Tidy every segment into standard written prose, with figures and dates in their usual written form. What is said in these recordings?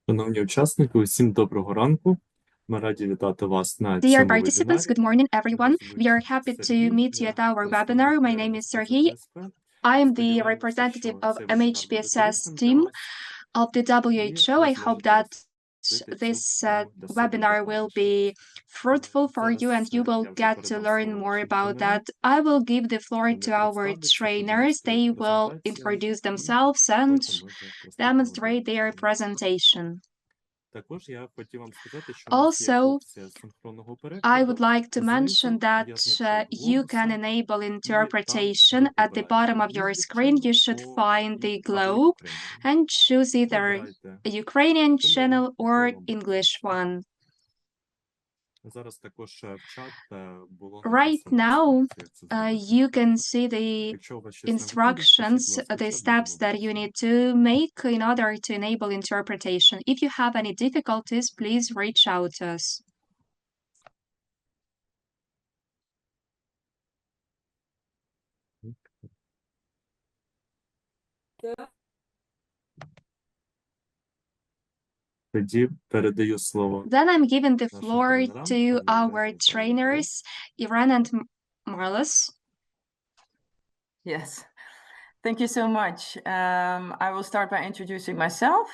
Шановні учасники, усім доброго ранку. Ми раді вітати вас на Dear цьому participants, good morning, everyone. We are happy to meet you at our webinar. My name is Sergey. I am the representative of MHPSS team of the WHO. I hope that this webinar will be fruitful for you and you will get to learn more about that. I will give the floor to our trainers. They will introduce themselves and demonstrate their presentation. Also, I would like to mention that you can enable interpretation. At the bottom of your screen, you should find the globe and choose either a Ukrainian channel or English one. Right now, you can see the instructions, the steps that you need to make in order to enable interpretation. If you have any difficulties, please reach out to us. Then I'm giving the floor to our trainers, Iran and Marlos. Yes, thank you so much. I will start by introducing myself.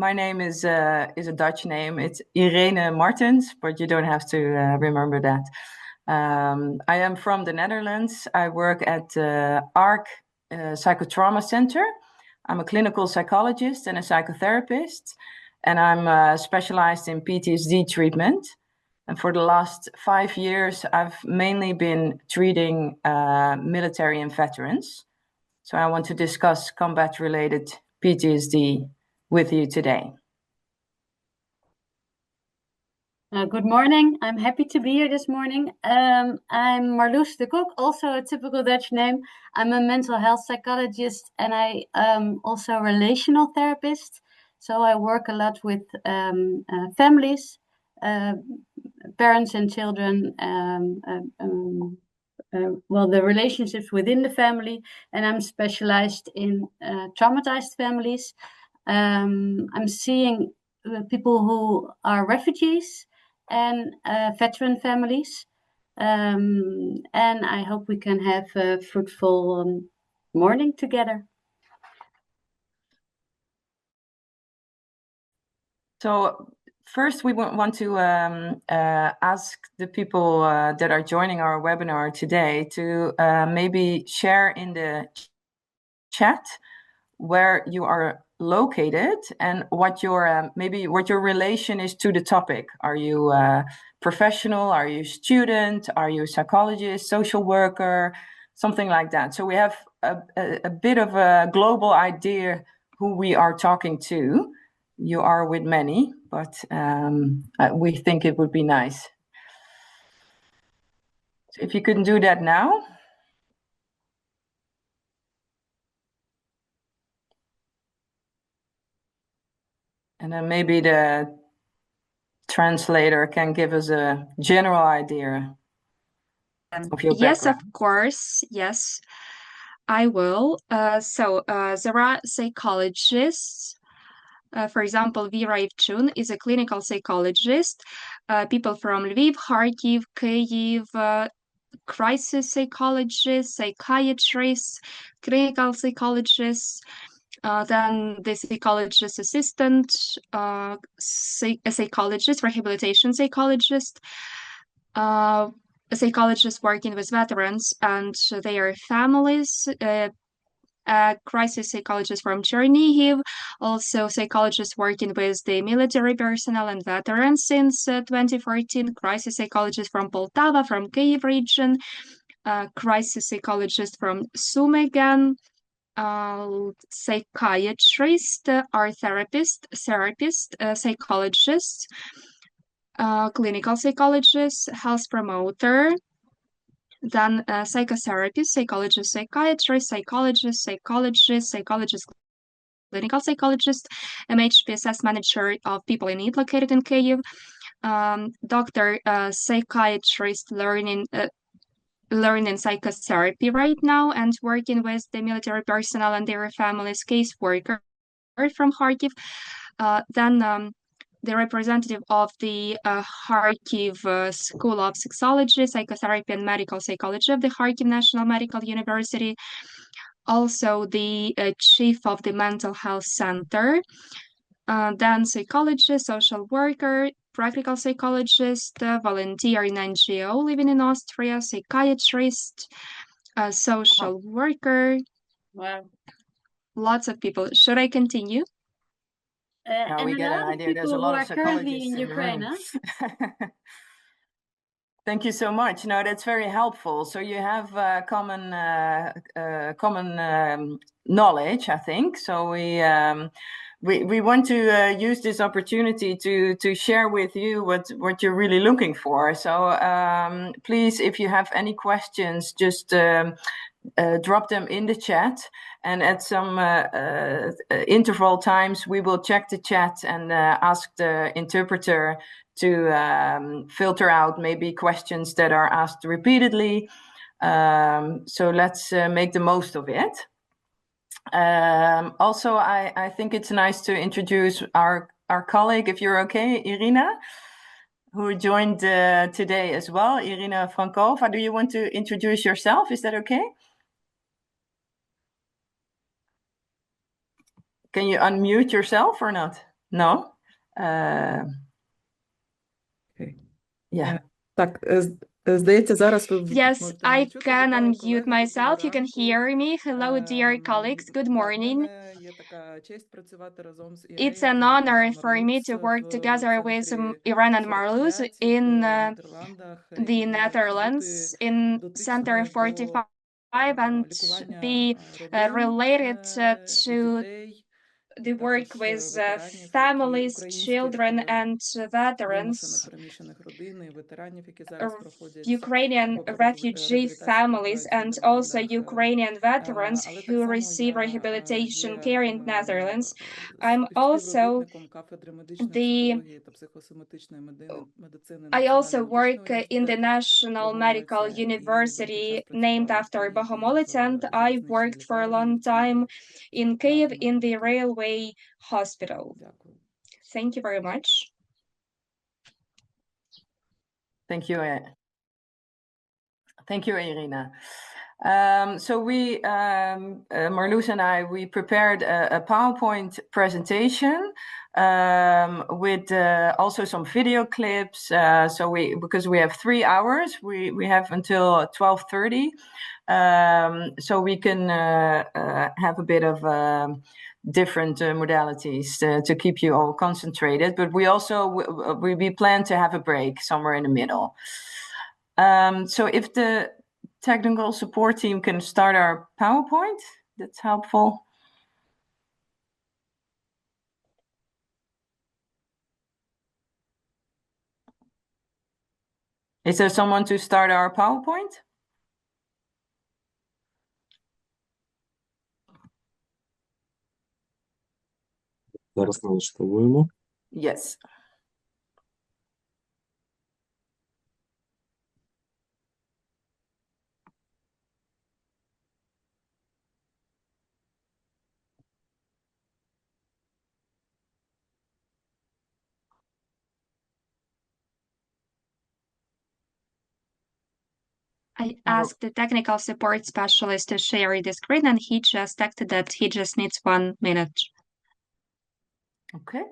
My name is a Dutch name. It's Irene Martens, but you don't have to remember that. I am from the Netherlands. I work at ARQ Psychotrauma Center. I'm a clinical psychologist and a psychotherapist, and I'm specialized in PTSD treatment. And for the last 5 years, I've mainly been treating military and veterans. So I want to discuss combat-related PTSD with you today. Good morning. I'm happy to be here this morning. I'm Marloes de Kok, also a typical Dutch name. I'm a mental health psychologist and I also a relational therapist. So I work a lot with families, parents and children, the relationships within the family, and I'm specialized in traumatized families. I'm seeing people who are refugees and veteran families, and I hope we can have a fruitful morning together. So first, we want to ask the people that are joining our webinar today to maybe share in the chat where you are located and what your maybe what your relation is to the topic. Are you professional? Are you student? Are you psychologist, social worker, something like that? So we have a bit of a global idea who we are talking to. You are with many, but we think it would be nice. So if you can do that now. And then maybe the translator can give us a general idea of your background. Yes, of course. Yes, I will. There are psychologists. For example, Vera Ivchun is a clinical psychologist. People from Lviv, Kharkiv, Kyiv, crisis psychologists, psychiatrists, clinical psychologists. Then the psychologist assistant, a psychologist, rehabilitation psychologist, a psychologist working with veterans and their families, a crisis psychologist from Chernihiv, also psychologists working with the military personnel and veterans since 2014, crisis psychologist from Poltava, from Kyiv region, crisis psychologist from Sumy again, psychiatrist, art therapist, psychologist, clinical psychologist, health promoter, then psychotherapist, psychologist, psychiatrist, psychologist, clinical psychologist, MHPSS manager of people in need located in Kyiv, doctor, psychiatrist learning psychotherapy right now and working with the military personnel and their families, caseworker from Kharkiv, Then the representative of the Kharkiv School of Sexology, Psychotherapy and Medical Psychology of the Kharkiv National Medical University, also the chief of the Mental Health Center, then psychologist, social worker, practical psychologist, volunteer in NGO living in Austria, psychiatrist, social worker. Wow. Lots of people. Should I continue? Now we get an idea. There's a lot of psychologists in Ukraine. Thank you so much. No, that's very helpful. So you have common knowledge, I think. So we want to use this opportunity to share with you what you're really looking for. So please, if you have any questions, just drop them in the chat, and at some interval times we will check the chat and ask the interpreter to filter out maybe questions that are asked repeatedly. So let's make the most of it. Also, I think it's nice to introduce our colleague, if you're okay, Irina, who joined today as well. Irina Frankova, do you want to introduce yourself? Is that okay? Can you unmute yourself or not? No? Okay. Yeah. Так, здається, зараз ви Yes, можете I мене чути. can Вітаю, unmute колеги, myself. доброго You can ранку. hear me. Hello, dear colleagues. Good Так, в morning. мене є така честь працювати разом з It's Іриною an та honor for me Марлуз to work в together with центрі Iran and Marluz 45 in в Нідерландах the і Netherlands бути in дотичною Center до 45 and лікування be родин related і to дітей, the work також with ветеранів, families, українських children, and вимушено veterans, переміщених родин і ветеранів, які зараз проходять Ukrainian або проходять refugee реабілітацію, families, перебувають в and also Нідерландах. Ukrainian veterans Але так who само receive я rehabilitation є care in Netherlands. I'm also співробітником кафедри медичної психології та психосоматичної медицини I also Національного work медичного in the університету National Medical Богомольця і довгий University час named працювала в after Києві Bohomolets, and в I залізничній worked for a лікарні, long в центрі time in Kyiv in the тут. railway hospital. Дякую. Thank you very much. Thank you. Thank you, Irina. So we, Marloes and I, we prepared a PowerPoint presentation with also some video clips. So because we have 3 hours, we have until 12:30. So we can have a bit of different modalities to keep you all concentrated. But we also, we plan to have a break somewhere in the middle. So if the technical support team can start our PowerPoint, that's helpful. Is there someone to start our PowerPoint? Зараз налаштовуємо. Yes. I asked the technical support specialist to share the screen, and he just texted that he just needs 1 minute. Okay.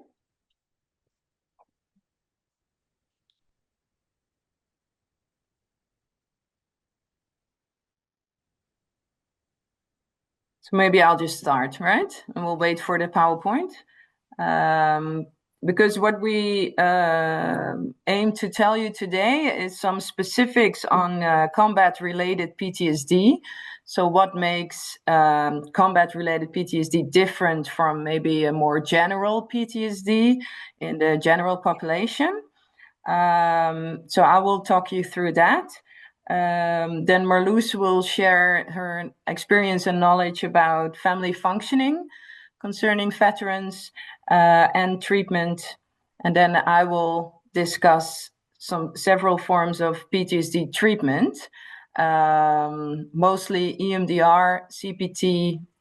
So maybe I'll just start, right? And we'll wait for the PowerPoint. Because what we aim to tell you today is some specifics on combat-related PTSD. So what makes combat-related PTSD different from maybe a more general PTSD in the general population? So I will talk you through that. Then Marloes will share her experience and knowledge about family functioning concerning veterans and treatment. And then I will discuss several forms of PTSD treatment, mostly EMDR, CPT,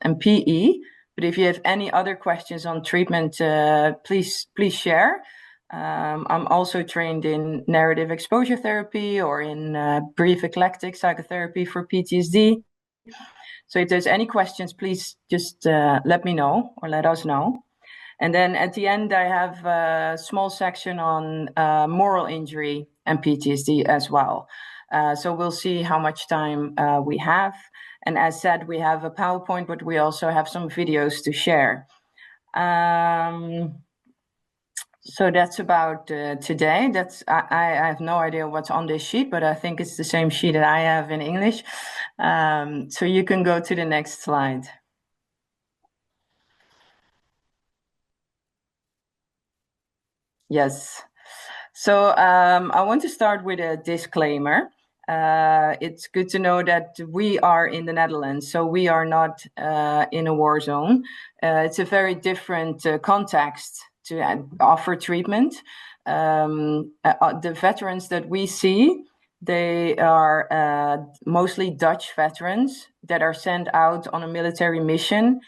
and PE, But if you have any other questions on treatment, please share. I'm also trained in narrative exposure therapy or in brief eclectic psychotherapy for PTSD. So if there's any questions, please just let me know or let us know. And then at the end, I have a small section on moral injury and PTSD as well. So we'll see how much time we have. And as said, we have a PowerPoint, but we also have some videos to share. So that's about today. I have no idea what's on this sheet, but I think it's the same sheet that I have in English. So you can go to the next slide. Yes. So I want to start with a disclaimer. It's good to know that we are in the Netherlands, so we are not in a war zone. It's a very different context to offer treatment. The veterans that we see, they are mostly Dutch veterans that are sent out on a military mission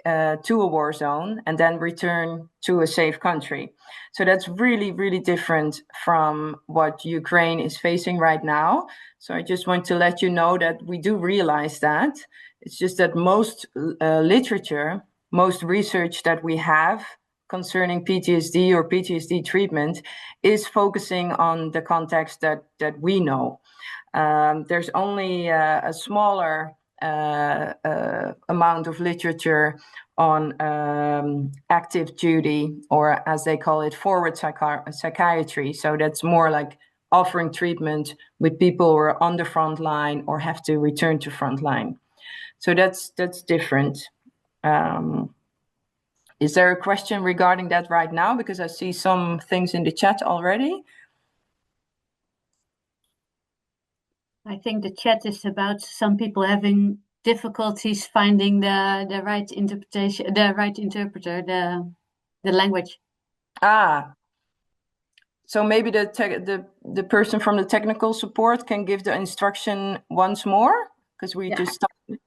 to a war zone and then return to a safe country. So that's really, really different from what Ukraine is facing right now. So I just want to let you know that we do realize that. It's just that most literature, most research that we have concerning PTSD or PTSD treatment is focusing on the context that we know. There's only a smaller amount of literature on active duty, or as they call it, forward psychiatry. So that's more like offering treatment with people who are on the front line or have to return to front line. So that's different. Is there a question regarding that right now? Because I see some things in the chat already. I think the chat is about some people having difficulties finding the right interpretation, the right interpreter, the language. So maybe the person from the technical support can give the instruction once more, because we just started.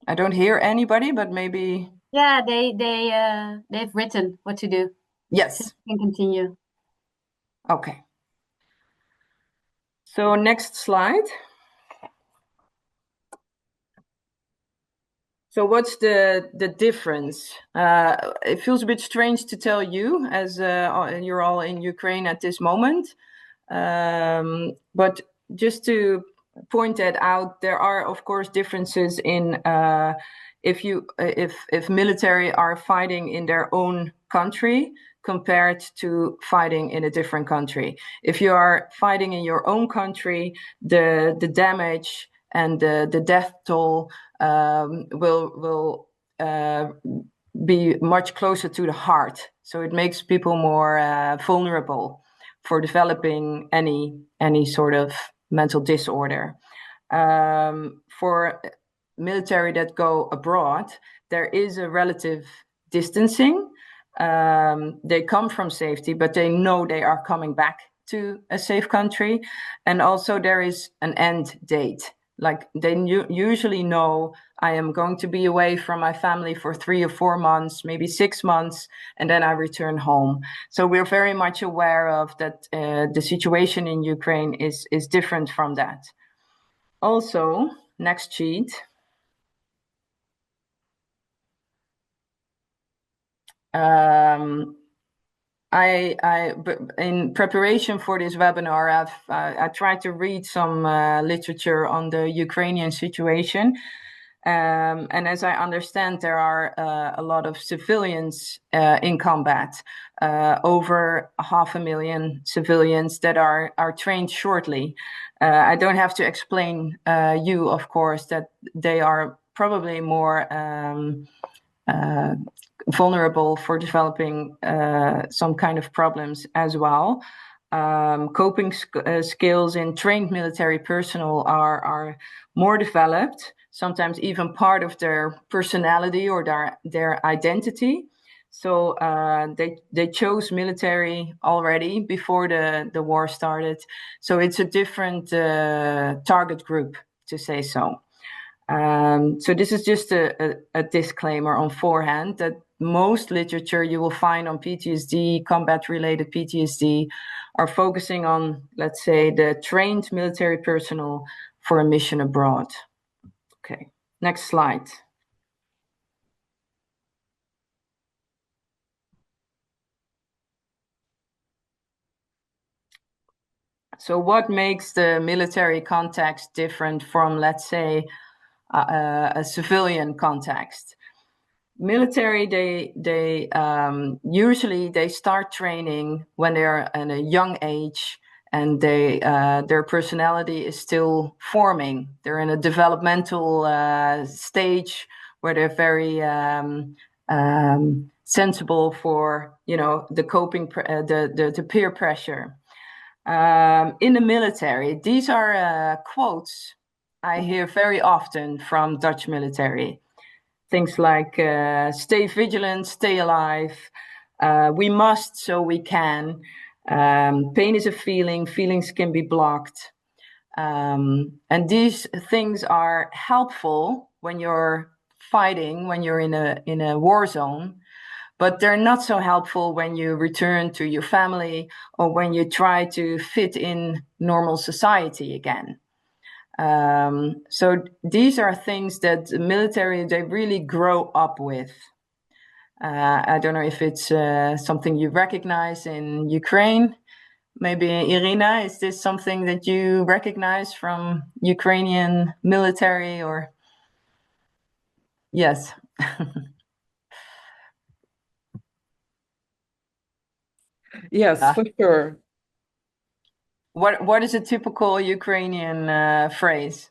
I don't hear anybody, but maybe. Yeah, they've written what to do. Yes. So you can continue. Okay. So next slide. So what's the difference? It feels a bit strange to tell you, as you're all in Ukraine at this moment. But just to point that out, there are of course differences in if military are fighting in their own country compared to fighting in a different country. If you are fighting in your own country, the damage and the death toll will be much closer to the heart. So it makes people more vulnerable for developing any sort of mental disorder. For military that go abroad, there is a relative distancing. They come from safety, but they know they are coming back to a safe country. And also there is an end date. Like they usually know I am going to be away from my family for 3 or 4 months, maybe 6 months, and then I return home. So we're very much aware of that. The situation in Ukraine is different from that. Also, next sheet. In preparation for this webinar, I tried to read some literature on the Ukrainian situation. And as I understand, there are a lot of civilians in combat, over 500,000 civilians that are trained shortly. I don't have to explain you, of course, that they are probably more vulnerable for developing some kind of problems as well. Coping skills in trained military personnel are more developed, sometimes even part of their personality or their identity. So they chose military already before the war started. So it's a different target group, to say so. So this is just a disclaimer on forehand that most literature you will find on PTSD, combat-related PTSD, are focusing on, let's say, the trained military personnel for a mission abroad. Okay, next slide. So what makes the military context different from, let's say, a civilian context? Military, they usually they start training when they're at a young age, and their personality is still forming. They're in a developmental stage where they're very sensible for, you know, the coping, the peer pressure. In the military, these are quotes I hear very often from Dutch military. Things like, stay vigilant, stay alive, we must so we can, pain is a feeling, feelings can be blocked. And these things are helpful when you're fighting, when you're in a war zone, but they're not so helpful when you return to your family or when you try to fit in normal society again. So these are things that the military, they really grow up with. I don't know if it's something you recognize in Ukraine. Maybe Irina, is this something that you recognize from Ukrainian military or? Yes. Yes, for sure. What is a typical Ukrainian phrase?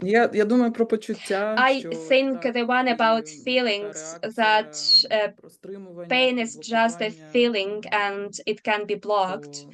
Я думаю про почуття, I що think the one about feelings, that pain is just a feeling and it can be blocked.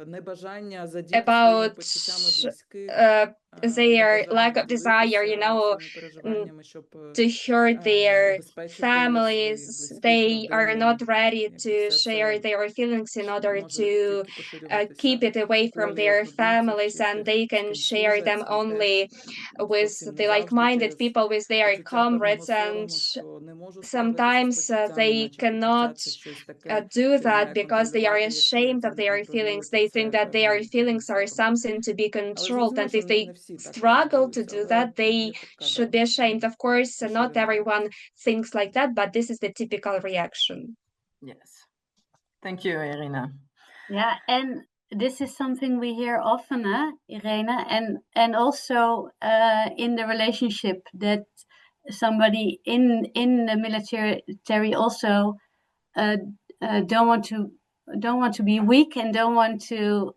Небажання задіти своїми About почуттями близьких, their lack of desire, you know, переживаннями, щоб to hurt their убезпечити families. своїх They близьких, are родину. not ready to Все це share their feelings in order може to тільки поширюватися keep it away в from колі their однодумців families, чи and тих, they з can ким share them служать, і only теж with зовсім the не завжди like-minded через people, with their почуття певного comrades, and сорому, що не можу справитися з sometimes почуттями, they наче cannot почуття це щось таке, do що я that маю because they are контролювати, якщо я ashamed це of не their контролюю, feelings. то They це think that their певний feelings are сором. something to be Але controlled, зрозуміло, and що if they не всі так struggle to реагують, do але that, they є така, should be ashamed. Of course, not поширена everyone thinks like that, but this is the typical reaction. Yes. Thank you, Irina. Yeah, and this is something we hear often, Irene, and also in the relationship that somebody in the military also don't want to be weak and don't want to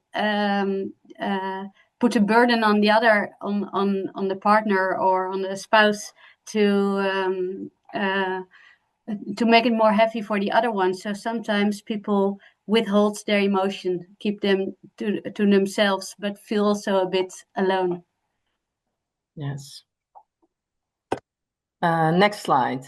put a burden on the other on the partner or on the spouse to make it more heavy for the other one. So sometimes people withhold their emotion, keep them to themselves, but feel also a bit alone. Yes. Next slide.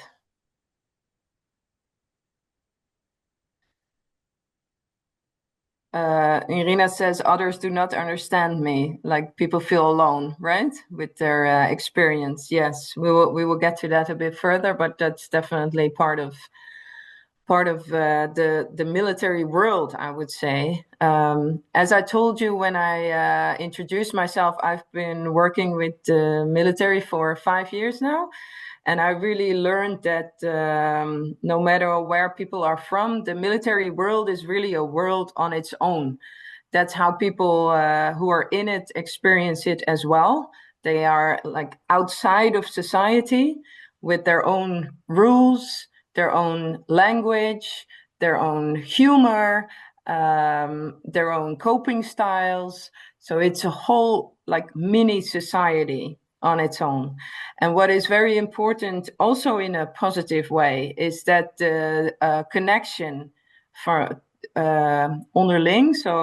Irina says others do not understand me, like people feel alone, right, with their experience. Yes, we will get to that a bit further, but that's definitely part of the military world, I would say. As I told you when I introduced myself, I've been working with the military for 5 years now. And I really learned that no matter where people are from, the military world is really a world on its own. That's how people who are in it experience it as well. They are like outside of society with their own rules, their own language, their own humor, their own coping styles. So it's a whole like mini society on its own. And what is very important also in a positive way is that the connection for onderling, so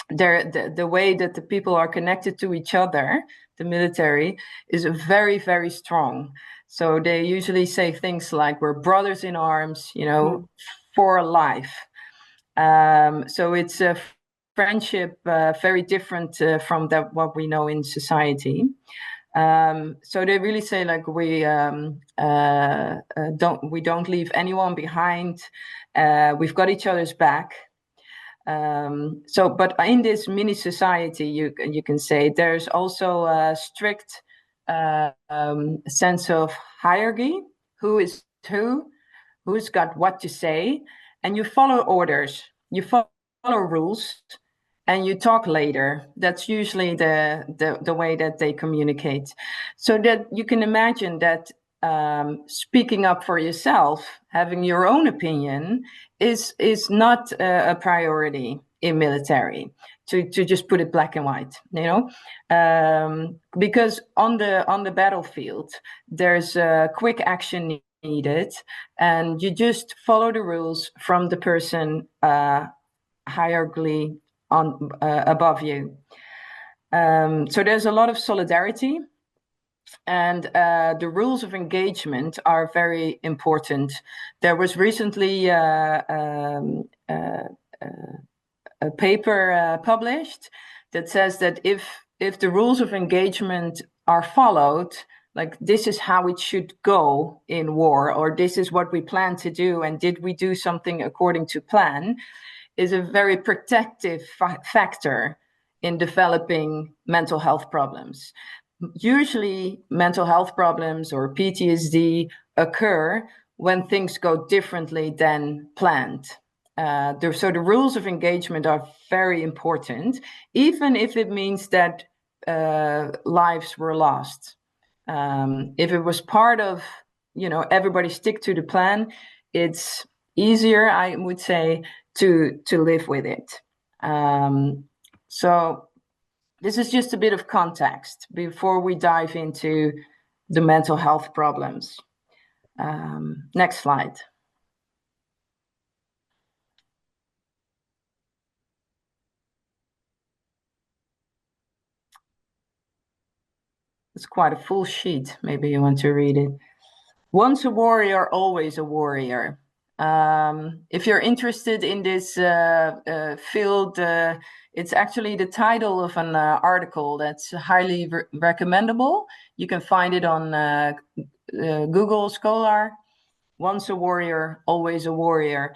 the way that the people are connected to each other, the military, is very, very strong. So they usually say things like, we're brothers in arms, you know, for life. So it's a friendship very different from what we know in society. So they really say, like, we don't leave anyone behind. We've got each other's back. But in this mini society, you can say there's also a strict sense of hierarchy. Who is who's got what to say, and you follow orders, you follow rules, and you talk later. That's usually the way that they communicate. So that you can imagine that speaking up for yourself, having your own opinion, is not a priority in military. To just put it black and white, you know, because on the battlefield, there's quick action needed, and you just follow the rules from the person hierarchically on above you. So there's a lot of solidarity, and the rules of engagement are very important. There was recently a paper published that says that if the rules of engagement are followed, like this is how it should go in war, or this is what we plan to do, and did we do something according to plan, is a very protective factor in developing mental health problems. Usually mental health problems or PTSD occur when things go differently than planned. So the rules of engagement are very important, even if it means that lives were lost. If it was part of, you know, everybody stick to the plan, it's easier, I would say, to live with it. So this is just a bit of context before we dive into the mental health problems. Next slide. It's quite a full sheet. Maybe you want to read it. Once a warrior, always a warrior. If you're interested in this field, it's actually the title of an article that's highly recommendable. You can find it on Google Scholar. Once a warrior, always a warrior.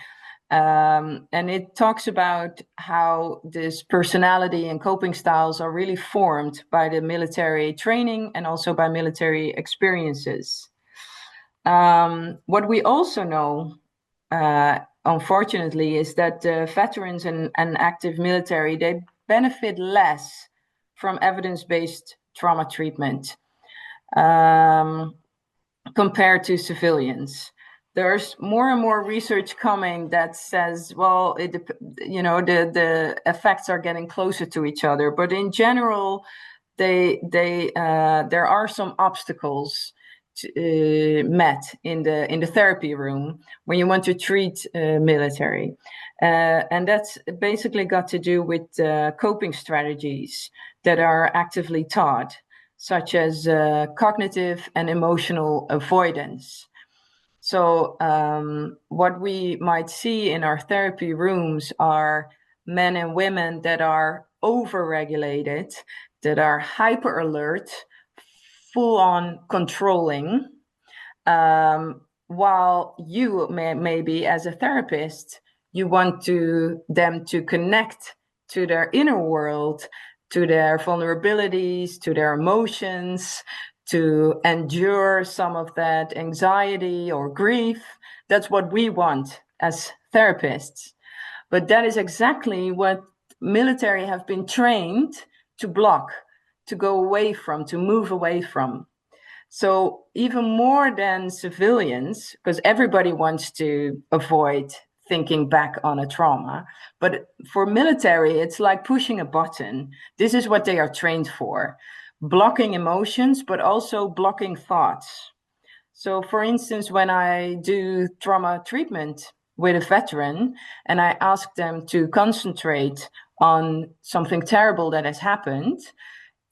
And it talks about how this personality and coping styles are really formed by the military training and also by military experiences. What we also know, unfortunately, is that veterans and active military, they benefit less from evidence-based trauma treatment compared to civilians. There's more and more research coming that says, well, the effects are getting closer to each other, but in general, there are some obstacles met in the therapy room when you want to treat military, and that's basically got to do with coping strategies that are actively taught, such as cognitive and emotional avoidance. So what we might see in our therapy rooms are men and women that are overregulated, that are hyper alert, full on controlling, while you maybe as a therapist, you want them to connect to their inner world, to their vulnerabilities, to their emotions, to endure some of that anxiety or grief. That's what we want as therapists. But that is exactly what military have been trained to block, to go away from, to move away from. So even more than civilians, because everybody wants to avoid thinking back on a trauma, but for military, it's like pushing a button. This is what they are trained for. Blocking emotions, but also blocking thoughts. So for instance, when I do trauma treatment with a veteran and I ask them to concentrate on something terrible that has happened,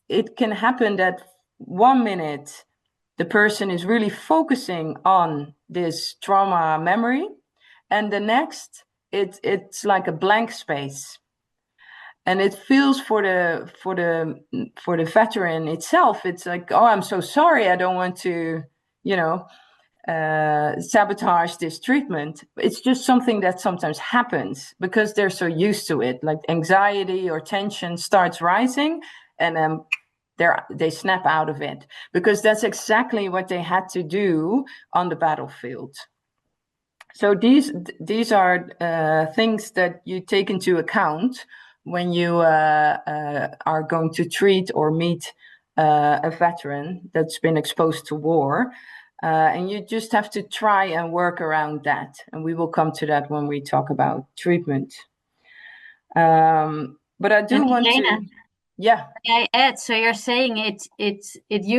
it can happen that 1 minute the person is really focusing on this trauma memory, and the next it's like a blank space. And it feels for the veteran itself, it's like, oh, I'm so sorry, I don't want to, sabotage this treatment. It's just something that sometimes happens because they're so used to it. Like anxiety or tension starts rising, and they snap out of it, because that's exactly what they had to do on the battlefield. So these are things that you take into account when you are going to treat or meet a veteran that's been exposed to war. And you just have to try and work around that. And we will come to that when we talk about treatment. But I do want to... Yeah. May I add? So you're saying it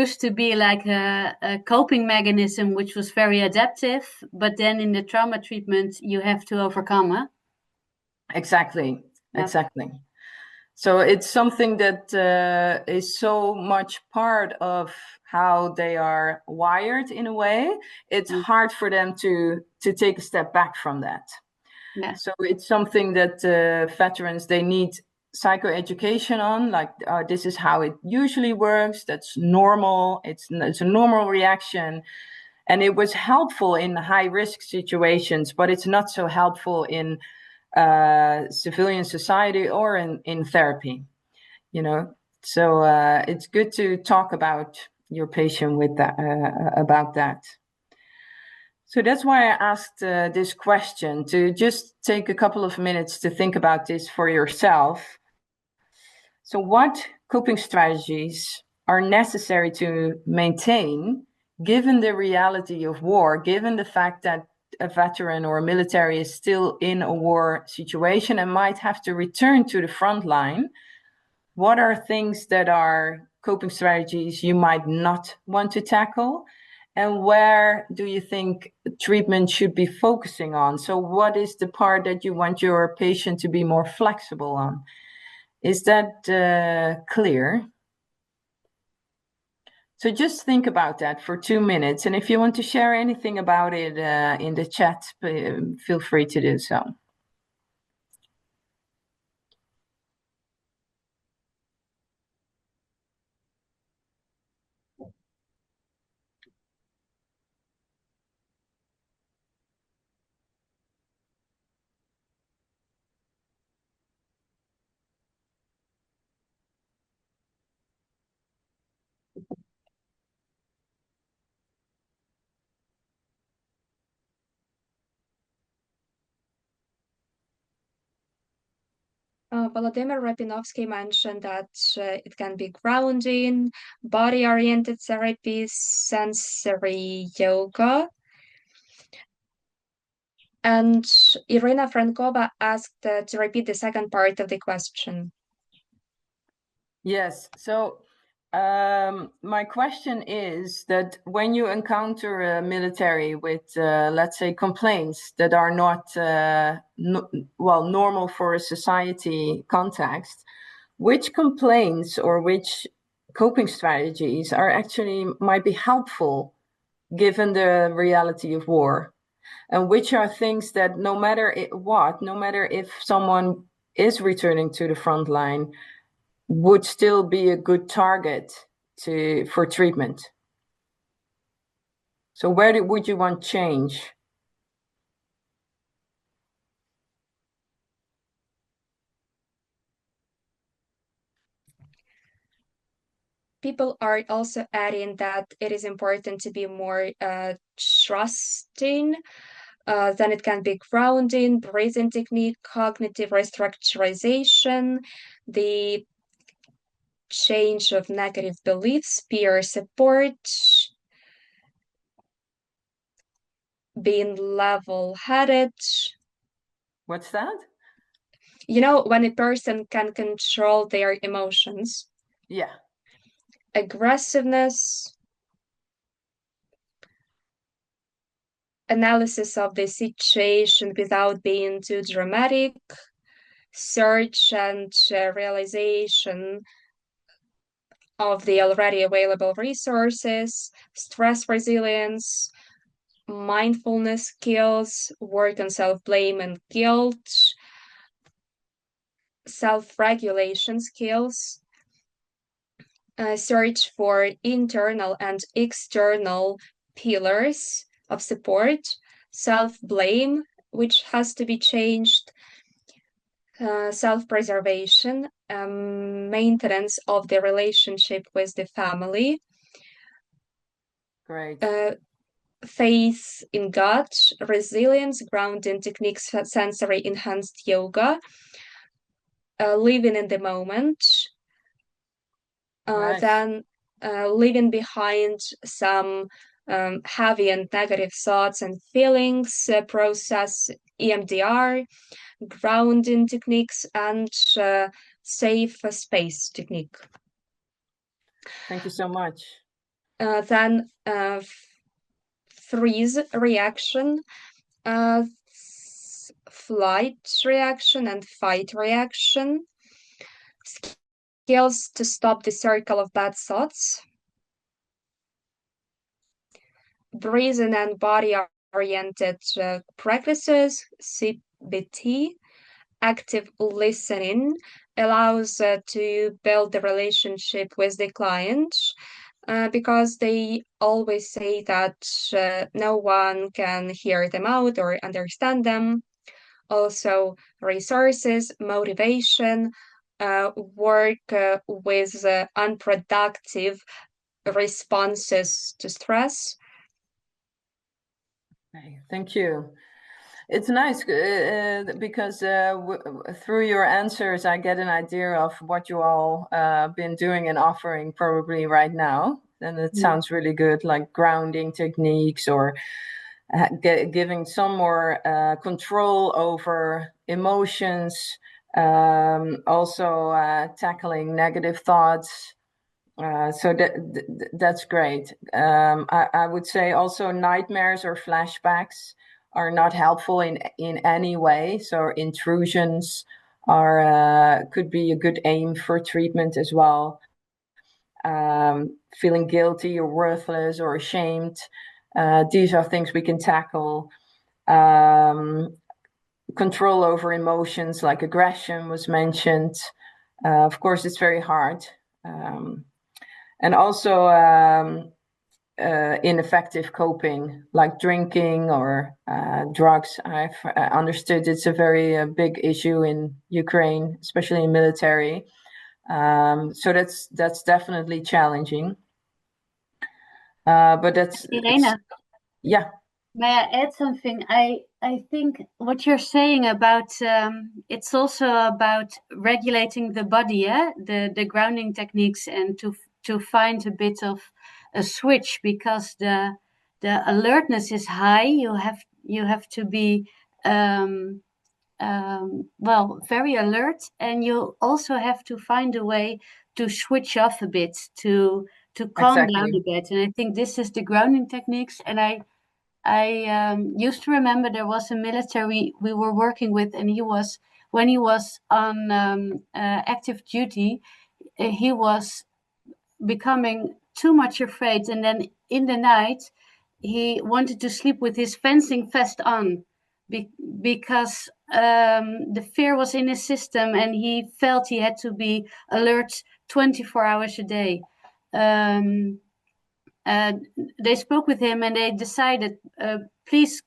used to be like a coping mechanism which was very adaptive, but then in the trauma treatment you have to overcome, huh? Exactly. Yeah. Exactly. So it's something that is so much part of how they are wired in a way. It's hard for them to take a step back from that. Yeah. So it's something that veterans, they need psychoeducation on, like this is how it usually works. That's normal. It's a normal reaction. And it was helpful in high risk situations, but it's not so helpful in civilian society or in therapy, So it's good to talk about your patient with that, about that. So that's why I asked this question, to just take a couple of minutes to think about this for yourself. So what coping strategies are necessary to maintain, given the reality of war, given the fact that a veteran or a military is still in a war situation and might have to return to the front line? What are things that are coping strategies you might not want to tackle? And where do you think treatment should be focusing on? So what is the part that you want your patient to be more flexible on? Is that clear? So just think about that for 2 minutes. And if you want to share anything about it in the chat, feel free to do so. Volodymyr Rapinovsky mentioned that it can be grounding, body-oriented therapy, sensory yoga. And Irina Frankova asked to repeat the second part of the question. Yes. So my question is that when you encounter a military with, let's say, complaints that are not, normal for a society context, which complaints or which coping strategies are actually might be helpful given the reality of war? And which are things that no matter no matter if someone is returning to the front line, would still be a good target for treatment? So where would you want change? People are also adding that it is important to be more trusting. Then it can be grounding, breathing technique, cognitive restructurization, the change of negative beliefs, peer support, being level-headed. What's that? When a person can control their emotions. Yeah. Aggressiveness, analysis of the situation without being too dramatic, search and realization of the already available resources, stress resilience, mindfulness skills, work on self-blame and guilt, self-regulation skills, search for internal and external pillars of support, self-blame, which has to be changed, self-preservation, maintenance of the relationship with the family. Great. Faith in God, resilience, grounding techniques, sensory enhanced yoga, living in the moment, Nice. then leaving behind some heavy and negative thoughts and feelings, process EMDR, grounding techniques, and safe space technique. Thank you so much. Then freeze reaction, flight reaction, and fight reaction. Skills to stop the circle of bad thoughts. Breathing and body-oriented practices, CBT. Active listening allows to build the relationship with the client, because they always say that no one can hear them out or understand them. Also, resources, motivation, work with unproductive responses to stress. Okay, thank you. It's nice because through your answers, I get an idea of what you all been doing and offering probably right now. And it sounds really good, like grounding techniques or giving some more control over emotions, also tackling negative thoughts. So that's great. I would say also nightmares or flashbacks are not helpful in any way. So intrusions are could be a good aim for treatment as well. Feeling guilty or worthless or ashamed. These are things we can tackle. Control over emotions like aggression was mentioned. Of course, it's very hard. And also ineffective coping, like drinking or drugs. I've understood it's a very big issue in Ukraine, especially in military. So that's definitely challenging. But that's Irene. Yeah. May I add something? I think what you're saying about it's also about regulating the body, yeah, the grounding techniques, and to find a bit of a switch, because the alertness is high. You have to be well, very alert, and you also have to find a way to switch off a bit, to calm down a bit. And I think this is the grounding techniques. And I used to remember there was a military we were working with, and when he was on active duty, he was becoming too much afraid, and then in the night he wanted to sleep with his fencing vest on, because the fear was in his system, and he felt he had to be alert 24 hours a day. They spoke with him, and they decided, please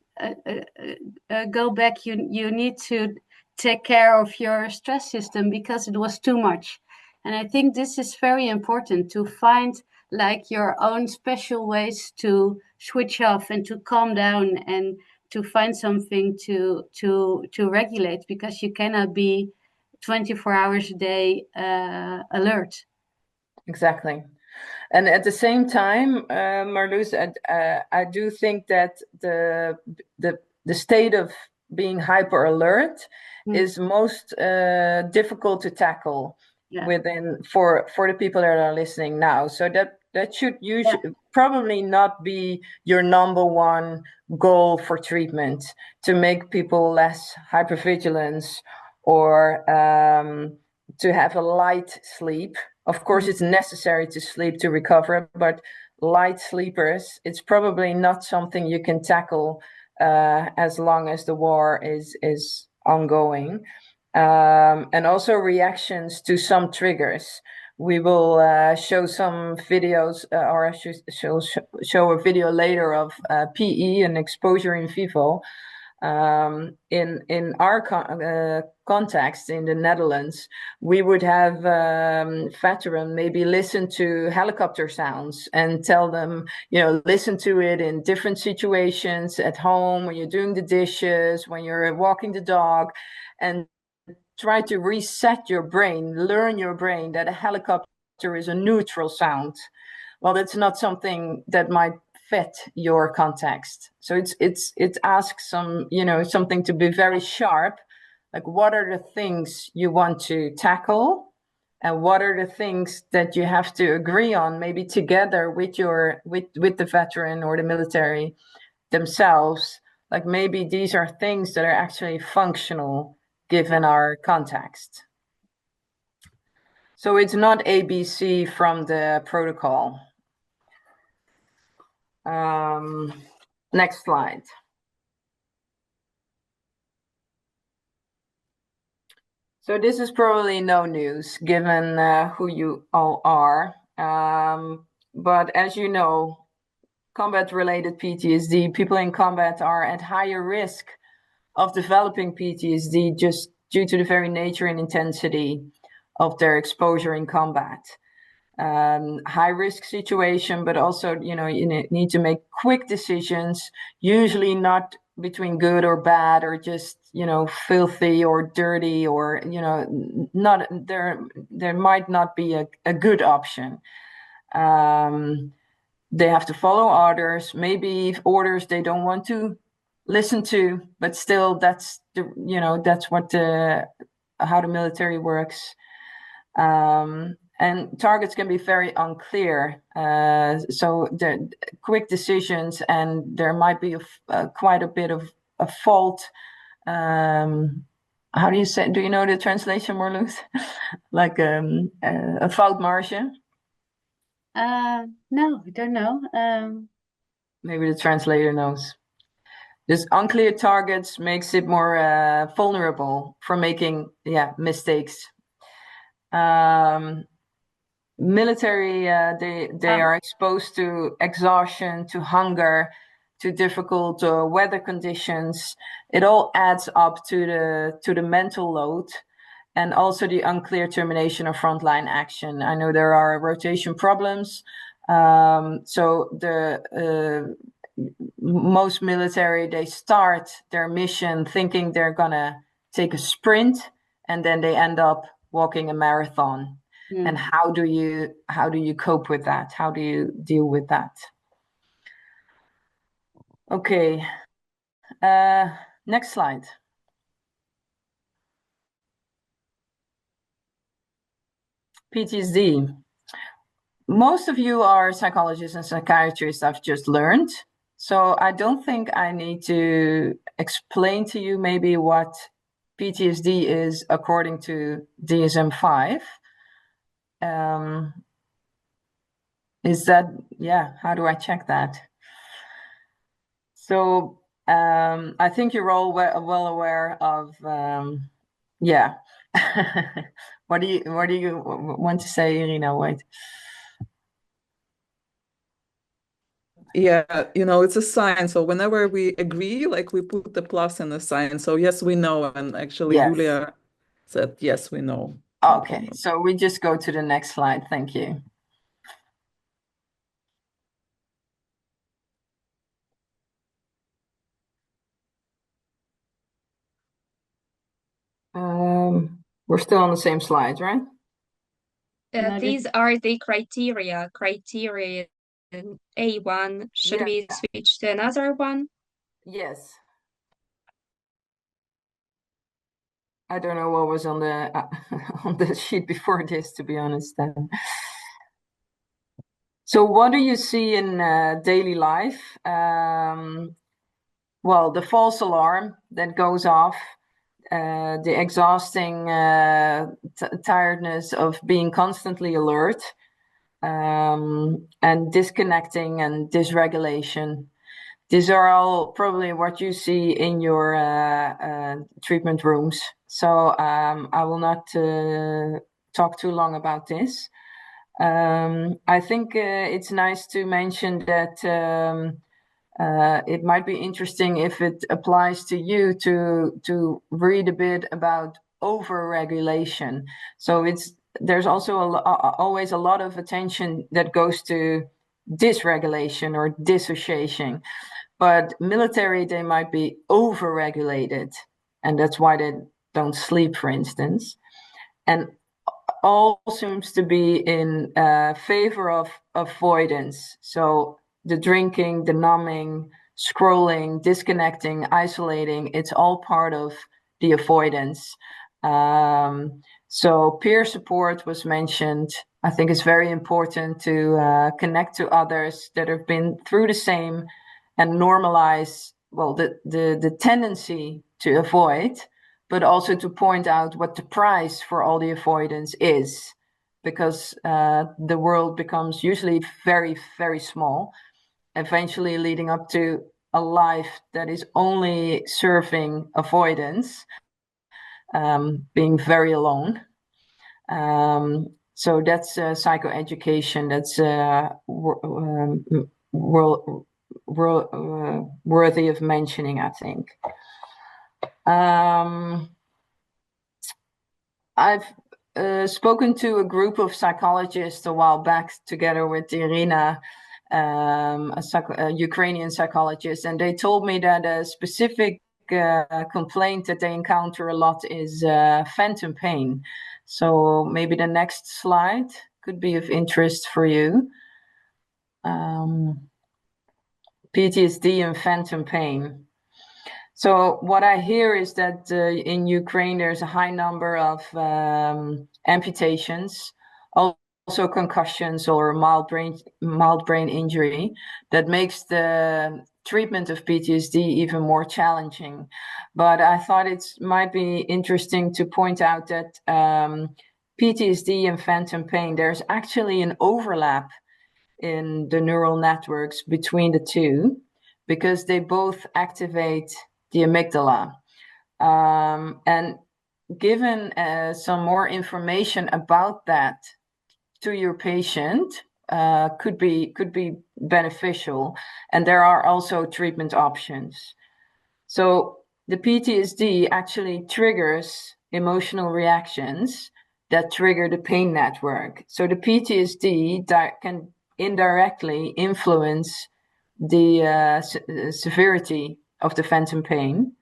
go back. You need to take care of your stress system, because it was too much. And I think this is very important, to find like your own special ways to switch off and to calm down, and to find something to regulate, because you cannot be 24 hours a day alert. Exactly. And at the same time, Marloes, I do think that the state of being hyper alert is most difficult to tackle for the people that are listening now. So that should probably not be your number one goal for treatment, to make people less hypervigilance or to have a light sleep. Of course, it's necessary to sleep to recover, but light sleepers, it's probably not something you can tackle as long as the war is ongoing. And also reactions to some triggers. We will show some videos, or I should show a video later of PE and exposure in vivo. In our context in the Netherlands, we would have veteran maybe listen to helicopter sounds and tell them, you know, listen to it in different situations at home, when you're doing the dishes, when you're walking the dog, and try to reset your brain, learn your brain that a helicopter is a neutral sound. Well, that's not something that might fit your context. So it asks some, you know, something to be very sharp. Like, what are the things you want to tackle, and what are the things that you have to agree on, maybe together with your with the veteran or the military themselves. Like, maybe these are things that are actually functional given our context. So it's not ABC from the protocol. Next slide. So this is probably no news given who you all are. But as you know, combat-related PTSD, people in combat are at higher risk of developing PTSD just due to the very nature and intensity of their exposure in combat. High risk situation, but also, you know, you need to make quick decisions, usually not between good or bad, or just, you know, filthy or dirty, or, you know, not there might not be a good option. They have to follow orders, maybe orders they don't want to listen to, but still that's the, you know, that's what how the military works. And targets can be very unclear, so the quick decisions, and there might be quite a bit of a fault. How do you say? Do you know the translation, Marloes? Like a foutmarge? No, I don't know. Maybe the translator knows. This unclear targets makes it more vulnerable for making mistakes. Military, they are exposed to exhaustion, to hunger, to difficult weather conditions. It all adds up to the mental load, and also the unclear termination of frontline action. I know there are rotation problems. So the most military, they start their mission thinking they're gonna take a sprint, and then they end up walking a marathon. And how do you cope with that? How do you deal with that? Okay, next slide. PTSD. Most of you are psychologists and psychiatrists, I've just learned. So I don't think I need to explain to you maybe what PTSD is according to DSM-5. Is that, how do I check that? So I think you're all well aware of, what do you want to say, Irina? Wait. Yeah, you know, it's a sign. So whenever we agree, like we put the plus in the sign. So yes, we know. And actually, Yes. Julia said, yes, we know. Okay, so we just go to the next slide. Thank you. We're still on the same slides, right? These are the criteria. Criteria A1. Should we switch to another one? Yes. I don't know what was on the on the sheet before this, to be honest. So what do you see in daily life? Well, the false alarm that goes off the exhausting tiredness of being constantly alert, and disconnecting and dysregulation. These are all probably what you see in your treatment rooms. So I will not talk too long about this. I think it's nice to mention that it might be interesting if it applies to you to read a bit about overregulation. So there's also always a lot of attention that goes to dysregulation or dissociation. But military, they might be overregulated, and that's why they don't sleep, for instance. And all seems to be in favor of avoidance. So the drinking, the numbing, scrolling, disconnecting, isolating, it's all part of the avoidance. So peer support was mentioned. I think it's very important to connect to others that have been through the same and normalize, well, the tendency to avoid, but also to point out what the price for all the avoidance is, because the world becomes usually very, very small, eventually leading up to a life that is only serving avoidance, being very alone. So that's psychoeducation. That's worthy of mentioning, I think. I've spoken to a group of psychologists a while back together with Irina, a Ukrainian psychologist, and they told me that a specific complaint that they encounter a lot is phantom pain. So maybe the next slide could be of interest for you. PTSD and phantom pain. So what I hear is that in Ukraine, there's a high number of amputations, also concussions or mild brain injury, that makes the treatment of PTSD even more challenging. But I thought it might be interesting to point out that PTSD and phantom pain, there's actually an overlap in the neural networks between the two, because they both activate the amygdala. And given some more information about that to your patient could be beneficial, and there are also treatment options. So the PTSD actually triggers emotional reactions that trigger the pain network. So the PTSD can indirectly influence the severity of the phantom pain,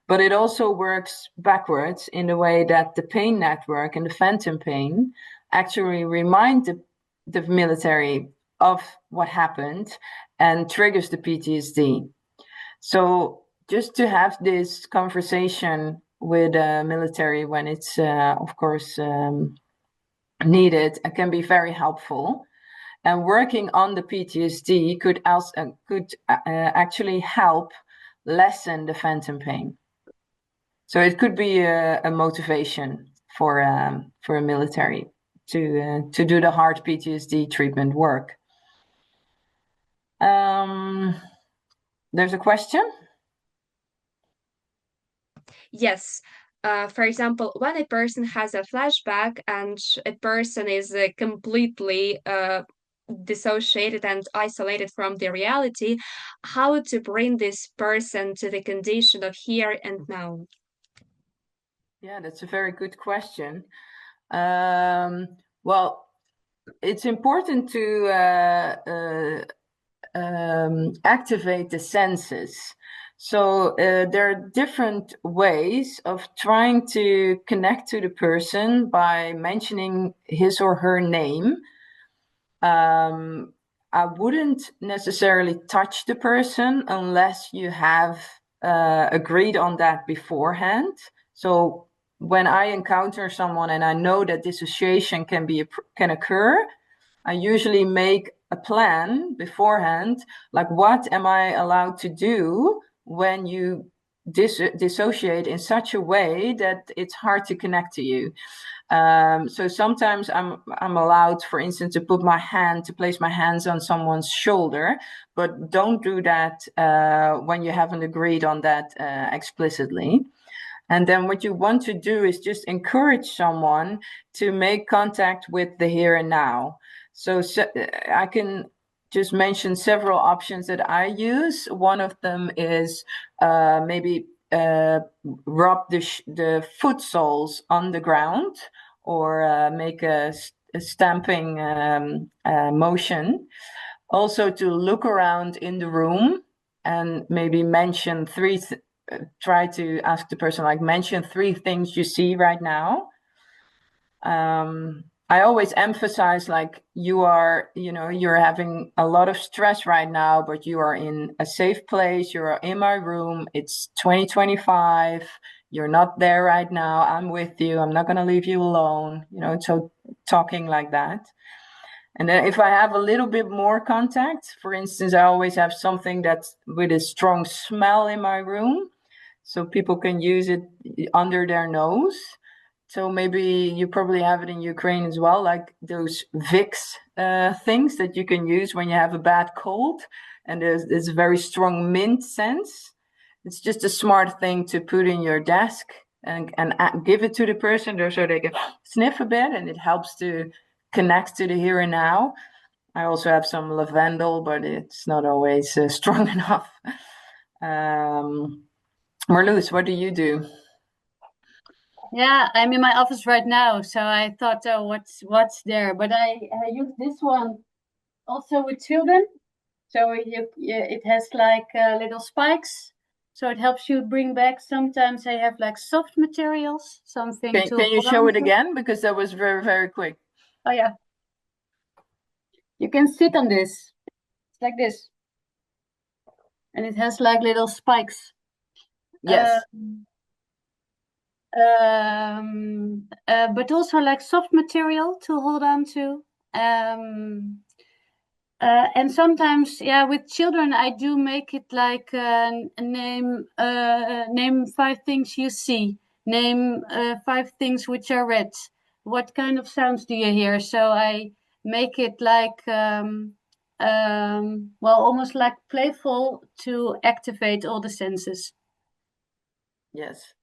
but it also works backwards in the way that the pain network and the phantom pain actually remind the military of what happened and triggers the PTSD. So just to have this conversation with military when it's of course needed, it can be very helpful. And working on the PTSD could actually help lessen the phantom pain. So it could be a motivation for a military to do the hard PTSD treatment work. There's a question? Yes. For example, when a person has a flashback and a person is completely dissociated and isolated from the reality, how to bring this person to the condition of here and now? Yeah, that's a very good question. Well, it's important to activate the senses. So there are different ways of trying to connect to the person by mentioning his or her name. I wouldn't necessarily touch the person unless you have agreed on that beforehand. So when I encounter someone and I know that dissociation can occur, I usually make a plan beforehand, like what am I allowed to do when you dissociate in such a way that it's hard to connect to you. So sometimes I'm allowed, for instance, to place my hands on someone's shoulder, but don't do that when you haven't agreed on that explicitly. And then what you want to do is just encourage someone to make contact with the here and now. So I can just mention several options that I use. One of them is maybe rub the foot soles on the ground, or make a stamping motion. Also to look around in the room and maybe mention try to ask the person, like, mention 3 things you see right now. I always emphasize, like, you're having a lot of stress right now, but you are in a safe place. You are in my room. It's 2025. You're not there right now. I'm with you. I'm not going to leave you alone. So talking like that. And then if I have a little bit more contact, for instance, I always have something that's with a strong smell in my room, so people can use it under their nose. So maybe you probably have it in Ukraine as well, like those Vicks things that you can use when you have a bad cold. And there's this very strong mint sense. It's just a smart thing to put in your desk and give it to the person so they can sniff a bit, and it helps to connect to the here and now. I also have some lavendel, but it's not always strong enough. Marloes, what do you do? Yeah, I'm in my office right now, so I thought, oh, what's there? But I use this one also with children. So it has like little spikes, so it helps you bring back. Sometimes I have like soft materials, something to. Can you show it again, because that was very, very quick? Oh yeah, you can sit on this. It's like this, and it has like little spikes. Yes. But also like soft material to hold on to. And sometimes, yeah, with children, I do make it like name 5 things you see, name 5 things which are red. What kind of sounds do you hear? So I make it like, almost like playful to activate all the senses. Yes.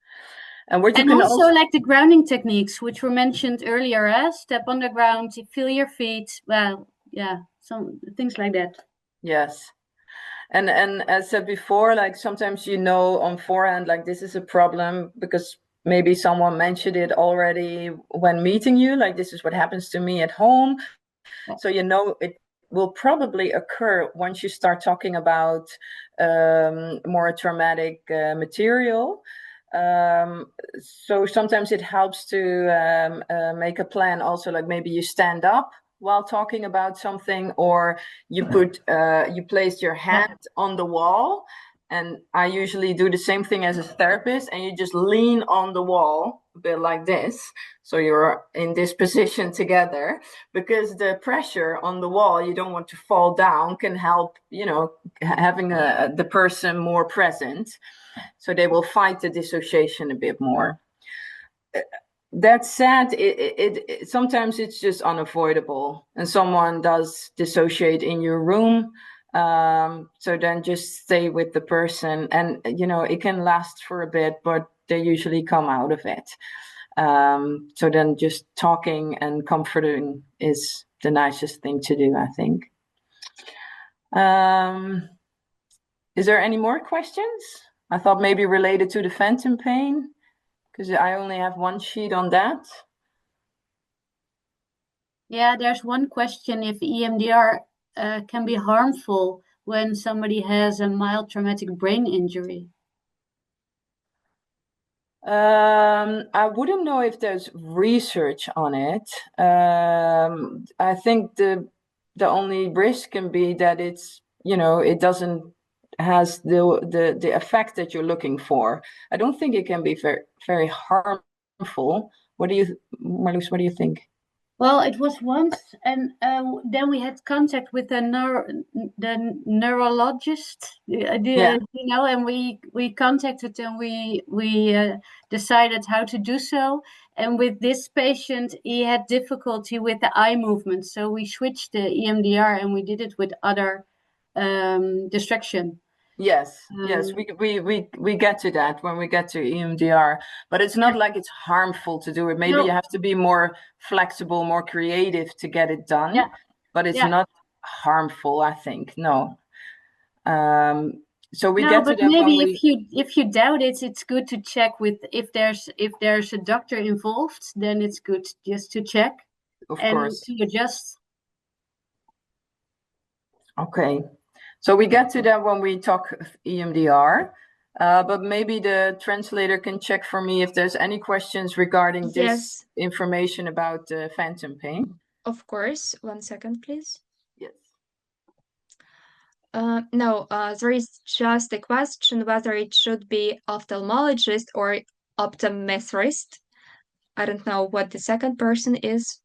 And what you can also like the grounding techniques, which were mentioned earlier, step on the ground, feel your feet. Well, yeah, some things like that. Yes. And as said before, like sometimes on forehand, like this is a problem because maybe someone mentioned it already when meeting you, like this is what happens to me at home. So it will probably occur once you start talking about more traumatic material. So sometimes it helps to make a plan also, like maybe you stand up while talking about something, or you place your hand on the wall. And I usually do the same thing as a therapist, and you just lean on the wall a bit like this. So you're in this position together, because the pressure on the wall, you don't want to fall down, can help, having the person more present. So they will fight the dissociation a bit more. That said, it sometimes it's just unavoidable, and someone does dissociate in your room. So then just stay with the person, and it can last for a bit, but they usually come out of it. So then just talking and comforting is the nicest thing to do, I think. Is there any more questions? I thought maybe related to the phantom pain, because I only have one sheet on that. Yeah, there's one question if EMDR can be harmful when somebody has a mild traumatic brain injury. I wouldn't know if there's research on it. I think the only risk can be that it's, it doesn't has the effect that you're looking for. I don't think it can be very, very harmful. Marloes, what do you think? Well, it was once, and then we had contact with the neurologist. Yeah. You know, and we contacted and we decided how to do so. And with this patient, he had difficulty with the eye movement, so we switched the EMDR and we did it with other distraction. Yes, yes, we get to that when we get to EMDR, but it's not like it's harmful to do it. Maybe No. you have to be more flexible, more creative to get it done, Yeah. but it's Yeah. not harmful, I think. No. So we No, get to but that when maybe we, if you doubt it, it's good to check with if there's a doctor involved, then it's good just to check of and course. to adjust. Okay. So we get to that when we talk EMDR, but maybe the translator can check for me if there's any questions regarding this Yes, information about phantom pain. of course. 1 second, please. Yes. No, there is just a question whether it should be ophthalmologist or optometrist. I don't know what the second person is.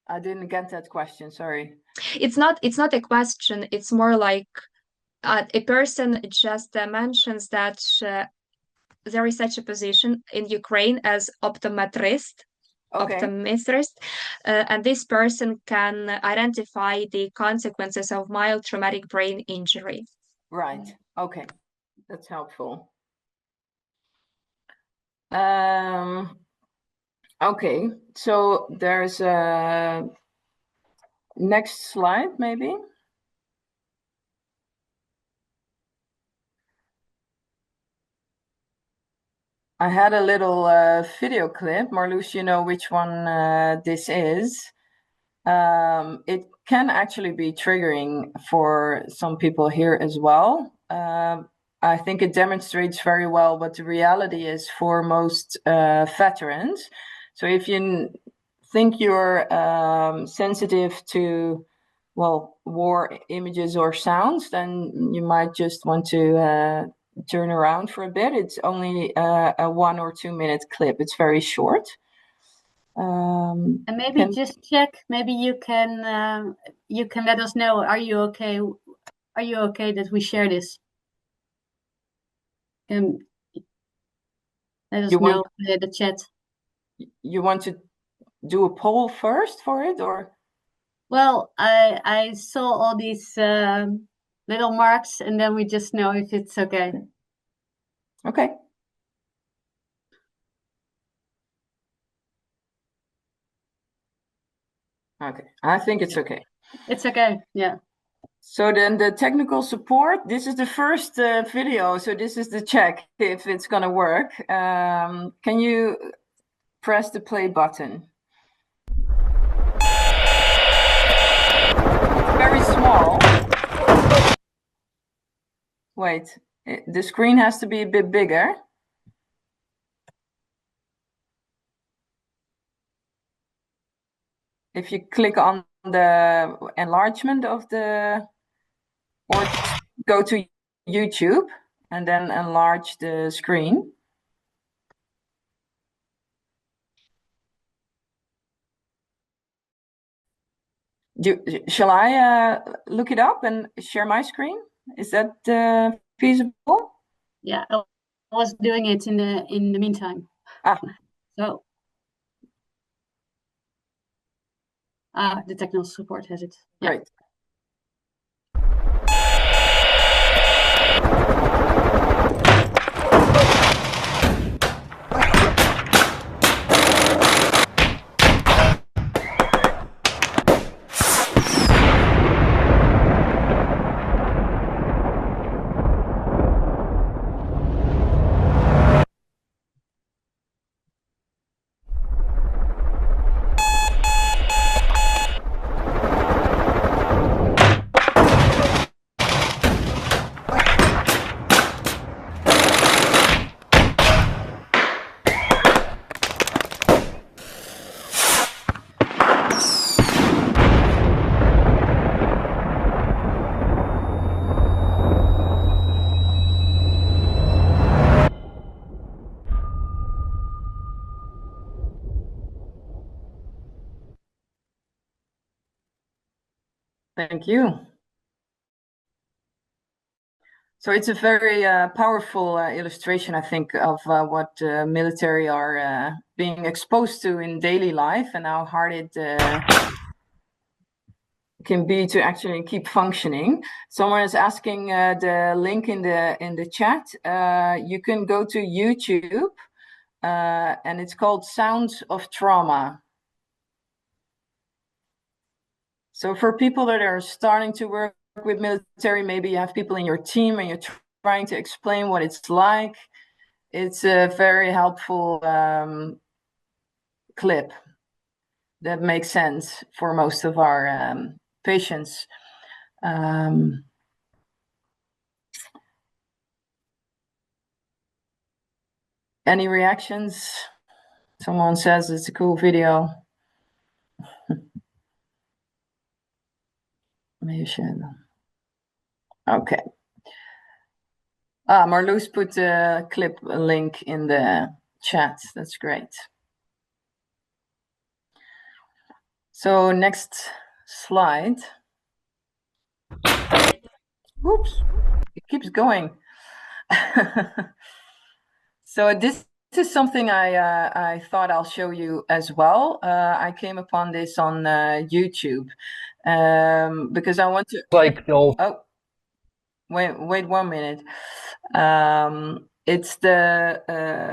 I didn't get that question, sorry. It's not a question. It's more like a person just mentions that there is such a position in Ukraine as optometrist. Okay. Optometrist, and this person can identify the consequences of mild traumatic brain injury. Right. Okay. That's helpful. Okay. So there's a next slide, maybe. I had a little video clip. Marloes, you know which one this is. It can actually be triggering for some people here as well. I think it demonstrates very well what the reality is for most veterans. So if you think you're sensitive to, well, war images or sounds, then you might just want to turn around for a bit. It's only a 1 or 2 minute clip. It's very short. And maybe just check. Maybe you can let us know. Are you okay? Are you okay that we share this? Let us know via the chat. You want to do a poll first for it, or? Well, I saw all these little marks, and then we just know if it's okay. Okay. Okay, I think it's okay. It's okay, yeah. So then the technical support, this is the first video, so this is the check if it's gonna work. Can you press the play button? It's very small. Wait, the screen has to be a bit bigger. If you click on the enlargement of the, or go to YouTube and then enlarge the screen. Shall I look it up and share my screen? Is that feasible? Yeah, I was doing it in the meantime. So the technical support has it. Yeah. Great. Thank you. So it's a very powerful illustration, I think, of what military are being exposed to in daily life and how hard it can be to actually keep functioning. Someone is asking the link in the chat. You can go to YouTube, and it's called Sounds of Trauma. So for people that are starting to work with military, maybe you have people in your team and you're trying to explain what it's like. It's a very helpful clip that makes sense for most of our patients. Any reactions? Someone says it's a cool video. Maybe you should. Okay. Marloes put the clip link in the chat. That's great. So next slide. Oops, it keeps going. So this is something I thought I'll show you as well. I came upon this on YouTube because I want to. Like the old. Oh, wait 1 minute. It's the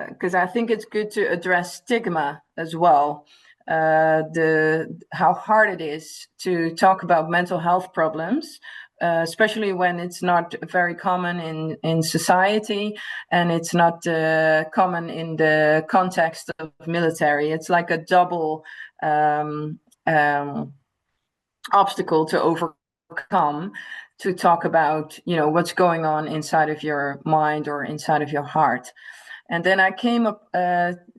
because I think it's good to address stigma as well. How hard it is to talk about mental health problems, especially when it's not very common in society and it's not common in the context of military. It's like a double obstacle to overcome, to talk about, you know, what's going on inside of your mind or inside of your heart. And then I came up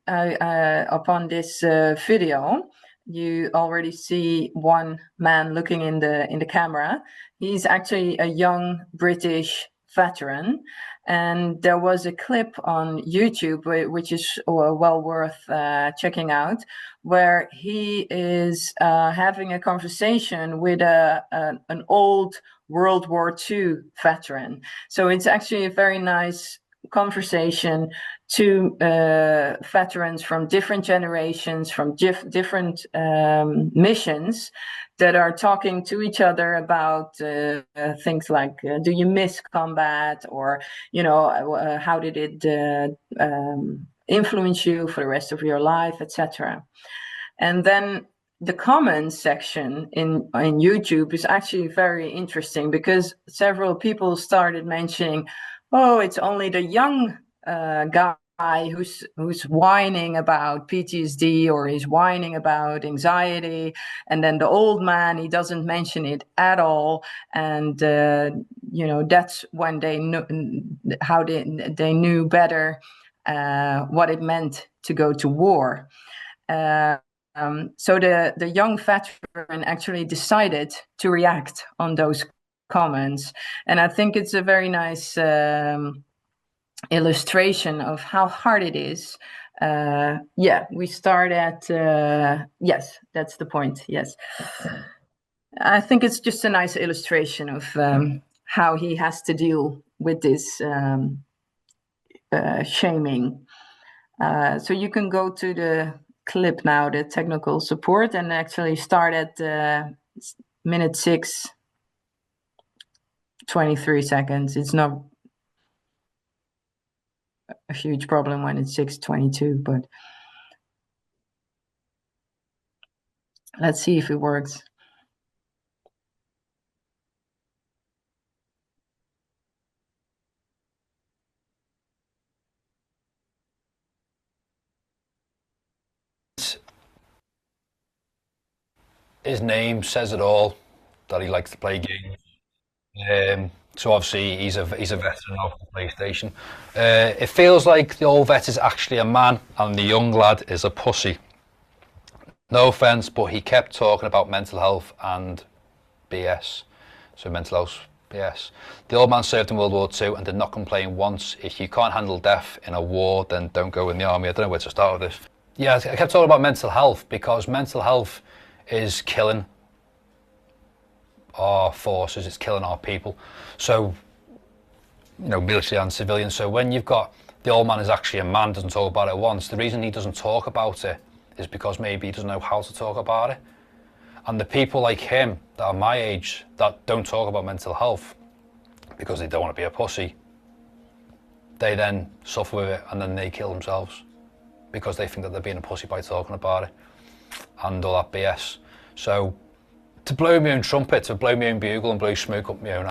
upon this video. You already see one man looking in the camera. He's actually a young British veteran, and there was a clip on YouTube which is well worth checking out, where he is having a conversation with an old World War II veteran. So it's actually a very nice conversation to veterans from different generations, from different missions, that are talking to each other about things like, do you miss combat, or, you know, how did it influence you for the rest of your life, etc. And then the comments section in YouTube is actually very interesting, because several people started mentioning, oh, it's only the young guy who's whining about PTSD, or he's whining about anxiety, and then the old man, he doesn't mention it at all. And you know, that's when they knew how they knew better what it meant to go to war. So the young veteran actually decided to react on those comments, and I think it's a very nice illustration of how hard it is. Yeah, we start at yes, that's the point. Yes, I think it's just a nice illustration of how he has to deal with this shaming. So you can go to the clip now, the technical support, and actually start at minute 6, 23 seconds. It's not a huge problem when it's 6:22, but let's see if it works. His name says it all, that he likes to play games. So obviously he's a veteran of the PlayStation. It feels like the old vet is actually a man and the young lad is a pussy. No offence, but he kept talking about mental health and BS. So mental health BS. The old man served in World War II and did not complain once. If you can't handle death in a war, then don't go in the army. I don't know where to start with this. Yeah, I kept talking about mental health because mental health is killing our forces, it's killing our people. So, you know, military and civilians. So when you've got the old man is actually a man, doesn't talk about it once, the reason he doesn't talk about it is because maybe he doesn't know how to talk about it. And the people like him that are my age that don't talk about mental health because they don't want to be a pussy, they then suffer with it and then they kill themselves because they think that they're being a pussy by talking about it and all that BS. So to blow my own trumpet, to blow my own bugle and blow smoke up my own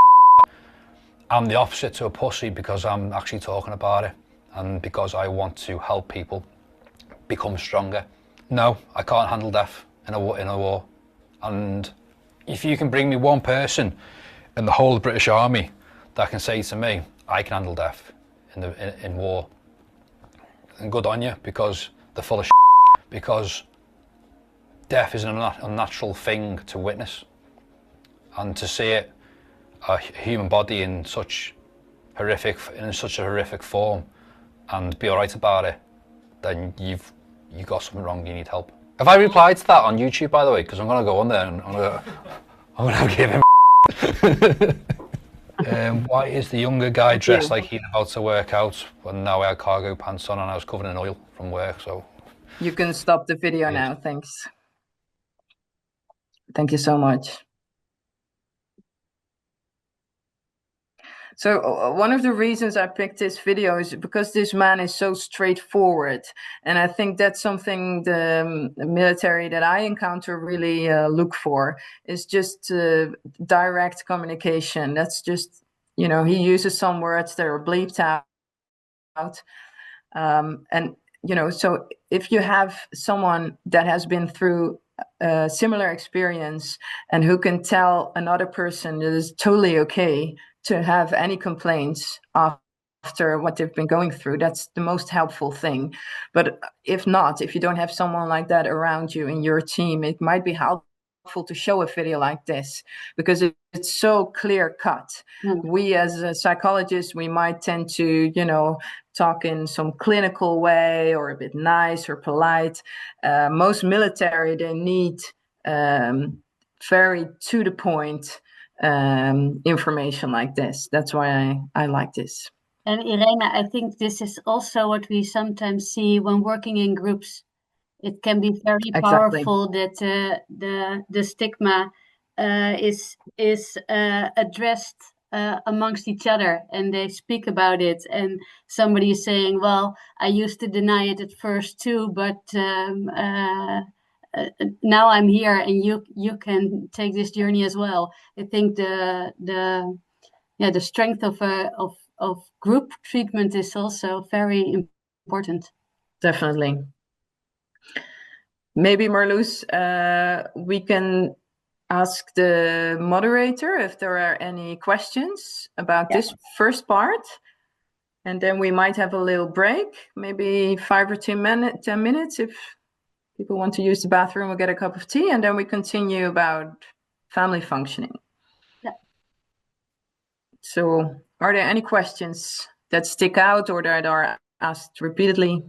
I'm the opposite to a pussy because I'm actually talking about it and because I want to help people become stronger. No, I can't handle death in a war. And if you can bring me one person in the whole of the British Army that can say to me, I can handle death in war, then good on you, because they're full of shit, because death is an unnatural thing to witness. And to see it, a human body in such a horrific form, and be alright about it, then you've got something wrong, you need help. Have I replied to that on YouTube, by the way? Because I'm going to go on there and I'm going to give him. Why is the younger guy dressed like he's about to work out when now I had cargo pants on and I was covered in oil from work? So you can stop the video now. Thanks. Thank you so much. So one of the reasons I picked this video is because this man is so straightforward. And I think that's something the military that I encounter really look for, is just direct communication. That's just, you know, he uses some words that are bleeped out. And, you know, so if you have someone that has been through a similar experience and who can tell another person that it's totally okay to have any complaints after what they've been going through, that's the most helpful thing. But if not, if you don't have someone like that around you in your team, it might be helpful to show a video like this, because it's so clear cut. We as a psychologist, we might tend to, you know, talk in some clinical way or a bit nice or polite. Most military, they need very to the point information like this. That's why I like this. And Irene, I think this is also what we sometimes see when working in groups. It can be very powerful that the stigma is addressed amongst each other, and they speak about it. And somebody is saying, "Well, I used to deny it at first too, but now I'm here, and you can take this journey as well." I think the strength of group treatment is also very important. Definitely. Maybe Marloes, we can ask the moderator if there are any questions about this first part, and then we might have a little break, maybe 5 or 10 minutes if people want to use the bathroom or get a cup of tea, and then we continue about family functioning. Yeah. So are there any questions that stick out or that are asked repeatedly?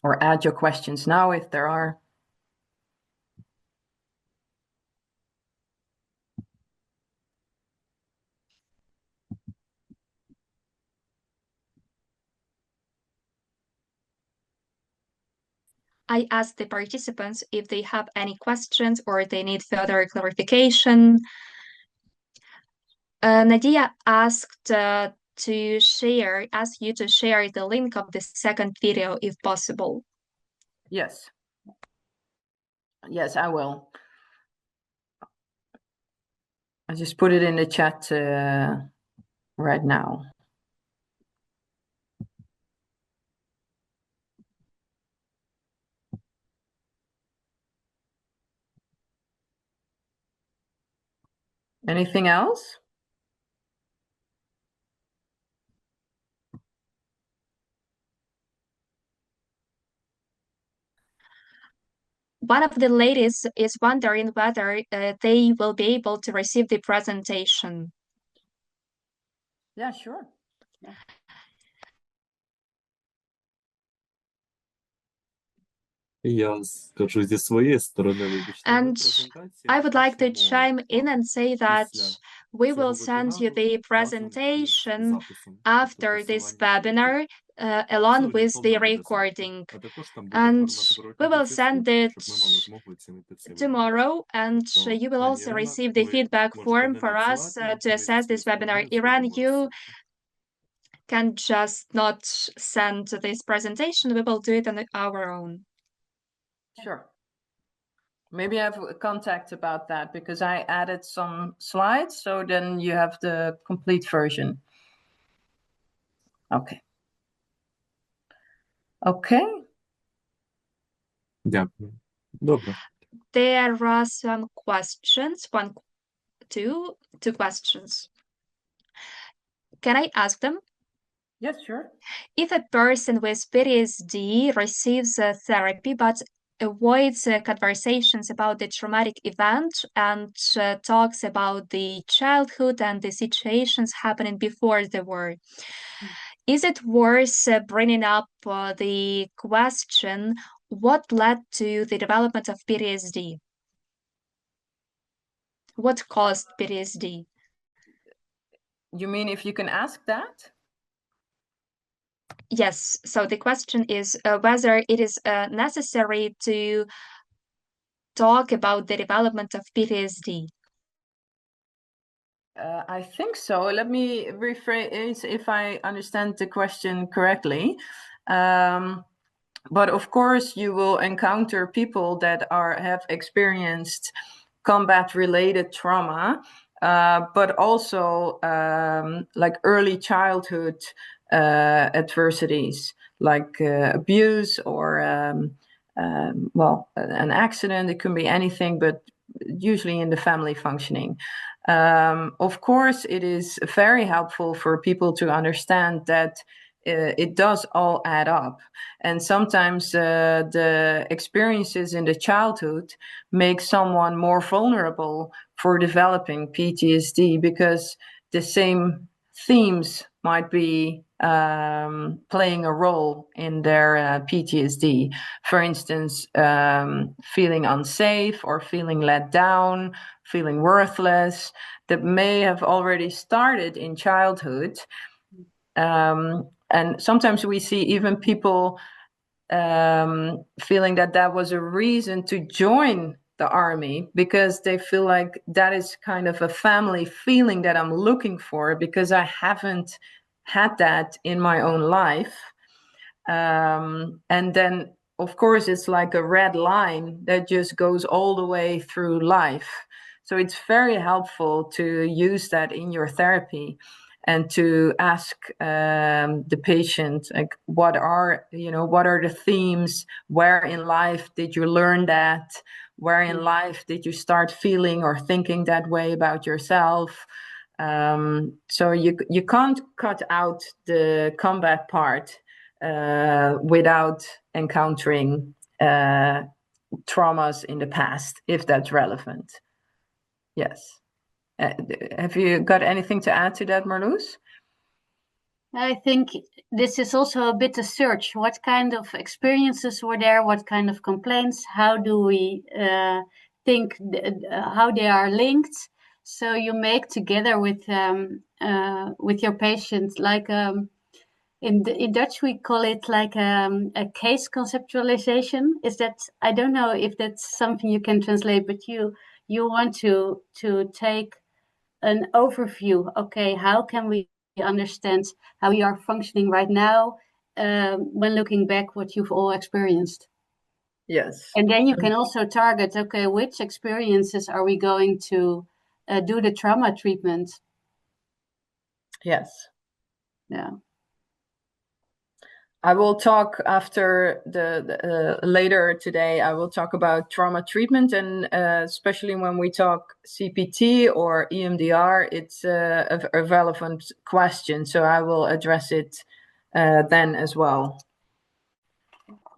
Or add your questions now if there are. I asked the participants if they have any questions or they need further clarification. Nadia asked you to share the link of the second video if possible. Yes. Yes, I will. I just put it in the chat right now. Anything else? One of the ladies is wondering whether they will be able to receive the presentation. Yeah, sure. Я скажу зі своєї сторони, вибачте, And I would like to chime in and say that we will send you the presentation after this webinar along with the recording. And we will send it tomorrow, and you will also receive the feedback form for us to assess this webinar. Iran, you can just not send this presentation. We will do it on our own. Sure. Maybe I have a contact about that because I added some slides, so then you have the complete version. Okay. Okay. Дякую. Добре. There are some questions, two questions. Can I ask them? Yes, sure. If a person with PTSD receives therapy but avoids conversations about the traumatic event and talks about the childhood and the situations happening before the war, is it worth bringing up the question, what led to the development of PTSD? What caused PTSD? You mean if you can ask that? Yes, so the question is whether it is necessary to talk about the development of PTSD. I think so. Let me rephrase if I understand the question correctly. But of course, you will encounter people that have experienced combat-related trauma, but also like early childhood adversities, like abuse or well, an accident. It can be anything, but usually in the family functioning. Of course, it is very helpful for people to understand that it does all add up. And sometimes the experiences in the childhood make someone more vulnerable for developing PTSD because the same themes might be playing a role in their PTSD. For instance, feeling unsafe or feeling let down, feeling worthless, that may have already started in childhood. And sometimes we see even people feeling that was a reason to join the army because they feel like that is kind of a family feeling that I'm looking for because I haven't had that in my own life. And then, of course, it's like a red line that just goes all the way through life. So it's very helpful to use that in your therapy and to ask the patient, like, what are the themes? Where in life did you learn that? Where in life did you start feeling or thinking that way about yourself? So you can't cut out the combat part without encountering traumas in the past, if that's relevant. Yes. Have you got anything to add to that, Marloes? I think this is also a bit a search. What kind of experiences were there? What kind of complaints? How do we think how they are linked? So you make together with your patient, like in Dutch we call it like a case conceptualization. Is that, I don't know if that's something you can translate, but you want to take an overview. Okay, how can we understand how you are functioning right now when looking back what you've all experienced? Yes. And then you can also target, okay, which experiences are we going to do the trauma treatment? Yes. Yeah. I will talk after later today. I will talk about trauma treatment, and especially when we talk CPT or EMDR, it's a relevant question. So I will address it then as well.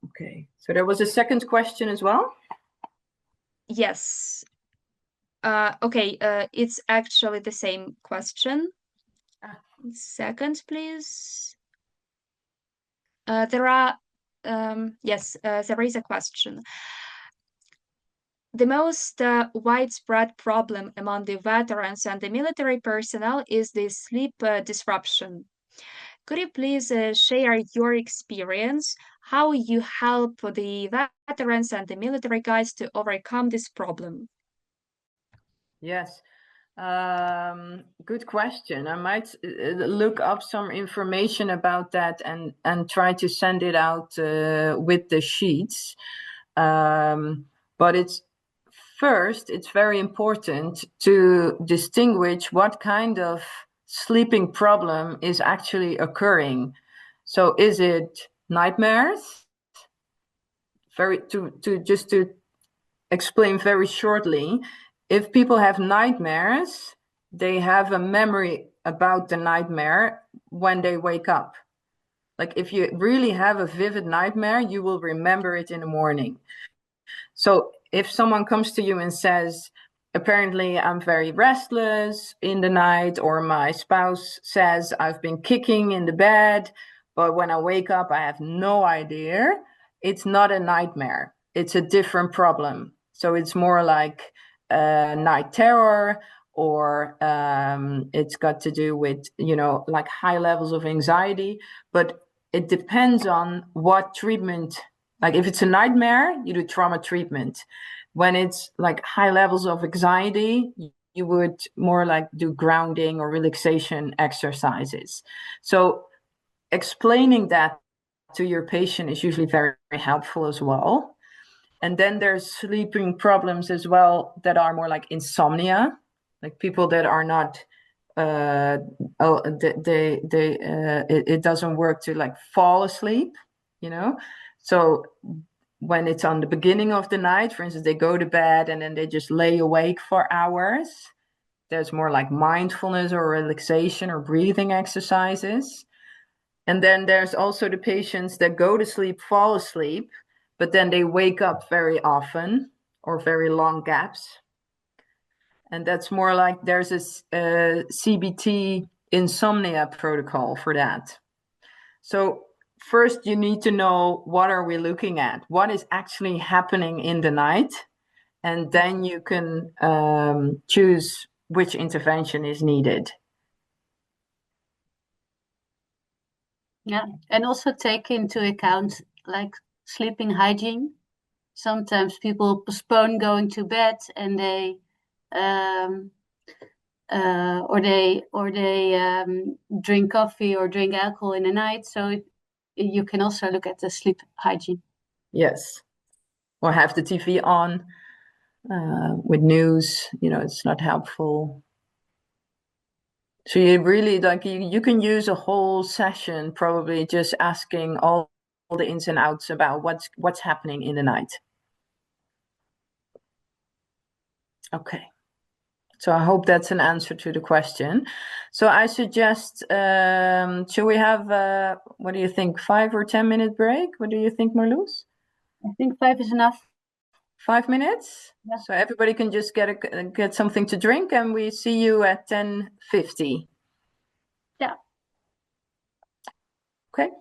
Okay. So there was a second question as well. Yes. Okay. It's actually the same question. Second, please. There are yes, there is a question. The most widespread problem among the veterans and the military personnel is the sleep disruption. Could you please share your experience, how you help the veterans and the military guys to overcome this problem? Yes. Good question. I might look up some information about that and try to send it out with the sheets. But it's very important to distinguish what kind of sleeping problem is actually occurring. So is it nightmares? To explain very shortly, if people have nightmares, they have a memory about the nightmare when they wake up. Like if you really have a vivid nightmare, you will remember it in the morning. So if someone comes to you and says, apparently I'm very restless in the night, or my spouse says I've been kicking in the bed, but when I wake up, I have no idea, it's not a nightmare. It's a different problem. So it's more like night terror, or it's got to do with, like high levels of anxiety. But it depends on what treatment. Like if it's a nightmare, you do trauma treatment. When it's like high levels of anxiety, you would more like do grounding or relaxation exercises. So explaining that to your patient is usually very, very helpful as well. And then there's sleeping problems as well that are more like insomnia, like people that are not, it doesn't work to like fall asleep, So when it's on the beginning of the night, for instance, they go to bed and then they just lay awake for hours, there's more like mindfulness or relaxation or breathing exercises. And then there's also the patients that go to sleep, fall asleep, but then they wake up very often or very long gaps. And that's more like there's a CBT insomnia protocol for that. So first you need to know, what are we looking at? What is actually happening in the night? And then you can choose which intervention is needed. Yeah, and also take into account like sleeping hygiene. Sometimes people postpone going to bed and they drink coffee or drink alcohol in the night. So you can also look at the sleep hygiene. Yes, or have the TV on with news. It's not helpful. So you really like you can use a whole session probably just asking all the ins and outs about what's happening in the night. Okay. So I hope that's an answer to the question. So I suggest, should we have, what do you think, 5 or 10 minute break? What do you think, Marloes? I think 5 is enough. 5 minutes? Yeah. So everybody can just get something to drink, and we see you at 10:50. Yeah. Okay.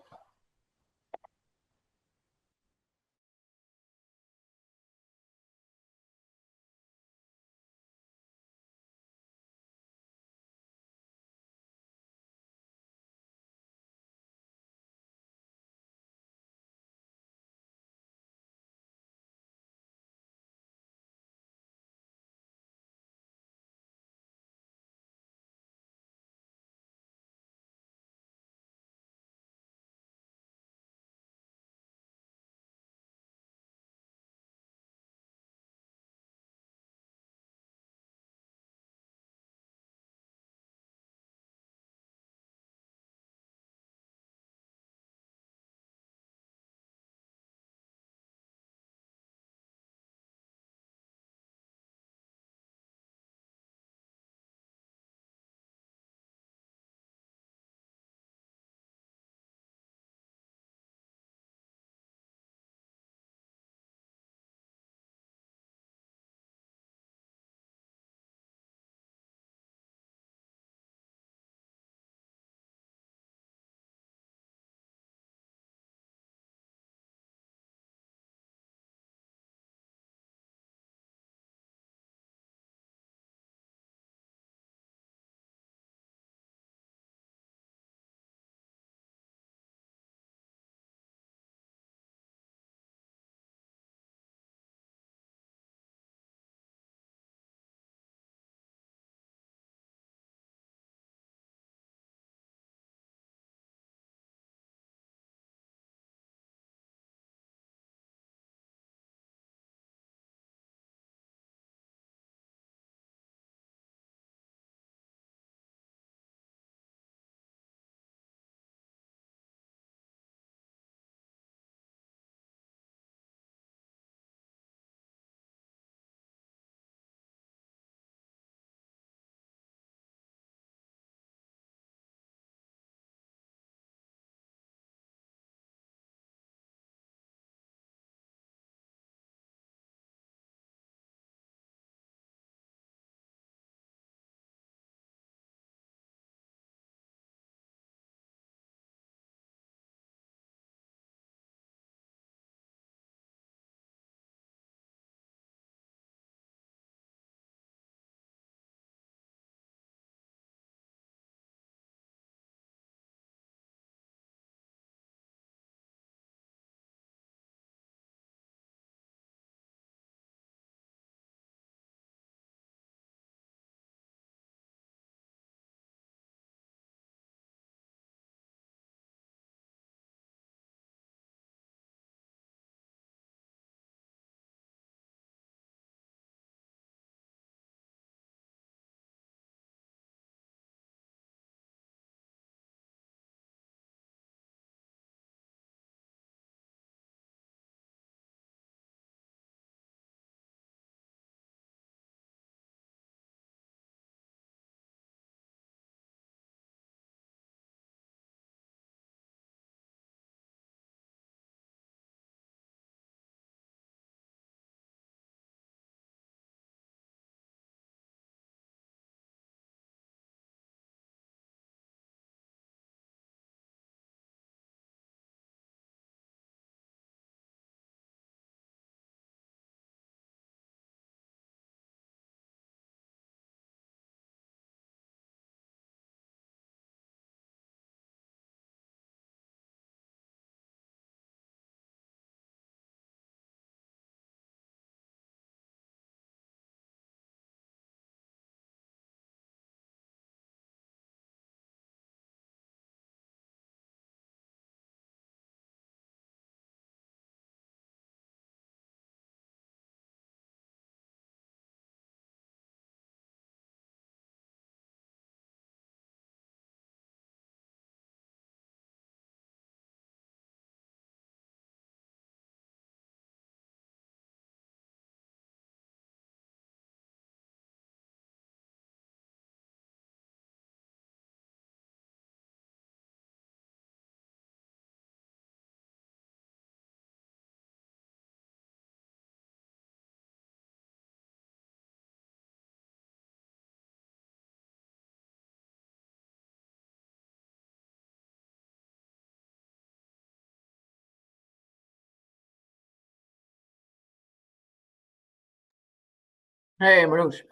Hey, Marloes.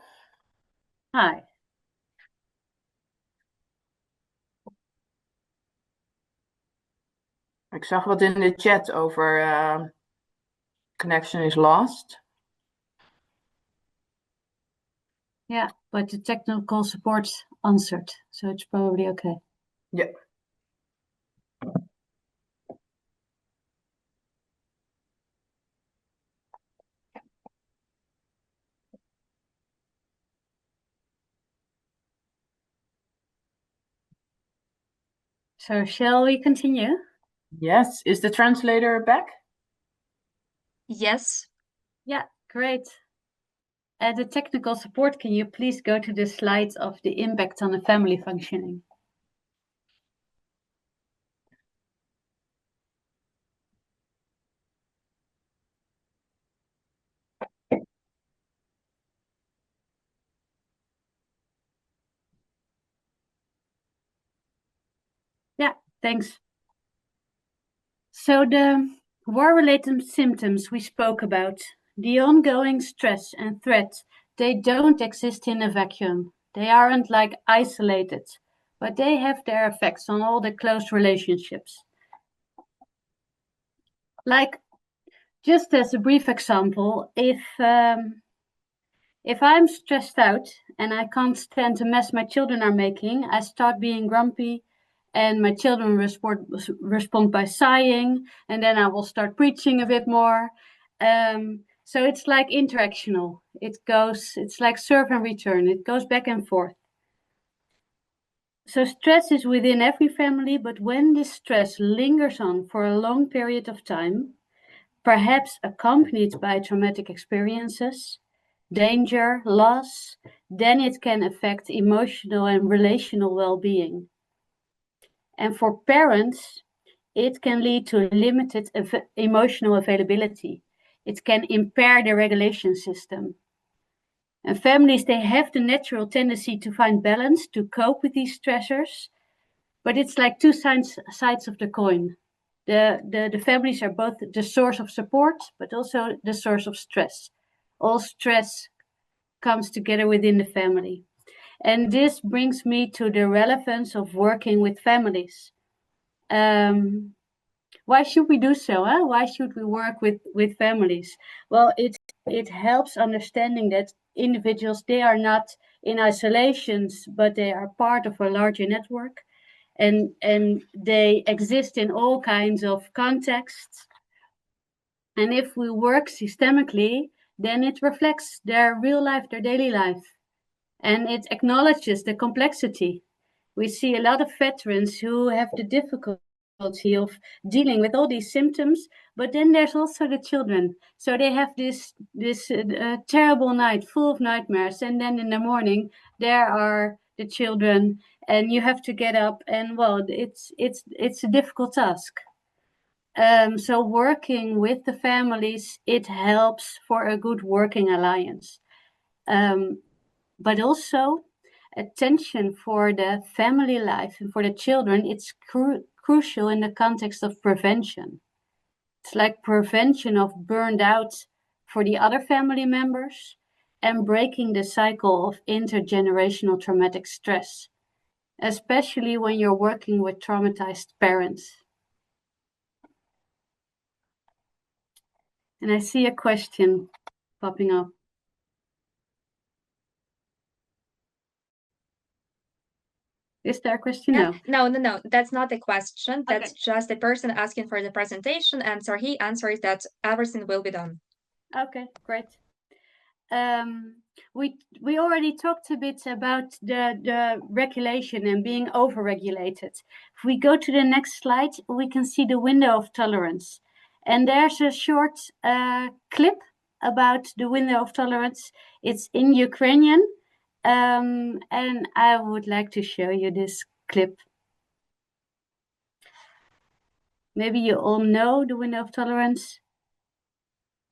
Hi. Ik zag wat in de chat over connection is lost. Yeah, but the technical support answered, so it's probably okay. Yeah. So shall we continue? Yes. Is the translator back? Yes. Yeah, great. The technical support, can you please go to the slides of the impact on the family functioning? Yeah, thanks. So the war-related symptoms we spoke about, the ongoing stress and threat, they don't exist in a vacuum. They aren't like isolated, but they have their effects on all the close relationships. Like, just as a brief example, if I'm stressed out and I can't stand the mess my children are making, I start being grumpy, and my children respond by sighing, and then I will start preaching a bit more. So it's like interactional. It's like serve and return. It goes back and forth. So stress is within every family, but when this stress lingers on for a long period of time, perhaps accompanied by traumatic experiences, danger, loss, then it can affect emotional and relational well-being. And for parents, it can lead to limited emotional availability. It can impair the regulation system. And families, they have the natural tendency to find balance, to cope with these stressors, but it's like two sides of the coin. The families are both the source of support, but also the source of stress. All stress comes together within the family. And this brings me to the relevance of working with families. Why should we do so? Huh? Why should we work with families? Well, it helps understanding that individuals, they are not in isolations, but they are part of a larger network. And they exist in all kinds of contexts. And if we work systemically, then it reflects their real life, their daily life. And it acknowledges the complexity. We see a lot of veterans who have the difficulty of dealing with all these symptoms, but then there's also the children. So they have this terrible night full of nightmares, and then in the morning there are the children, and you have to get up, and well, it's a difficult task. So working with the families, it helps for a good working alliance. But also attention for the family life and for the children, it's crucial in the context of prevention. It's like prevention of burned out for the other family members and breaking the cycle of intergenerational traumatic stress, especially when you're working with traumatized parents. And I see a question popping up. Is there a question? No. That's not the question. That's Okay. just the person asking for the presentation, and so he answers that everything will be done. Okay, great. We already talked a bit about the regulation and being overregulated. If we go to the next slide, we can see the window of tolerance. And there's a short clip about the window of tolerance. It's in Ukrainian. And I would like to show you this clip. Maybe you all know the window of tolerance.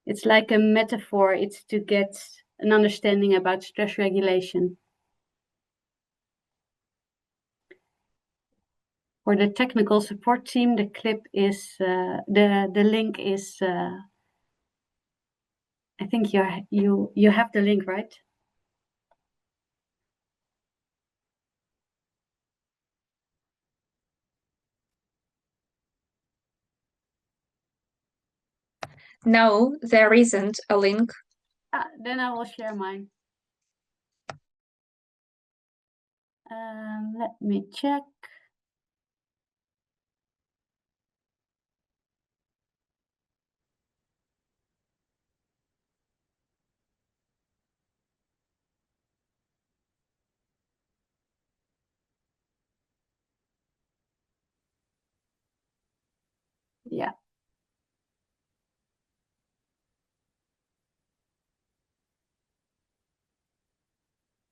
It's like a metaphor. It's to get an understanding about stress regulation. For the technical support team, the clip is, the link is, I think you have the link, right? No, there isn't a link. Then I will share mine. Let me check. Yeah.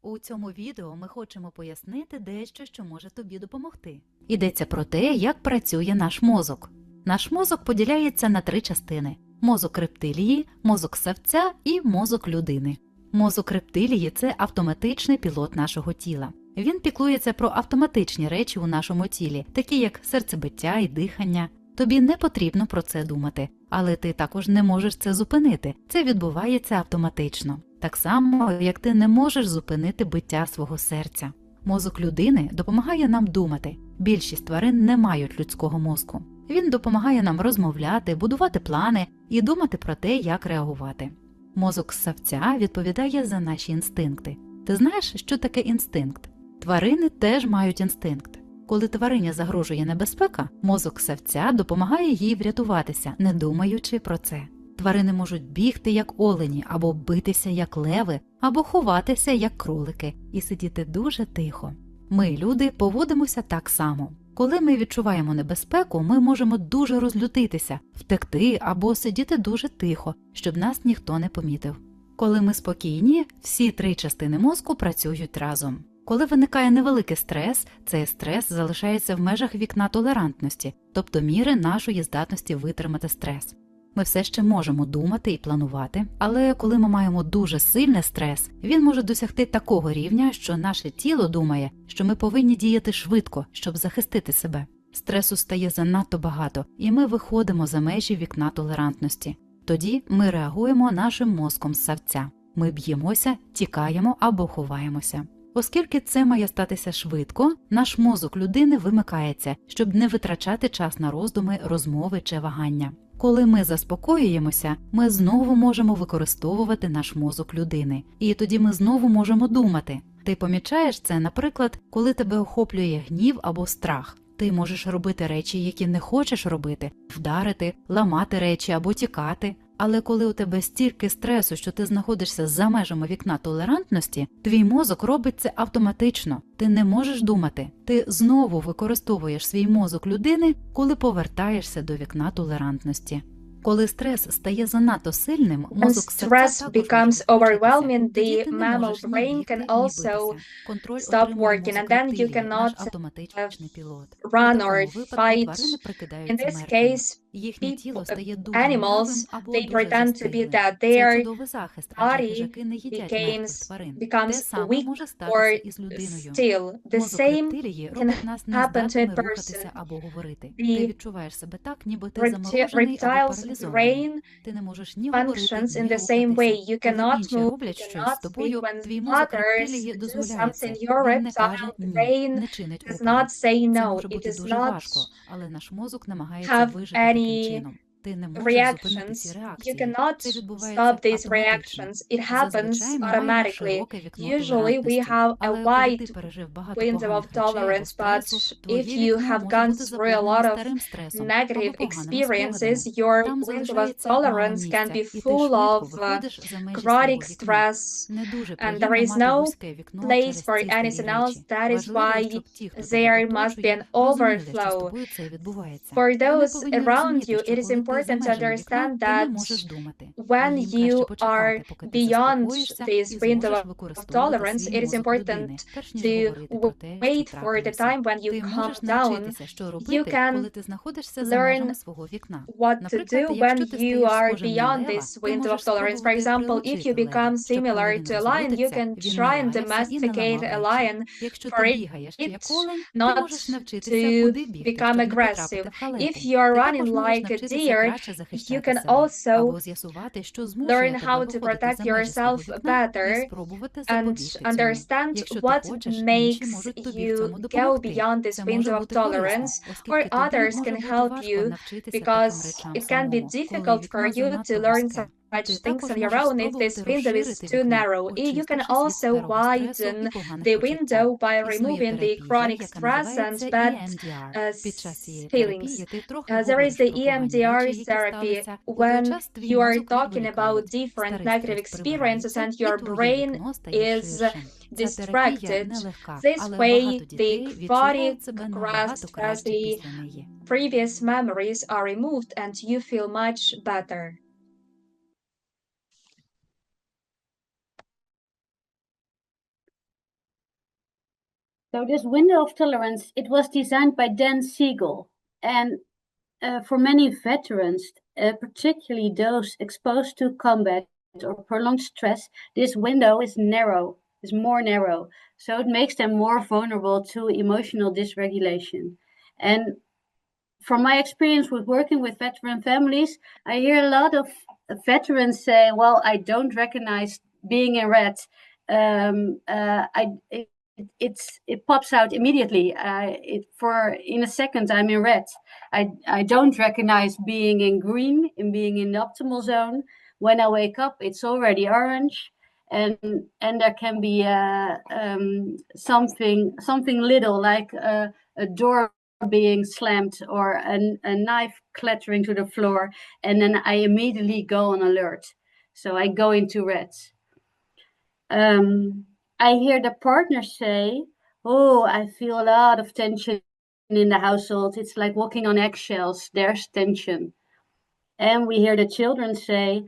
У цьому відео ми хочемо пояснити дещо, що може тобі допомогти. Йдеться про те, як працює наш мозок. Наш мозок поділяється на 3 частини – мозок рептилії, мозок савця і мозок людини. Мозок рептилії – це автоматичний пілот нашого тіла. Він піклується про автоматичні речі у нашому тілі, такі як серцебиття і дихання. Тобі не потрібно про це думати, але ти також не можеш це зупинити. Це відбувається автоматично. Так само, як ти не можеш зупинити биття свого серця. Мозок людини допомагає нам думати. Більшість тварин не мають людського мозку. Він допомагає нам розмовляти, будувати плани і думати про те, як реагувати. Мозок ссавця відповідає за наші інстинкти. Ти знаєш, що таке інстинкт? Тварини теж мають інстинкт. Коли тварині загрожує небезпека, мозок ссавця допомагає їй врятуватися, не думаючи про це. Тварини можуть бігти, як олені, або битися, як леви, або ховатися, як кролики, і сидіти дуже тихо. Ми, люди, поводимося так само. Коли ми відчуваємо небезпеку, ми можемо дуже розлютитися, втекти або сидіти дуже тихо, щоб нас ніхто не помітив. Коли ми спокійні, всі 3 частини мозку працюють разом. Коли виникає невеликий стрес, цей стрес залишається в межах вікна толерантності, тобто міри нашої здатності витримати стрес. Ми все ще можемо думати і планувати, але коли ми маємо дуже сильний стрес, він може досягти такого рівня, що наше тіло думає, що ми повинні діяти швидко, щоб захистити себе. Стресу стає занадто багато, і ми виходимо за межі вікна толерантності. Тоді ми реагуємо нашим мозком ссавця. Ми б'ємося, тікаємо або ховаємося. Оскільки це має статися швидко, наш мозок людини вимикається, щоб не витрачати час на роздуми, розмови чи вагання. Коли ми заспокоюємося, ми знову можемо використовувати наш мозок людини. І тоді ми знову можемо думати. Ти помічаєш це, наприклад, коли тебе охоплює гнів або страх. Ти можеш робити речі, які не хочеш робити, вдарити, ламати речі або тікати. Але коли у тебе стільки стресу, що ти знаходишся за межами вікна толерантності, твій мозок робить це автоматично. Ти не можеш думати. Ти знову використовуєш свій мозок людини, коли повертаєшся до вікна толерантності. Коли стрес стає занадто сильним, When мозок stress becomes overwhelming, the mammal brain can also stop working, and then you cannot run or fight. In this case, animals, they pretend to be dead. Their body becomes weak or still. The same can happen to a person. The reptile's brain functions in the same way. You cannot move, you cannot speak. When others do something, your reptile brain does not say no. It does not have any reactions. You cannot stop these reactions. It happens automatically. Usually we have a wide window of tolerance, but if you have gone through a lot of negative experiences, your window of tolerance can be full of chronic stress, and there is no place for anything else. That is why there must be an overflow. For those around you, it is important to understand that when you are beyond this window of tolerance, it is important to wait for the time when you calm down. You can learn what to do when you are beyond this window of tolerance. For example, if you become similar to a lion, you can try and domesticate a lion for it not to become aggressive. If you are running like a deer, you can also learn how to protect yourself better and understand what makes you go beyond this window of tolerance, or others can help you, because it can be difficult for you to learn such things on your own if this window is too narrow. You can also widen the window by removing the chronic stress and bad feelings. There is the EMDR therapy, when you are talking about different negative experiences and your brain is distracted. This way, the chaotic grasp as the previous memories are removed and you feel much better. So this window of tolerance, it was designed by Dan Siegel, and for many veterans, particularly those exposed to combat or prolonged stress, this window is more narrow. So it makes them more vulnerable to emotional dysregulation. And from my experience with working with veteran families, I hear a lot of veterans say, well, I don't recognize being in red. It pops out immediately. In a second, I'm in red. I don't recognize being in green and being in the optimal zone. When I wake up, it's already orange, and there can be something little like a door being slammed or a knife clattering to the floor, and then I immediately go on alert. So I go into red. I hear the partner say, oh, I feel a lot of tension in the household. It's like walking on eggshells. There's tension. And we hear the children say,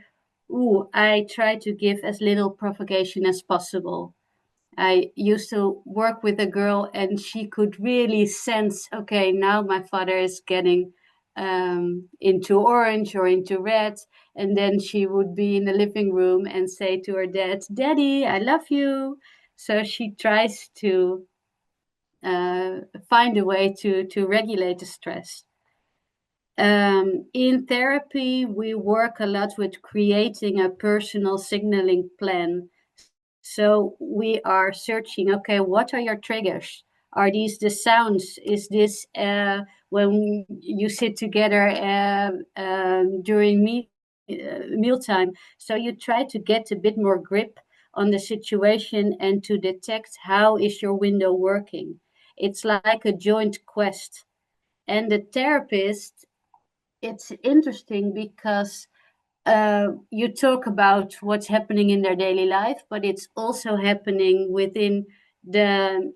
ooh, I try to give as little provocation as possible. I used to work with a girl and she could really sense, okay, now my father is getting into orange or into red. And then she would be in the living room and say to her dad, Daddy, I love you. So she tries to find a way to regulate the stress. In therapy, we work a lot with creating a personal signaling plan. So we are searching, okay, what are your triggers? Are these the sounds? Is this when you sit together during mealtime? So you try to get a bit more grip on the situation and to detect how is your window working. It's like a joint quest. And the therapist, it's interesting because you talk about what's happening in their daily life, but it's also happening within the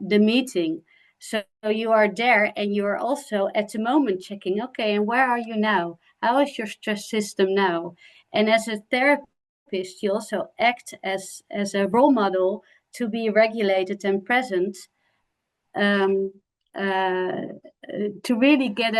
meeting. So you are there and you are also at the moment checking, okay, and where are you now? How is your stress system now? And as a therapist, you also act as a role model to be regulated and present, to really get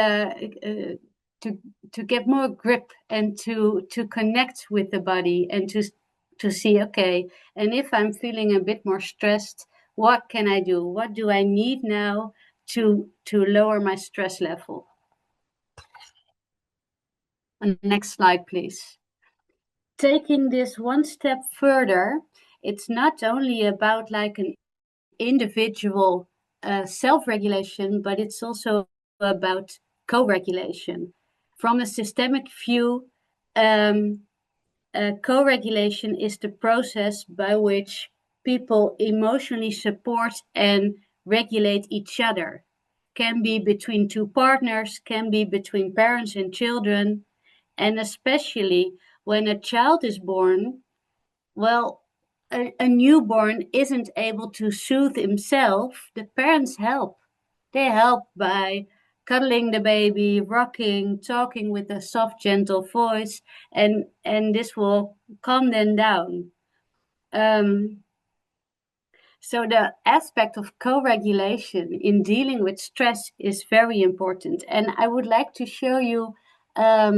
to get more grip and to connect with the body and to see, okay, and if I'm feeling a bit more stressed, what can I do? What do I need now to lower my stress level? And next slide, please. Taking this one step further, it's not only about like an individual self-regulation, but it's also about co-regulation. From a systemic view, co-regulation is the process by which people emotionally support and regulate each other. Can be between two partners, can be between parents and children, and especially when a child is born, well, a newborn isn't able to soothe himself. The parents help. They help by cuddling the baby, rocking, talking with a soft, gentle voice, and this will calm them down. So the aspect of co-regulation in dealing with stress is very important. And I would like to show you a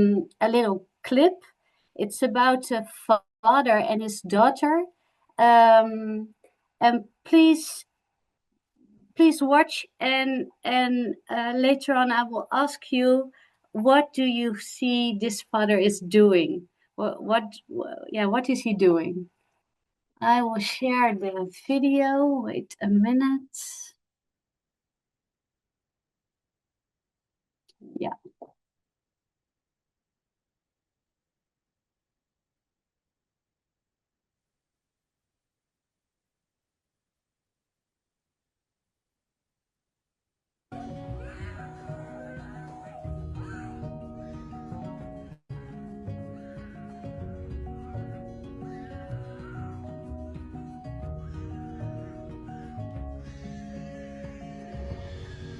little clip. It's about a father and his daughter. And please watch, and later on I will ask you what do you see this father is doing? What is he doing? I will share the video. Wait a minute. Yeah.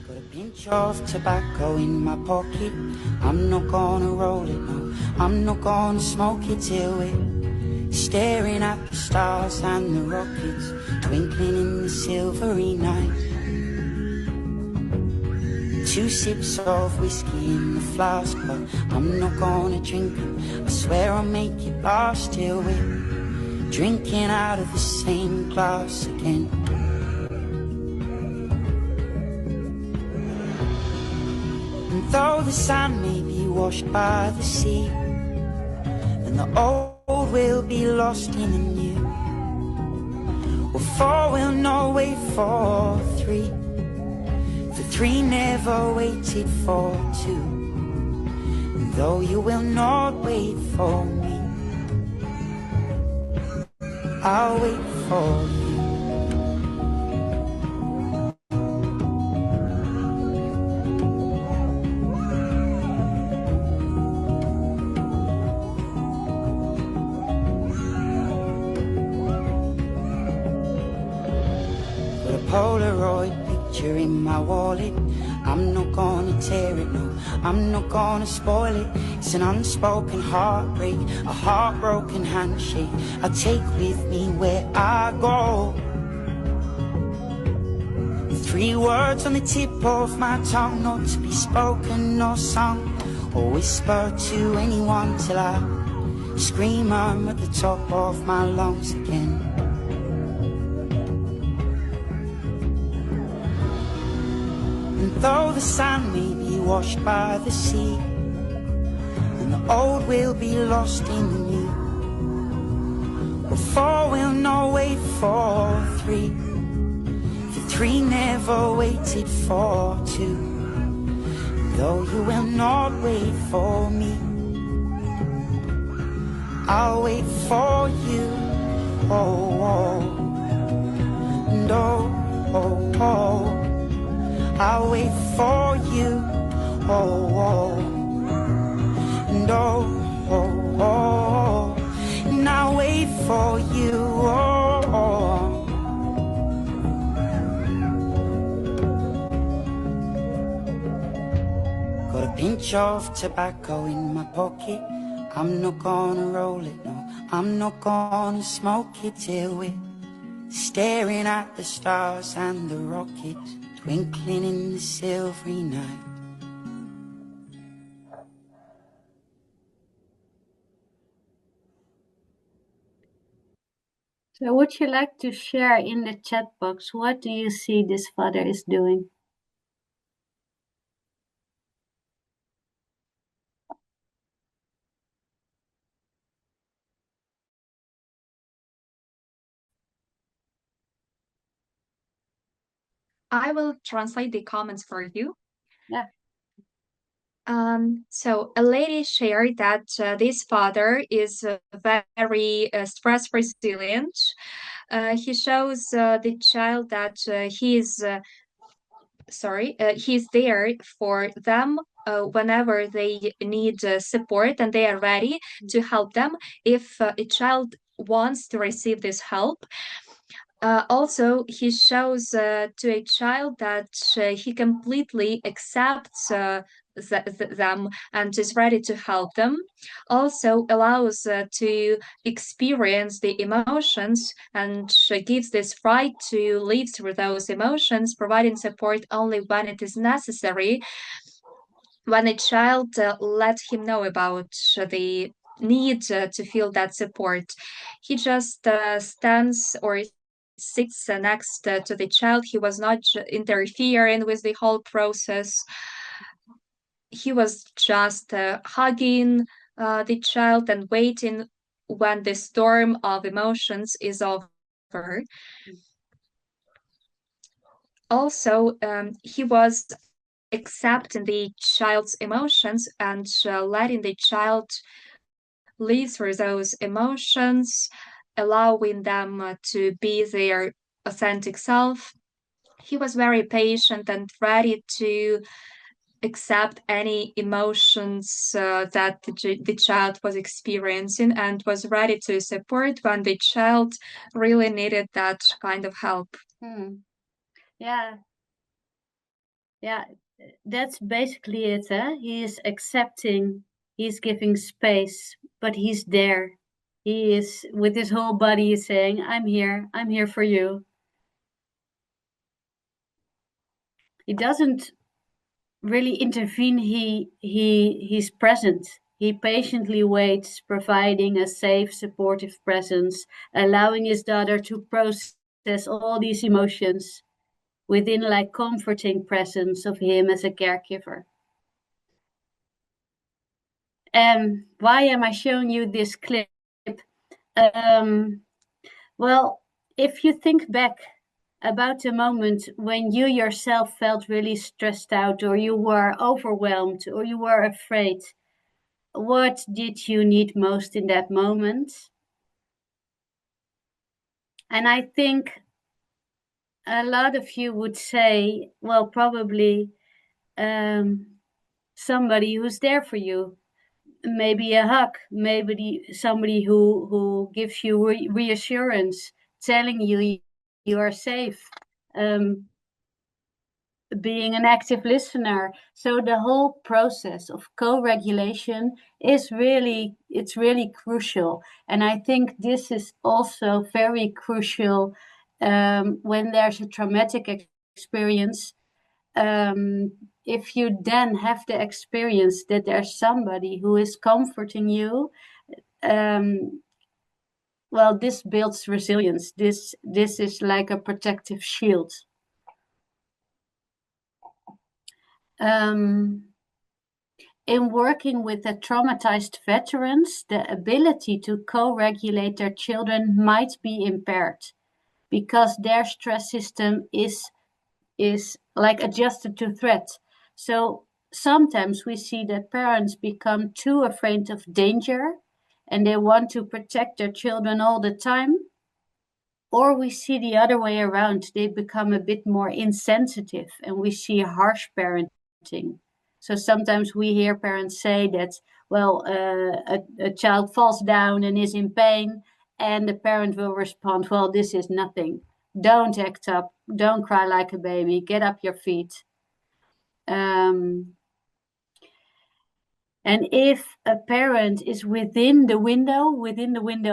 Got a pinch of tobacco in my pocket. I'm not gonna roll it, no. I'm not gonna smoke it till we're staring at the stars and the rockets twinkling in the silvery night. 2 sips of whiskey in the flask, but I'm not gonna drink it. I swear I'll make it last till we're drinking out of the same glass again. And though the sand may be washed by the sea, and the old will be lost in the new, well, 4 will not wait for 3, for 3 never waited for 2. And though you will not wait for me, I'll wait for you. Polaroid picture in my wallet. I'm not gonna tear it, no, I'm not gonna spoil it. It's an unspoken heartbreak, a heartbroken handshake I take with me where I go. 3 words on the tip of my tongue, not to be spoken or sung or whispered to anyone till I scream I'm at the top of my lungs again. And though the sand may be washed by the sea, and the old will be lost in the new, well, 4 will not wait for 3, for 3 never waited for 2. And though you will not wait for me, I'll wait for you. Oh, oh. And oh, oh, oh, I'll wait for you, oh, oh, and oh, oh, oh, and I'll wait for you, oh, oh. Got a pinch of tobacco in my pocket. I'm not gonna roll it, no, I'm not gonna smoke it till we're staring at the stars and the rockets twinkling in the silvery night. So would you like to share in the chat box, what do you see this father is doing? I will translate the comments for you. Yeah. So a lady shared that this father is very stress resilient. He shows the child that he's there for them whenever they need support, and they are ready to help them if a child wants to receive this help. Also, he shows to a child that he completely accepts them and is ready to help them. Also, allows to experience the emotions and gives this right to live through those emotions, providing support only when it is necessary. When a child let him know about the need to feel that support, he just stands or sits next to the child. He was not interfering with the whole process. he was just hugging the child and waiting when the storm of emotions is over. Also, he was accepting the child's emotions and letting the child live through those emotions, allowing them to be their authentic self. He was very patient and ready to accept any emotions that the child was experiencing, and was ready to support when the child really needed that kind of help. Yeah, that's basically it. He is accepting, he's giving space, but he's there. He is, with his whole body, saying, I'm here for you. He doesn't really intervene. He's present. He patiently waits, providing a safe, supportive presence, allowing his daughter to process all these emotions within like comforting presence of him as a caregiver. And why am I showing you this clip? Well, if you think back about the moment when you yourself felt really stressed out, or you were overwhelmed, or you were afraid, what did you need most in that moment? And I think a lot of you would say, well, probably somebody who's there for you. Maybe a hug, maybe somebody who gives you reassurance, telling you you are safe, being an active listener. So the whole process of co-regulation is really crucial. And I think this is also very crucial when there's a traumatic experience. If you then have the experience that there's somebody who is comforting you, well, this builds resilience. This is like a protective shield. In working with the traumatized veterans, the ability to co-regulate their children might be impaired because their stress system is like adjusted to threat. So sometimes we see that parents become too afraid of danger and they want to protect their children all the time. Or we see the other way around, they become a bit more insensitive and we see harsh parenting. So sometimes we hear parents say that, well, a child falls down and is in pain, and the parent will respond, well, this is nothing. Don't act up. Don't cry like a baby. Get up your feet. And if a parent is within the window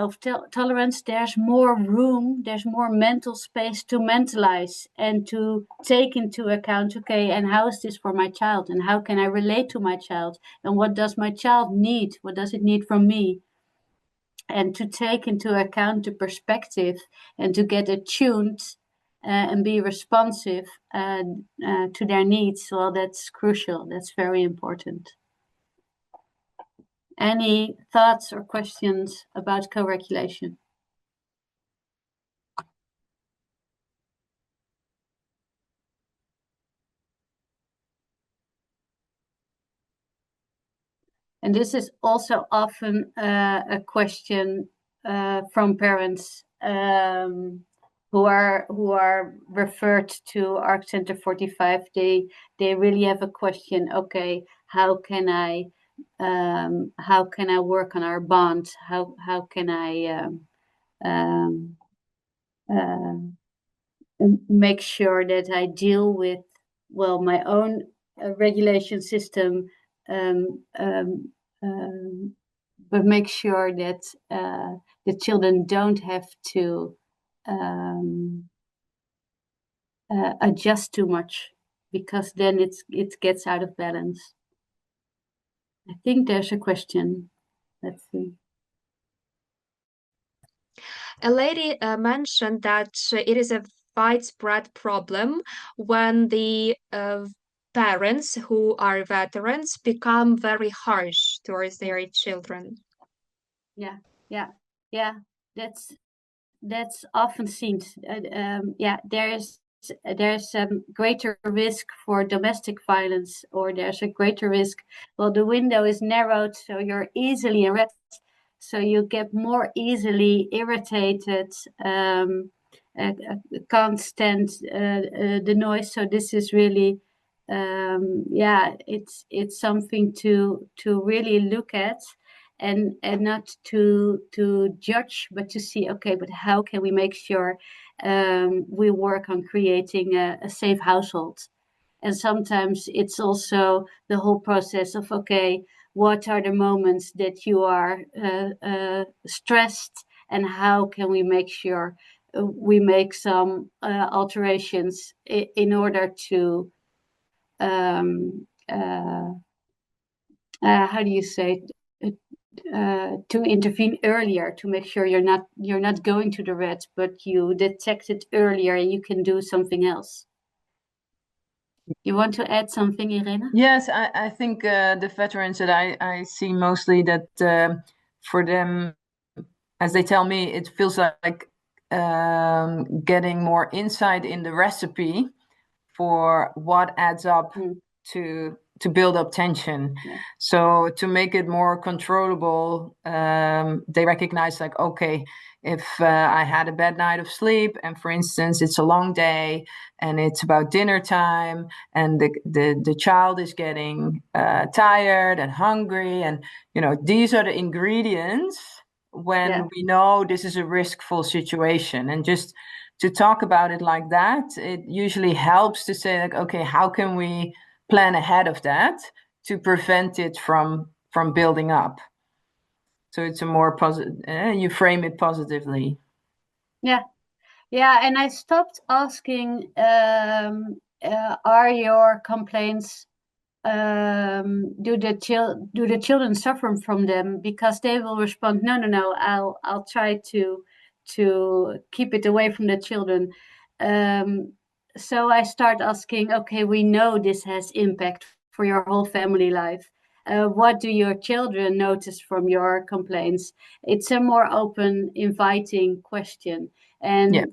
of tolerance, there's more room, there's more mental space to mentalize and to take into account, okay, and how is this for my child? And how can I relate to my child? And what does my child need? What does it need from me? And to take into account the perspective and to get attuned and be responsive to their needs. Well, that's crucial. That's very important. Any thoughts or questions about co-regulation? And this is also often a question from parents who are referred to ARQ Center 45. They really have a question. Okay, how can I work on our bond? How can I make sure that I deal with, well, my own regulation system, but make sure that the children don't have to adjust too much, because then it gets out of balance. I think there's a question. Let's see. A lady mentioned that it is a widespread problem when the parents who are veterans become very harsh towards their children. Yeah. That's often seen. There's greater risk for domestic violence, or there's a greater risk. Well, the window is narrowed, so you're easily arrested, so you get more easily irritated, can't stand the noise. So this is really, it's something to really look at. And not to judge, but to see, okay, but how can we make sure we work on creating a safe household? And sometimes it's also the whole process of, okay, what are the moments that you are stressed, and how can we make sure we make some alterations in order to how do you say it? To intervene earlier, to make sure you're not going to the red, but you detect it earlier and you can do something else. You want to add something, Irene? Yes, I think the veterans that I see mostly, that for them, as they tell me, it feels like getting more insight in the recipe for what adds up to build up tension. Yeah. So to make it more controllable, they recognize, like, okay, if I had a bad night of sleep, and for instance, it's a long day and it's about dinner time, and the child is getting tired and hungry, and these are the ingredients when we know this is a riskful situation. And just to talk about it like that, it usually helps to say, like, okay, how can we plan ahead of that to prevent it from building up? So it's a more positive, you frame it positively. Yeah, and I stopped asking, are your complaints, do the children suffer from them? Because they will respond, no, I'll try to keep it away from the children. So I start asking, okay, we know this has impact for your whole family life. What do your children notice from your complaints? It's a more open, inviting question. And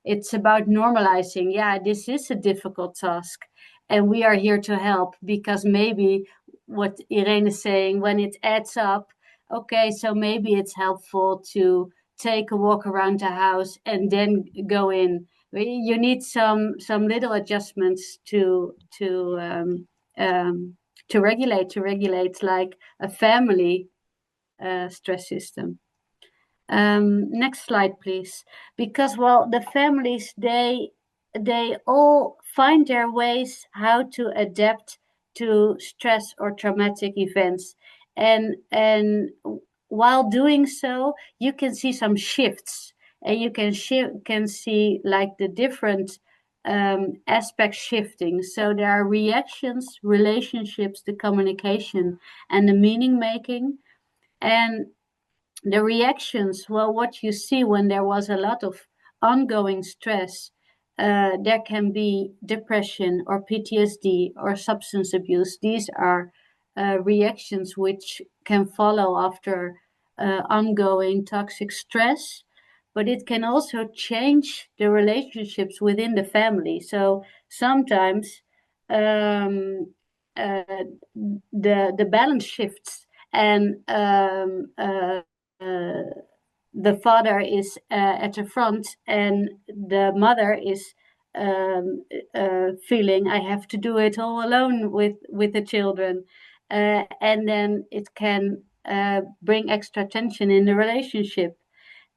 it's about normalizing. Yeah, this is a difficult task, and we are here to help, because maybe what Irene is saying, when it adds up, okay, so maybe it's helpful to take a walk around the house and then go in. You need some little adjustments to regulate like a family stress system. Next slide, please. Because, well, the families, they all find their ways how to adapt to stress or traumatic events, and while doing so, you can see some shifts, and you can see like the different aspects shifting. So there are reactions, relationships, the communication, and the meaning making. And the reactions, well, what you see when there was a lot of ongoing stress, there can be depression or PTSD or substance abuse. These are reactions which can follow after ongoing toxic stress, but it can also change the relationships within the family. So sometimes the balance shifts, and the father is at the front, and the mother is feeling, I have to do it all alone with the children, and then it can bring extra tension in the relationship,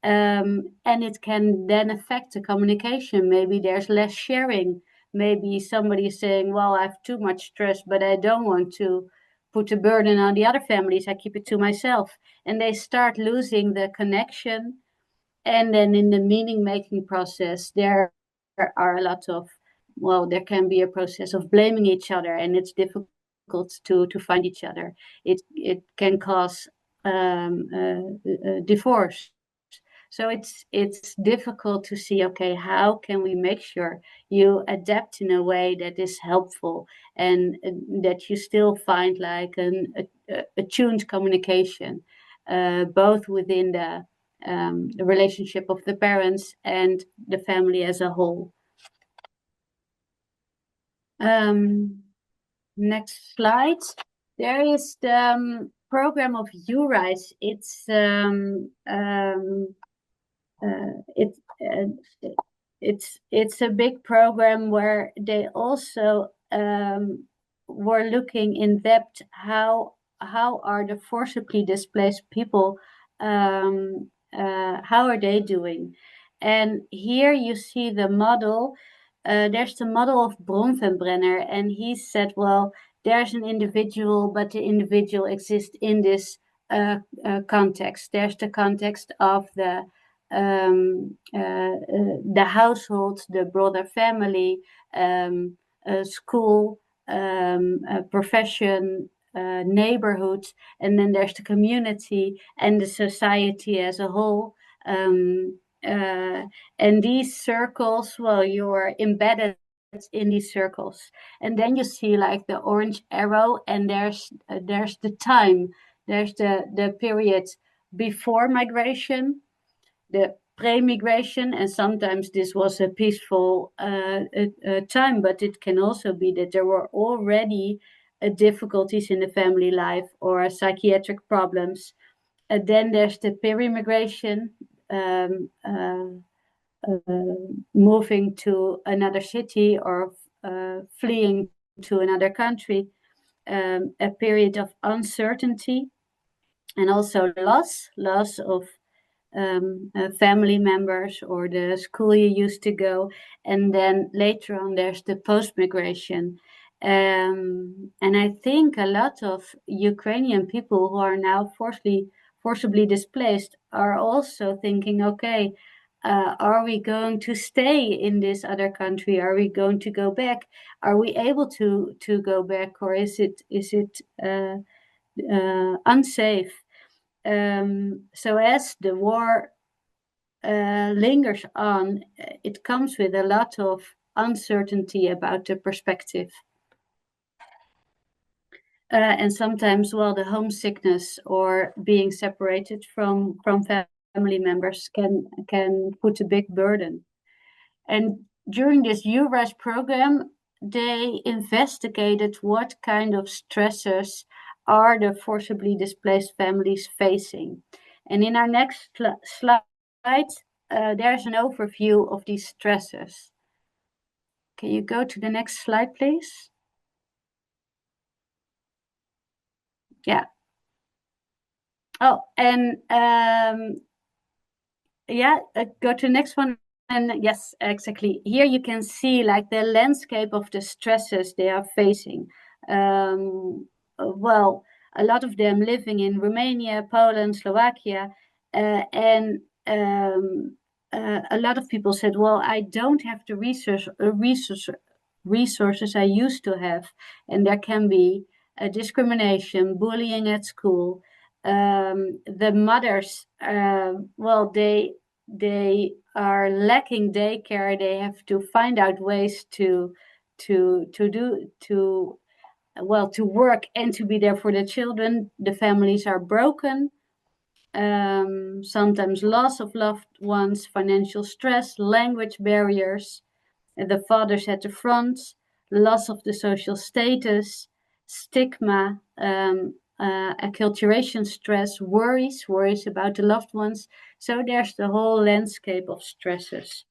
and it can then affect the communication. Maybe there's less sharing. Maybe somebody is saying, well, I have too much stress, but I don't want to put a burden on the other families. I keep it to myself. And they start losing the connection. And then in the meaning-making process, there are a lot of, well, there can be a process of blaming each other, and it's difficult to find each other. It can cause divorce. So it's difficult to see, okay, how can we make sure you adapt in a way that is helpful and that you still find like a tuned communication, both within the relationship of the parents and the family as a whole. Next slide. There is the program of URISE. It's a big program where they also were looking in depth how are the forcibly displaced people, how are they doing? And here you see the model. There's the model of Bronfenbrenner, and he said, well, there's an individual, but the individual exists in this context. There's the context of the household, the broader family, school, profession, neighborhood, and then there's the community and the society as a whole. And these circles, well, you're embedded in these circles, and then you see like the orange arrow, and there's the time, there's the period before migration, the pre-migration, and sometimes this was a peaceful time, but it can also be that there were already difficulties in the family life or psychiatric problems. Then there's the peri-migration, moving to another city or fleeing to another country, a period of uncertainty, and also loss of family members or the school you used to go. And then later on there's the post-migration. And I think a lot of Ukrainian people who are now forcibly displaced are also thinking, okay, are we going to stay in this other country? Are we going to go back? Are we able to go back, or is it unsafe? So as the war lingers on, it comes with a lot of uncertainty about the perspective. And sometimes, well, the homesickness or being separated from family members can put a big burden. And during this URISE program, they investigated what kind of stressors are the forcibly displaced families facing. And in our next slide, there's an overview of these stressors. Can you go to the next slide, please? Yeah. Oh, and yeah, go to the next one. And yes, exactly. Here you can see like the landscape of the stresses they are facing. Well, a lot of them living in Romania, Poland, Slovakia, and a lot of people said, well, I don't have the resources I used to have, and there can be discrimination, bullying at school. The mothers, well, they are lacking daycare. They have to find out ways to work and to be there for the children. The families are broken. Sometimes loss of loved ones, financial stress, language barriers. The fathers at the front, loss of the social status, stigma, acculturation stress, worries about the loved ones. So there's the whole landscape of stresses.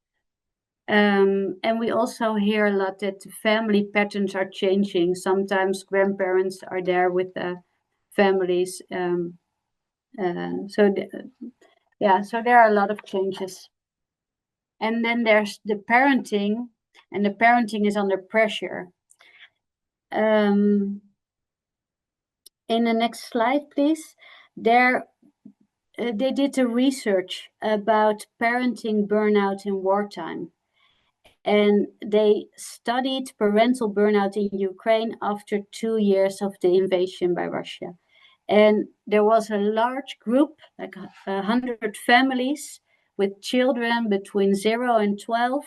And we also hear a lot that the family patterns are changing. Sometimes grandparents are there with the families. So there are a lot of changes. And then there's the parenting, and the parenting is under pressure. In the next slide, please. They did a research about parenting burnout in wartime. And they studied parental burnout in Ukraine after 2 years of the invasion by Russia. And there was a large group, like 100 families, with children between 0 and 12,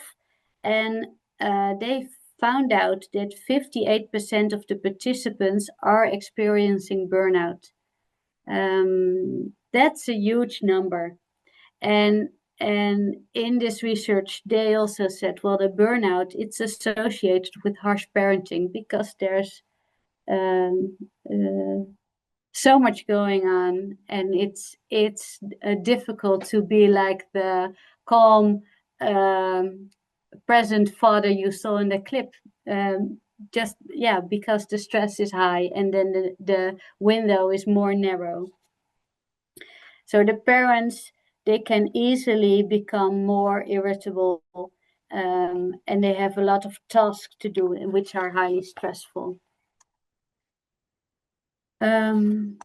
and they found out that 58% of the participants are experiencing burnout. That's a huge number. And in this research, they also said, well, the burnout, it's associated with harsh parenting because there's so much going on, and it's difficult to be like the calm, present father you saw in the clip. Because the stress is high, and then the window is more narrow. So the parents, they can easily become more irritable, and they have a lot of tasks to do, which are highly stressful. Then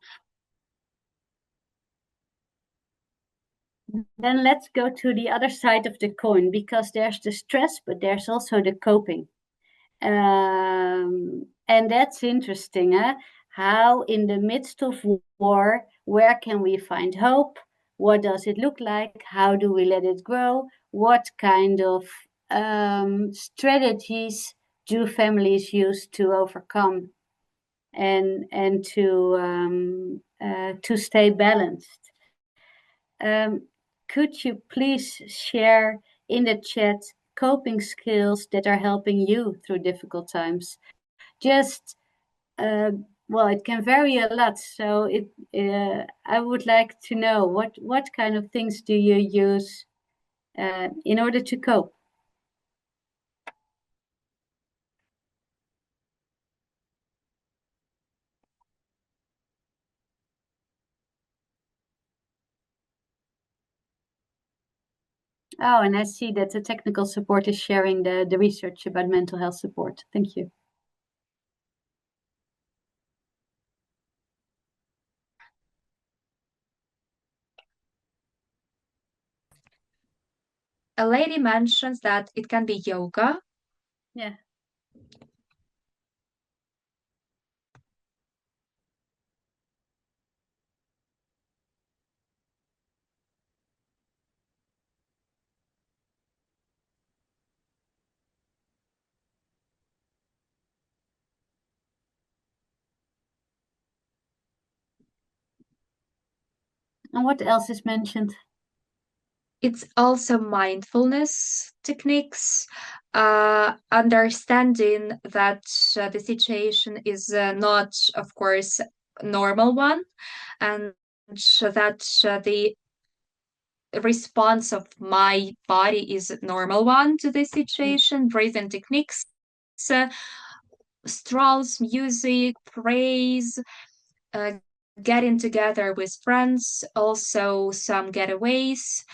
let's go to the other side of the coin, because there's the stress, but there's also the coping. And that's interesting, how in the midst of war, where can we find hope? What does it look like? How do we let it grow? What kind of strategies do families use to overcome and to stay balanced? Could you please share in the chat coping skills that are helping you through difficult times? Just well, it can vary a lot. So I would like to know what kind of things do you use in order to cope? Oh, and I see that the technical support is sharing the research about mental health support. Thank you. A lady mentions that it can be yoga. Yeah. And what else is mentioned? It's also mindfulness techniques, understanding that the situation is not, of course, a normal one, and that the response of my body is a normal one to the situation. Breathing techniques, strolls, music, praise, getting together with friends, also some getaways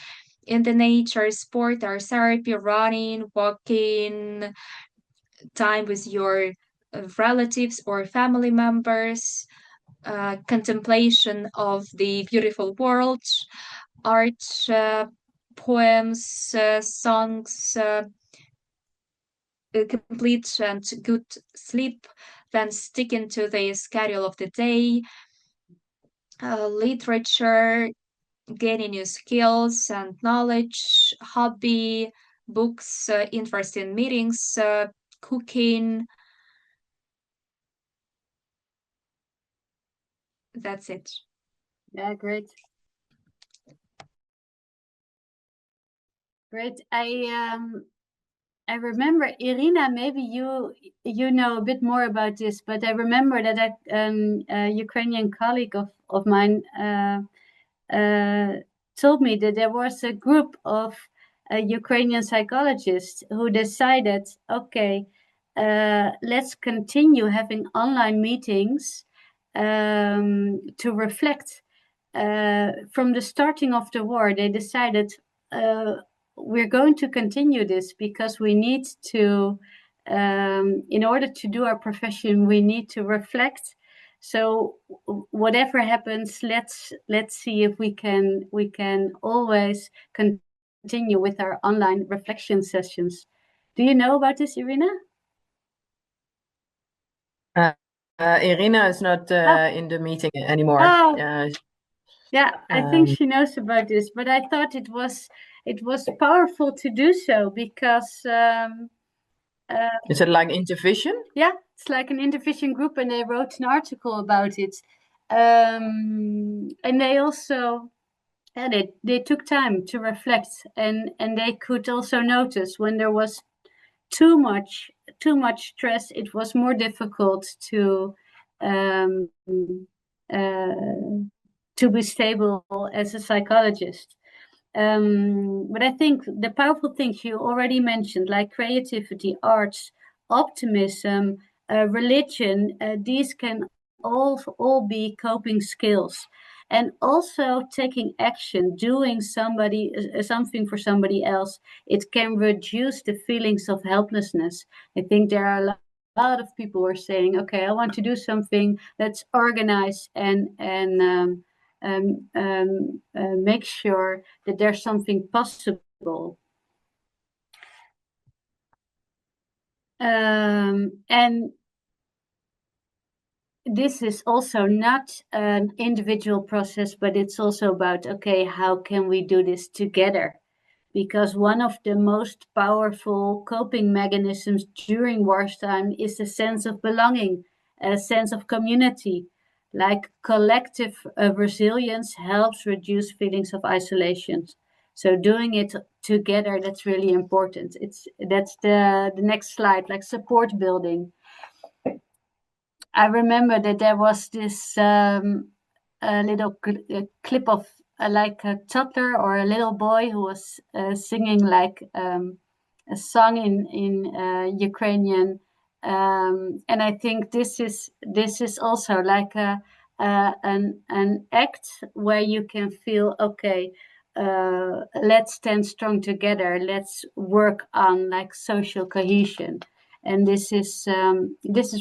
in the nature, sport or therapy, running, walking, time with your relatives or family members, contemplation of the beautiful world, art, poems, songs, complete and good sleep, then sticking to the schedule of the day, literature, gaining new skills and knowledge, hobby, books, interest in meetings, cooking. That's it. Yeah, great. Great. I remember, Irina, maybe you know a bit more about this, but I remember that a Ukrainian colleague of mine told me that there was a group of Ukrainian psychologists who decided, okay, let's continue having online meetings to reflect. From the starting of the war, they decided we're going to continue this because we need to, in order to do our profession, we need to reflect. So whatever happens, let's see if we can always continue with our online reflection sessions. Do you know about this, Irina? Irina is not in the meeting anymore. Oh. Yeah, I think she knows about this, but I thought it was it was powerful to do so because Is it like intervision? yeah, it's like an intervision group, and they wrote an article about it. And they also they took time to reflect, and they could also notice when there was too much stress, it was more difficult to be stable as a psychologist. But I think the powerful things you already mentioned, like creativity, arts, optimism, religion, these can all be coping skills. And also taking action, doing something for somebody else, it can reduce the feelings of helplessness. I think there are a lot of people who are saying, okay, I want to do something that's organized and make sure that there's something possible. And this is also not an individual process, but it's also about, okay, how can we do this together? Because one of the most powerful coping mechanisms during wartime is the sense of belonging, a sense of community. Like collective resilience helps reduce feelings of isolation. So doing it together, that's really important. That's the next slide, like support building. I remember that there was this little clip of like a toddler or a little boy who was singing like a song in Ukrainian, and I think this is also like an act where you can feel, okay, let's stand strong together, let's work on like social cohesion. And this is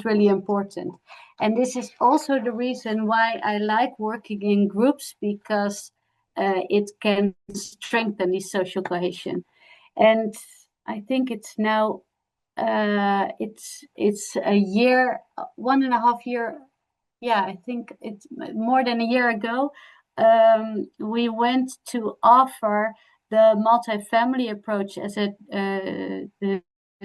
really important. And this is also the reason why I like working in groups, because it can strengthen the social cohesion. And I think it's now it's a year, 1.5 years. Yeah, I think it's more than a year ago. We went to offer the multi-family approach as a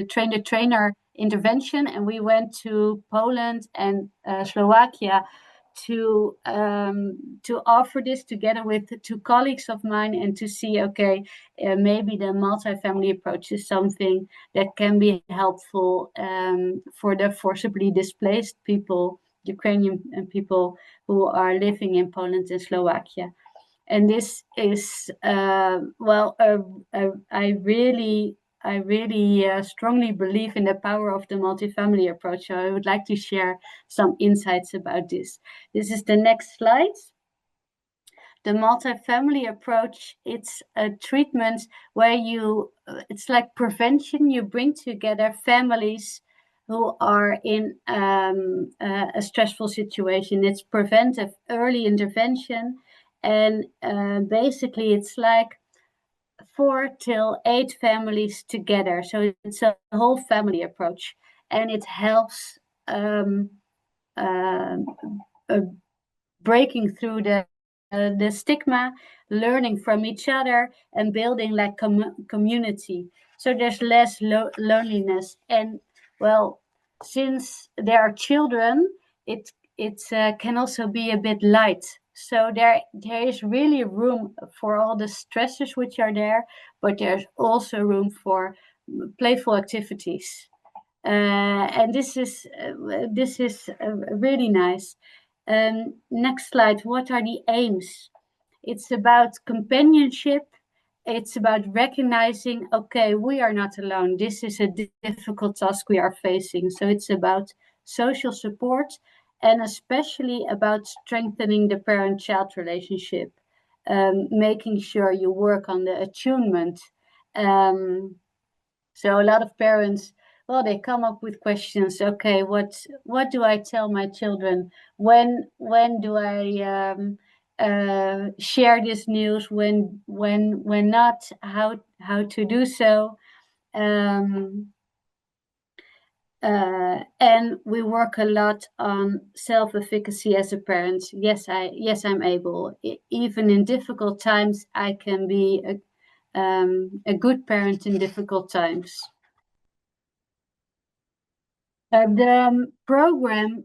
trainer intervention, and we went to Poland and Slovakia to offer this together with 2 colleagues of mine, and to see, okay, maybe the multi-family approach is something that can be helpful for the forcibly displaced people, Ukrainian people who are living in Poland and Slovakia. And this is I really strongly believe in the power of the multifamily approach. So I would like to share some insights about this. This is the next slide. The multifamily approach, it's a treatment where it's like prevention. You bring together families who are in a stressful situation. It's preventive early intervention. And basically it's like 4 till 8 families together. So it's a whole family approach, and it helps breaking through the stigma, learning from each other, and building like community. So there's less loneliness. And well, since there are children, it can also be a bit light. So there is really room for all the stresses which are there, but there's also room for playful activities. And this is really nice. Next slide. What are the aims? It's about companionship. It's about recognizing, okay, we are not alone. This is a difficult task we are facing. So it's about social support, and especially about strengthening the parent-child relationship, making sure you work on the attunement. So a lot of parents, well, they come up with questions. Okay, what do I tell my children? When do I share this news? When not? How to do so? And we work a lot on self-efficacy as a parent. Yes, I'm able. Even in difficult times, I can be a good parent in difficult times. The program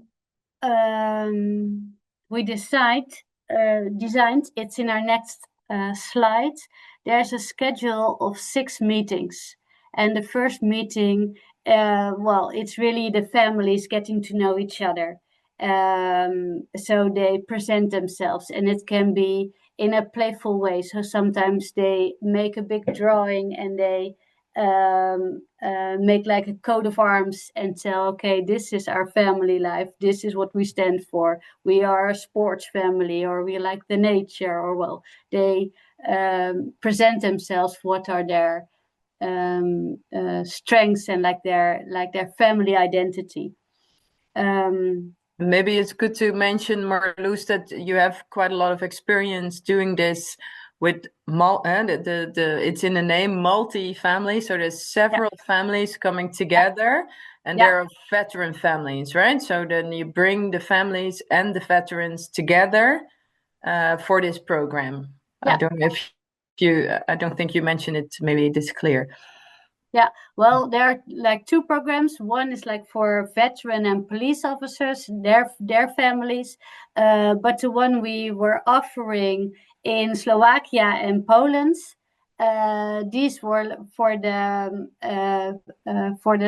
we designed, it's in our next slide. There's a schedule of 6 meetings. And the first meeting, it's really the families getting to know each other. So they present themselves, and it can be in a playful way. So sometimes they make a big drawing and they make like a coat of arms and tell, okay, this is our family life. This is what we stand for. We are a sports family, or we like the nature, or they present themselves, what are their strengths and like their family identity. Maybe it's good to mention, Marloes, that you have quite a lot of experience doing this with it's in the name multi-family, so there's several families coming together, and there are veteran families, right? So then you bring the families and the veterans together for this program. I don't know if I don't think you mentioned it. Maybe this clear. Yeah, well, there are like 2 programs. One is like for veteran and police officers, their families. But the one we were offering in Slovakia and Poland, these were for the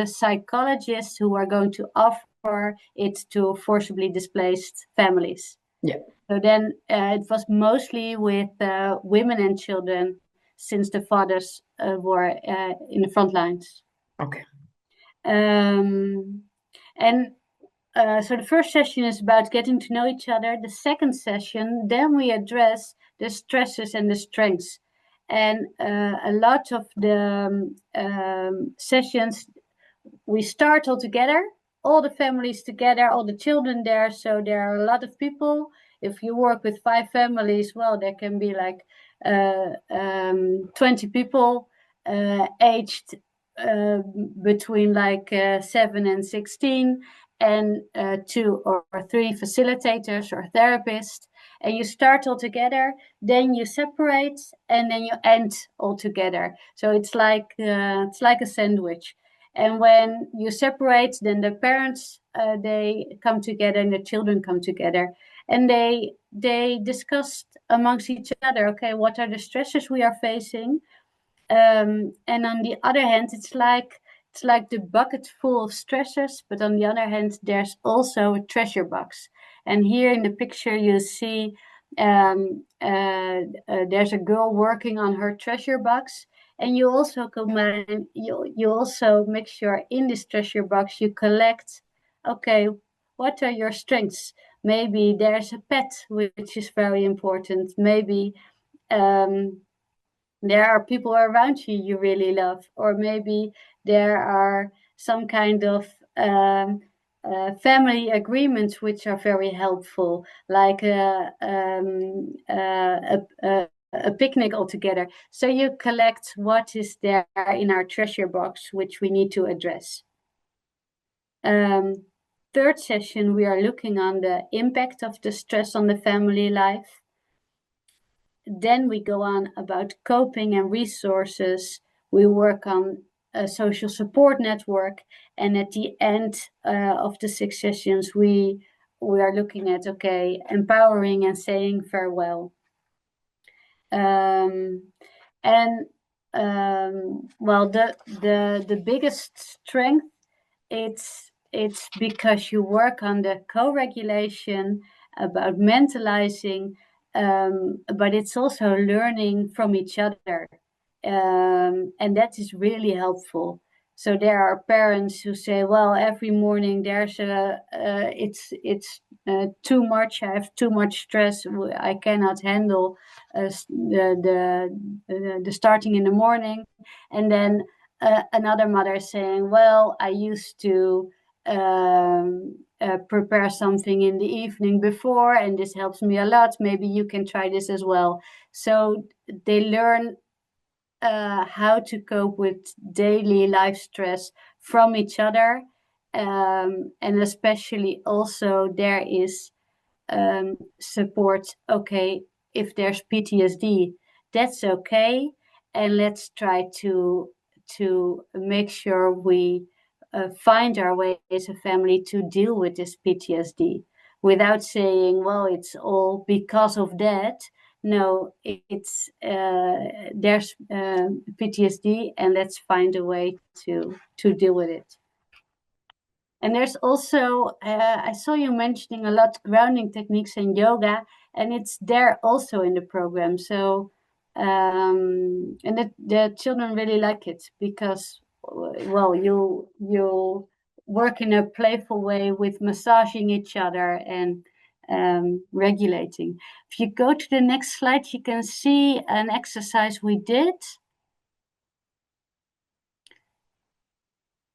psychologists who are going to offer it to forcibly displaced families. Yeah. So then it was mostly with women and children, since the fathers were in the front lines. Okay. So the first session is about getting to know each other. The second session, then we address the stresses and the strengths. And a lot of the sessions, we start all together, all the families together, all the children there. So there are a lot of people. If you work with 5 families, there can be like 20 people aged between like 7 and 16, and 2 or 3 facilitators or therapists. And you start all together, then you separate, and then you end all together. So it's like a sandwich. And when you separate, then the parents they come together and the children come together, and they discussed amongst each other, okay, what are the stresses we are facing? And on the other hand, it's like the bucket full of stressors, but on the other hand, there's also a treasure box. And here in the picture, you see there's a girl working on her treasure box. And you also combine, you also make sure in this treasure box you collect, okay, what are your strengths? Maybe there's a pet, which is very important. Maybe there are people around you really love, or maybe there are some kind of family agreements which are very helpful, like a picnic altogether. So you collect what is there in our treasure box, which we need to address. Third session, we are looking on the impact of the stress on the family life. Then we go on about coping and resources. We work on a social support network. And at the end of the 6 sessions, we are looking at, okay, empowering and saying farewell. The biggest strength, it's because you work on the co-regulation, about mentalizing, but it's also learning from each other, and that is really helpful. So there are parents who say, well, every morning there's it's too much. I have too much stress. I cannot handle the starting in the morning. And then another mother is saying, well, I used to prepare something in the evening before, and this helps me a lot. Maybe you can try this as well. So they learn how to cope with daily life stress from each other, and especially also there is support. Okay, if there's PTSD, that's okay, and let's try to make sure we find our way as a family to deal with this PTSD without saying, well, it's all because of that. No, it's there's PTSD, and let's find a way to deal with it. And there's also, I saw you mentioning a lot grounding techniques and yoga, and it's there also in the program. So, and the children really like it because, well, you work in a playful way with massaging each other and regulating. If you go to the next slide, you can see an exercise we did.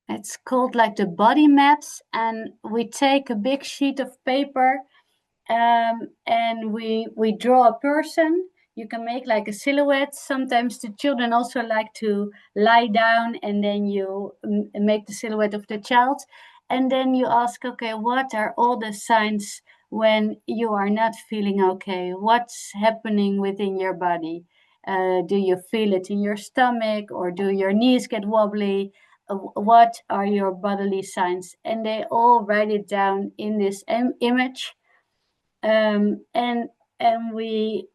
It's called like the body maps, and we take a big sheet of paper and we draw a person. You can make like a silhouette. Sometimes the children also like to lie down, and then you make the silhouette of the child. And then you ask, okay, what are all the signs when you are not feeling okay? What's happening within your body? Do you feel it in your stomach, or do your knees get wobbly? What are your bodily signs? And they all write it down in this image. And we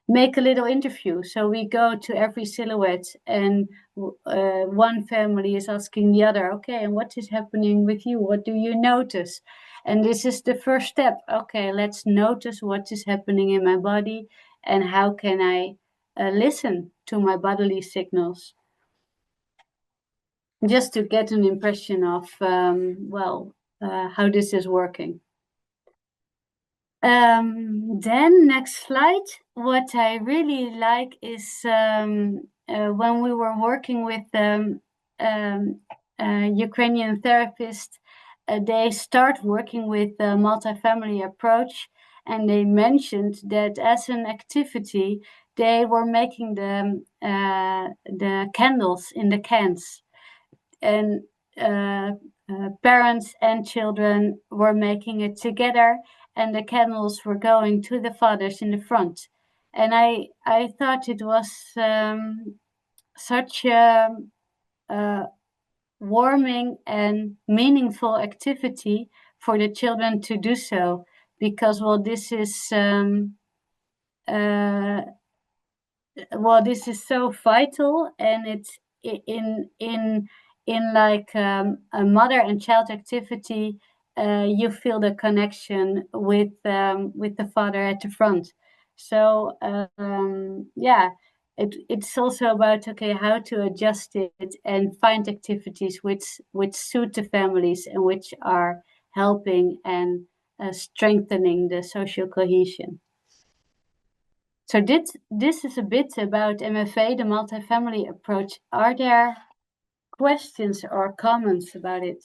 make a little interview. So we go to every silhouette, and one family is asking the other, okay, and what is happening with you? What do you notice? And this is the first step. Okay, let's notice what is happening in my body, and how can I listen to my bodily signals, just to get an impression of, how this is working. Then next slide. What I really like is when we were working with Ukrainian therapists, they start working with a multi-family approach, and they mentioned that as an activity, they were making the candles in the cans, and parents and children were making it together, and the candles were going to the fathers in the front. And I thought it was such a warming and meaningful activity for the children to do so, because this is this is so vital, and it's in like a mother and child activity. You feel the connection with the father at the front. So it's also about, okay, how to adjust it and find activities which suit the families and which are helping and strengthening the social cohesion. So this is a bit about MFA, the multifamily approach. Are there questions or comments about it?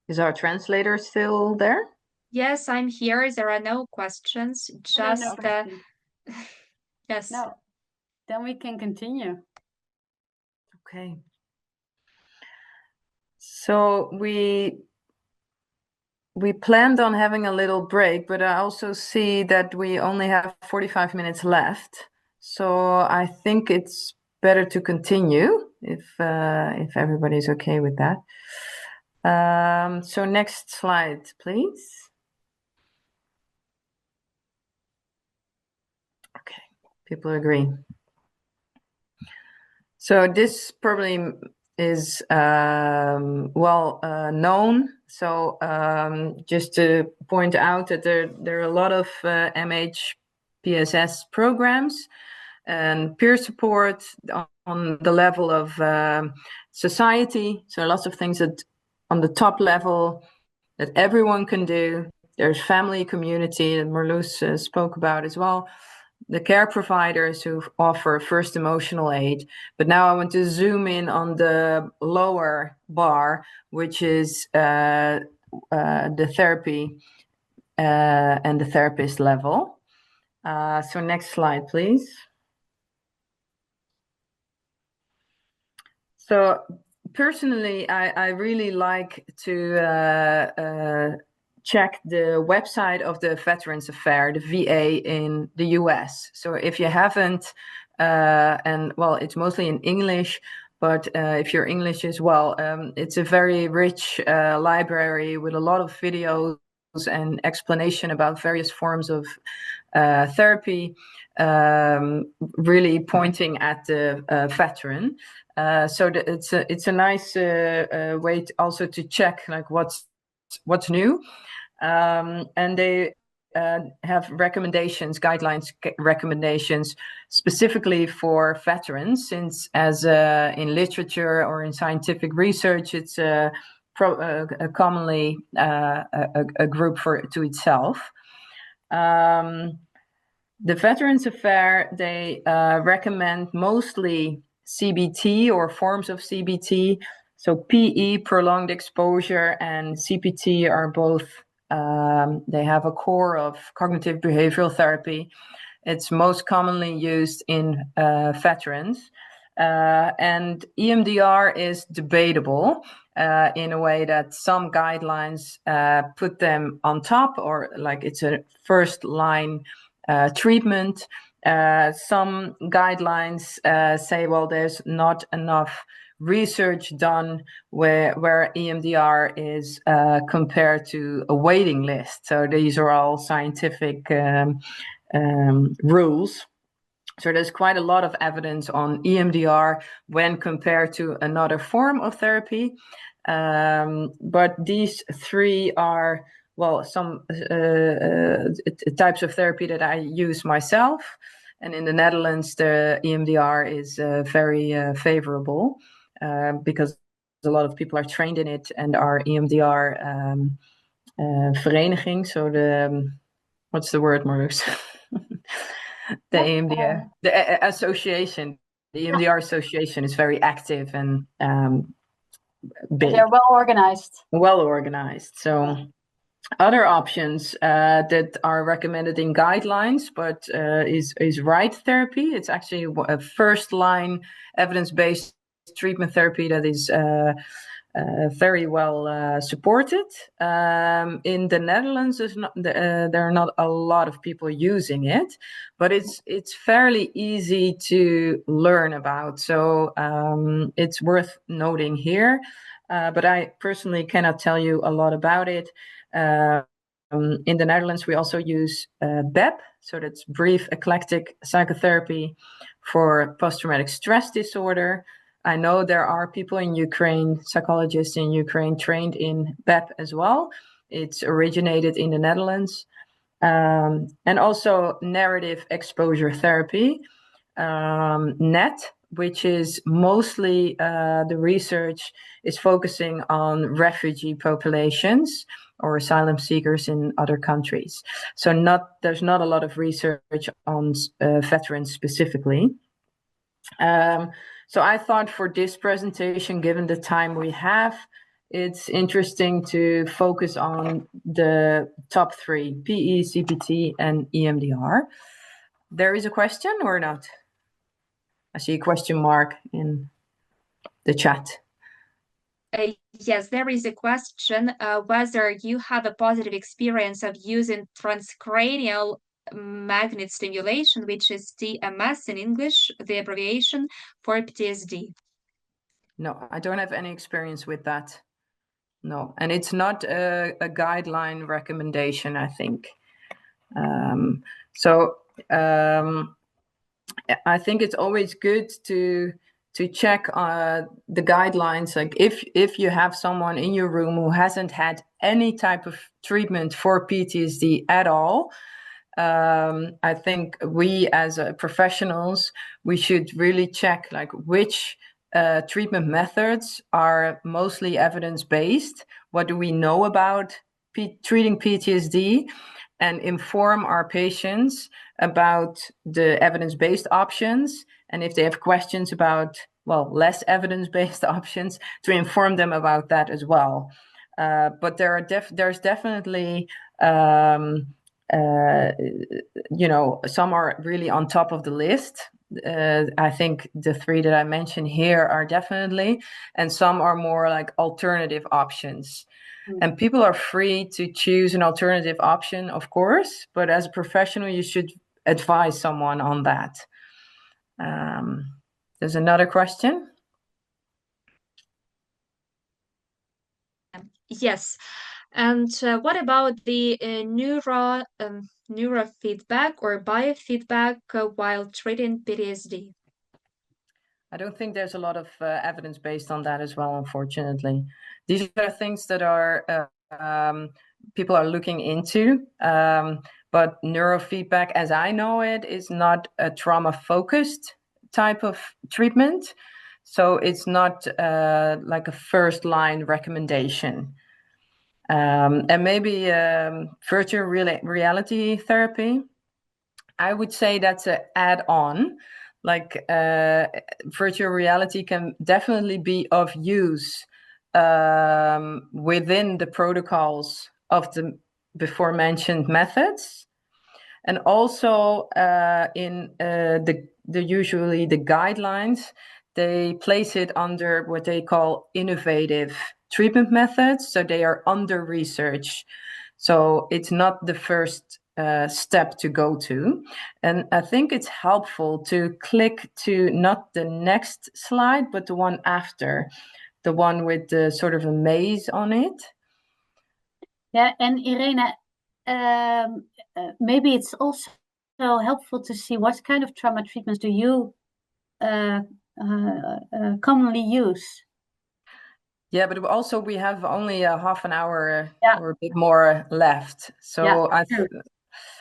Is our translator still there? Yes, I'm here. There are no questions. Just no questions. yes. No, then we can continue. Okay. So we planned on having a little break, but I also see that we only have 45 minutes left. So I think it's better to continue if everybody's okay with that. So next slide, please. Okay, people agree. So this probably is well known. So just to point out that there are a lot of MHPSS programs and peer support on the level of society. So lots of things that on the top level that everyone can do. There's family, community that Marloes spoke about as well. the care providers who offer first emotional aid. But now I want to zoom in on the lower bar, which is the therapy and the therapist level. So next slide, please. So personally, I really like to check the website of the Veterans Affairs, the VA in the US. So if you haven't, and well, it's mostly in English, but if your English is well, it's a very rich library with a lot of videos and explanation about various forms of therapy, really pointing at the veteran. So it's a nice way also to check like what's new. And they have recommendations, guidelines, recommendations specifically for veterans, since as in literature or in scientific research, it's commonly a group to itself. The Veterans Affairs, they recommend mostly CBT or forms of CBT. So PE, prolonged exposure, and CPT are both, they have a core of cognitive behavioral therapy. It's most commonly used in veterans. And EMDR is debatable in a way that some guidelines put them on top, or like it's a first line treatment. Some guidelines say, well, there's not enough research done where EMDR is compared to a waiting list. So these are all scientific rules. So there's quite a lot of evidence on EMDR when compared to another form of therapy. But these three are, well, some types of therapy that I use myself. And in the Netherlands, the EMDR is very favorable because a lot of people are trained in it, and our EMDR vereniging, so the, what's the word, Marloes? The EMDR, the association, the EMDR association is very active and big. They're well organized. Well organized. So other options that are recommended in guidelines, but is right therapy. It's actually a first line evidence-based treatment therapy that is very well supported. In the Netherlands, there are not a lot of people using it, but it's fairly easy to learn about. So it's worth noting here. But I personally cannot tell you a lot about it. In the Netherlands, we also use BEP, so that's brief eclectic psychotherapy for post-traumatic stress disorder. I know there are people in Ukraine, psychologists in Ukraine, trained in BEP as well. It's originated in the Netherlands. And also narrative exposure therapy, NET, which is mostly the research is focusing on refugee populations or asylum seekers in other countries. So there's not a lot of research on veterans specifically. So I thought for this presentation, given the time we have, it's interesting to focus on the top three, PE, CPT, and EMDR. There is a question or not? I see a question mark in the chat. Yes, there is a question whether you have a positive experience of using transcranial magnet stimulation, which is TMS in English, the abbreviation for PTSD. No, I don't have any experience with that. No, and it's not a guideline recommendation, I think. I think it's always good to check the guidelines. Like if you have someone in your room who hasn't had any type of treatment for PTSD at all, I think we as professionals, we should really check like which treatment methods are mostly evidence-based. What do we know about treating PTSD? and inform our patients about the evidence-based options. And if they have questions about, well, less evidence-based options, to inform them about that as well. But there's definitely, you know, some are really on top of the list. I think the 3 that I mentioned here are definitely, and some are more like alternative options. And people are free to choose an alternative option, of course, but as a professional, you should advise someone on that. There's another question. Yes. And what about the neurofeedback or biofeedback while treating PTSD? I don't think there's a lot of evidence based on that as well, unfortunately. These are things that are people are looking into, but neurofeedback, as I know it, is not a trauma-focused type of treatment. So it's not like a first-line recommendation. And maybe virtual reality therapy, I would say that's an add-on. Like virtual reality can definitely be of use within the protocols of the before mentioned methods, and also in usually the guidelines, they place it under what they call innovative treatment methods. So they are under research. So it's not the first step to go to. And I think it's helpful to click to not the next slide, but the one after, the one with the sort of a maze on it. Yeah, and Irene, maybe it's also helpful to see what kind of trauma treatments do you commonly use. Yeah, but also we have only a half an hour or a bit more left. So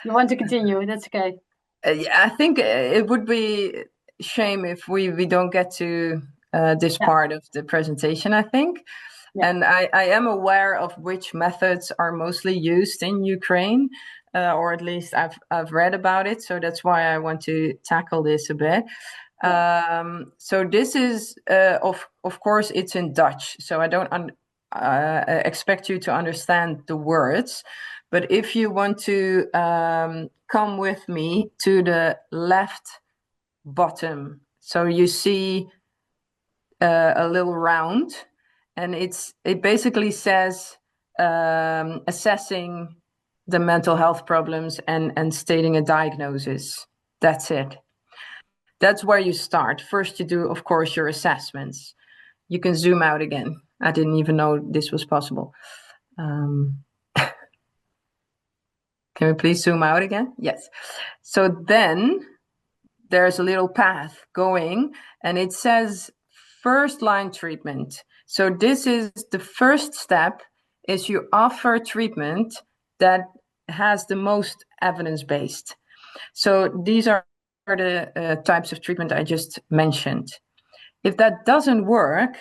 you want to continue? That's okay. Yeah, I think it would be a shame if we don't get to this part of the presentation, I think. Yeah. And I am aware of which methods are mostly used in Ukraine, or at least I've read about it. So that's why I want to tackle this a bit. So this is, of course, it's in Dutch. So I don't expect you to understand the words. But if you want to come with me to the left bottom, so you see a little round, and it basically says assessing the mental health problems and stating a diagnosis. That's it. That's where you start. First, you do, of course, your assessments. You can zoom out again. I didn't even know this was possible. Can we please zoom out again? Yes. So then there's a little path going, and it says first line treatment. So this is the first step, is you offer treatment that has the most evidence-based. So these are the types of treatment I just mentioned. If that doesn't work,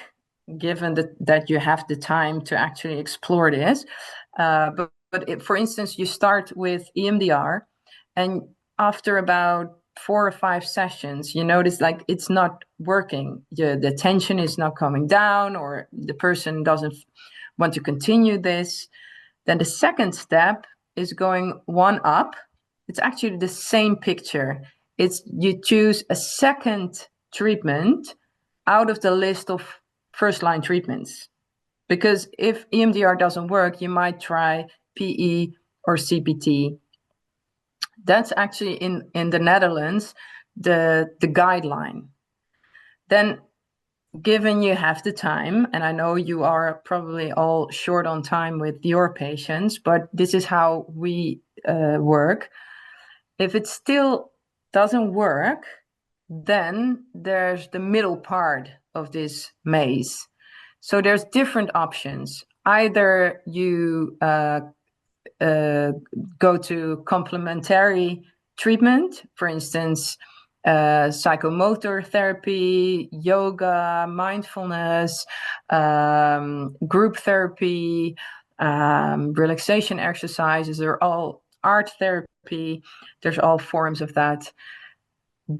given that you have the time to actually explore this, but if, for instance, you start with EMDR, and after about 4 or 5 sessions, you notice like it's not working. The tension is not coming down, or the person doesn't want to continue this. Then the second step is going one up. It's actually the same picture. It's you choose a second treatment out of the list of first line treatments. Because if EMDR doesn't work, you might try PE or CPT. That's actually in the Netherlands, the guideline. Then, given you have the time, and I know you are probably all short on time with your patients, but this is how we work. If it still doesn't work, then there's the middle part of this maze. So there's different options. Either you go to complementary treatment, for instance, psychomotor therapy, yoga, mindfulness, group therapy, relaxation exercises are all art therapy. There's all forms of that.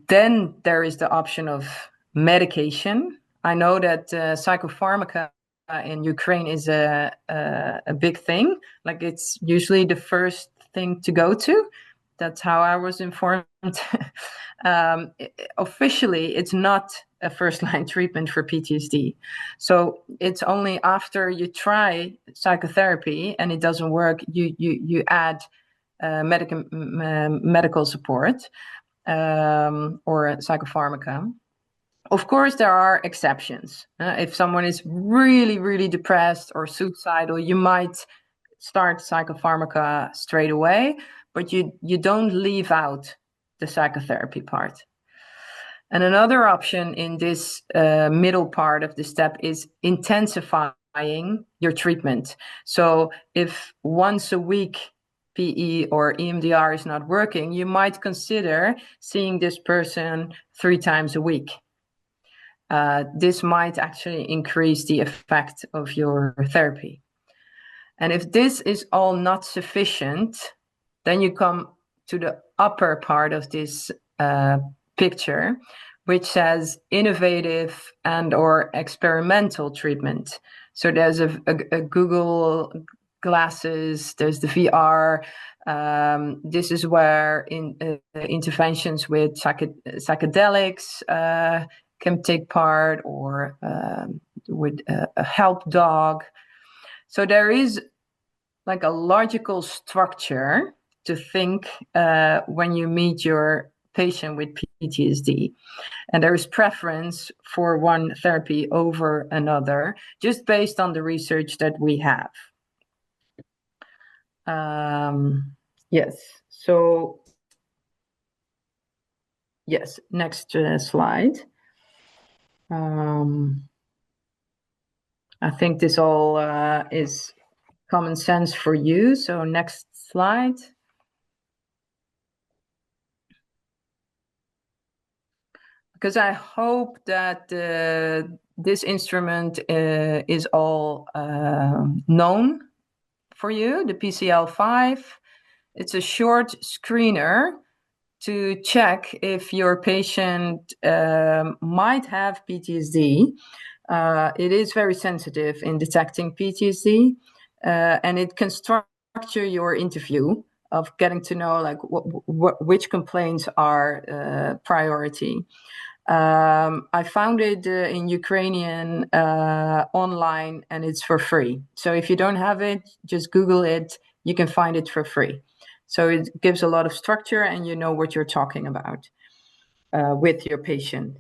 Then there is the option of medication. I know that psychopharmaca in Ukraine is a big thing. Like, it's usually the first thing to go to. That's how I was informed. Officially, it's not a first-line treatment for PTSD. So it's only after you try psychotherapy and it doesn't work, you add medical support or psychopharmaca. Of course, there are exceptions. If someone is really, really depressed or suicidal, you might start psychopharmaca straight away, but you don't leave out the psychotherapy part. And another option in this middle part of the step is intensifying your treatment. So if once a week PE or EMDR is not working, you might consider seeing this person 3 times a week. This might actually increase the effect of your therapy. And if this is all not sufficient, then you come to the upper part of this picture, which says innovative and or experimental treatment. So there's a Google glasses, there's the VR. This is where interventions with psychedelics can take part, or with a help dog. So there is like a logical structure to think when you meet your patient with PTSD. And there is preference for one therapy over another, just based on the research that we have. Yes, so, yes, next slide. I think this all is common sense for you. So next slide. Because I hope that this instrument is all known for you, the PCL5. It's a short screener to check if your patient might have PTSD. It is very sensitive in detecting PTSD, and it can structure your interview of getting to know like which complaints are priority. I found it in Ukrainian online, and it's for free. So if you don't have it, just Google it. You can find it for free. So it gives a lot of structure, and you know what you're talking about with your patient.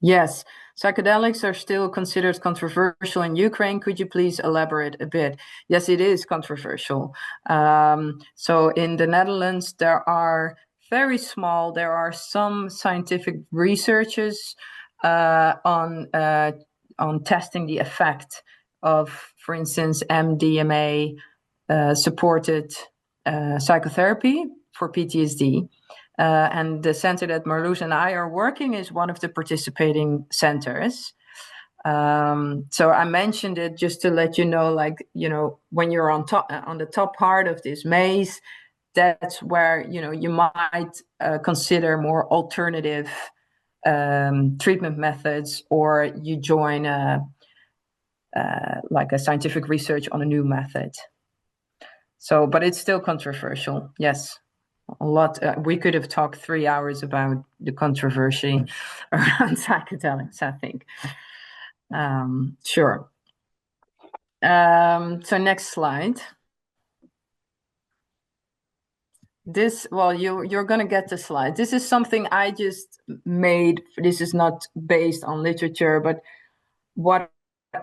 Yes, psychedelics are still considered controversial in Ukraine. Could you please elaborate a bit? Yes, it is controversial. So in the Netherlands, there are some scientific researches on testing the effect of, for instance, MDMA supported psychotherapy for PTSD. And the center that Marloes and I are working is one of the participating centers. So I mentioned it just to let you know, like, you know, when you're on the top part of this maze, that's where, you know, you might consider more alternative treatment methods, or you join like a scientific research on a new method. So, but it's still controversial, yes. A lot. We could have talked 3 hours about the controversy around psychedelics, I think. Sure. So next slide. This, well, you're going to get the slide. This is something I just made. This is not based on literature, but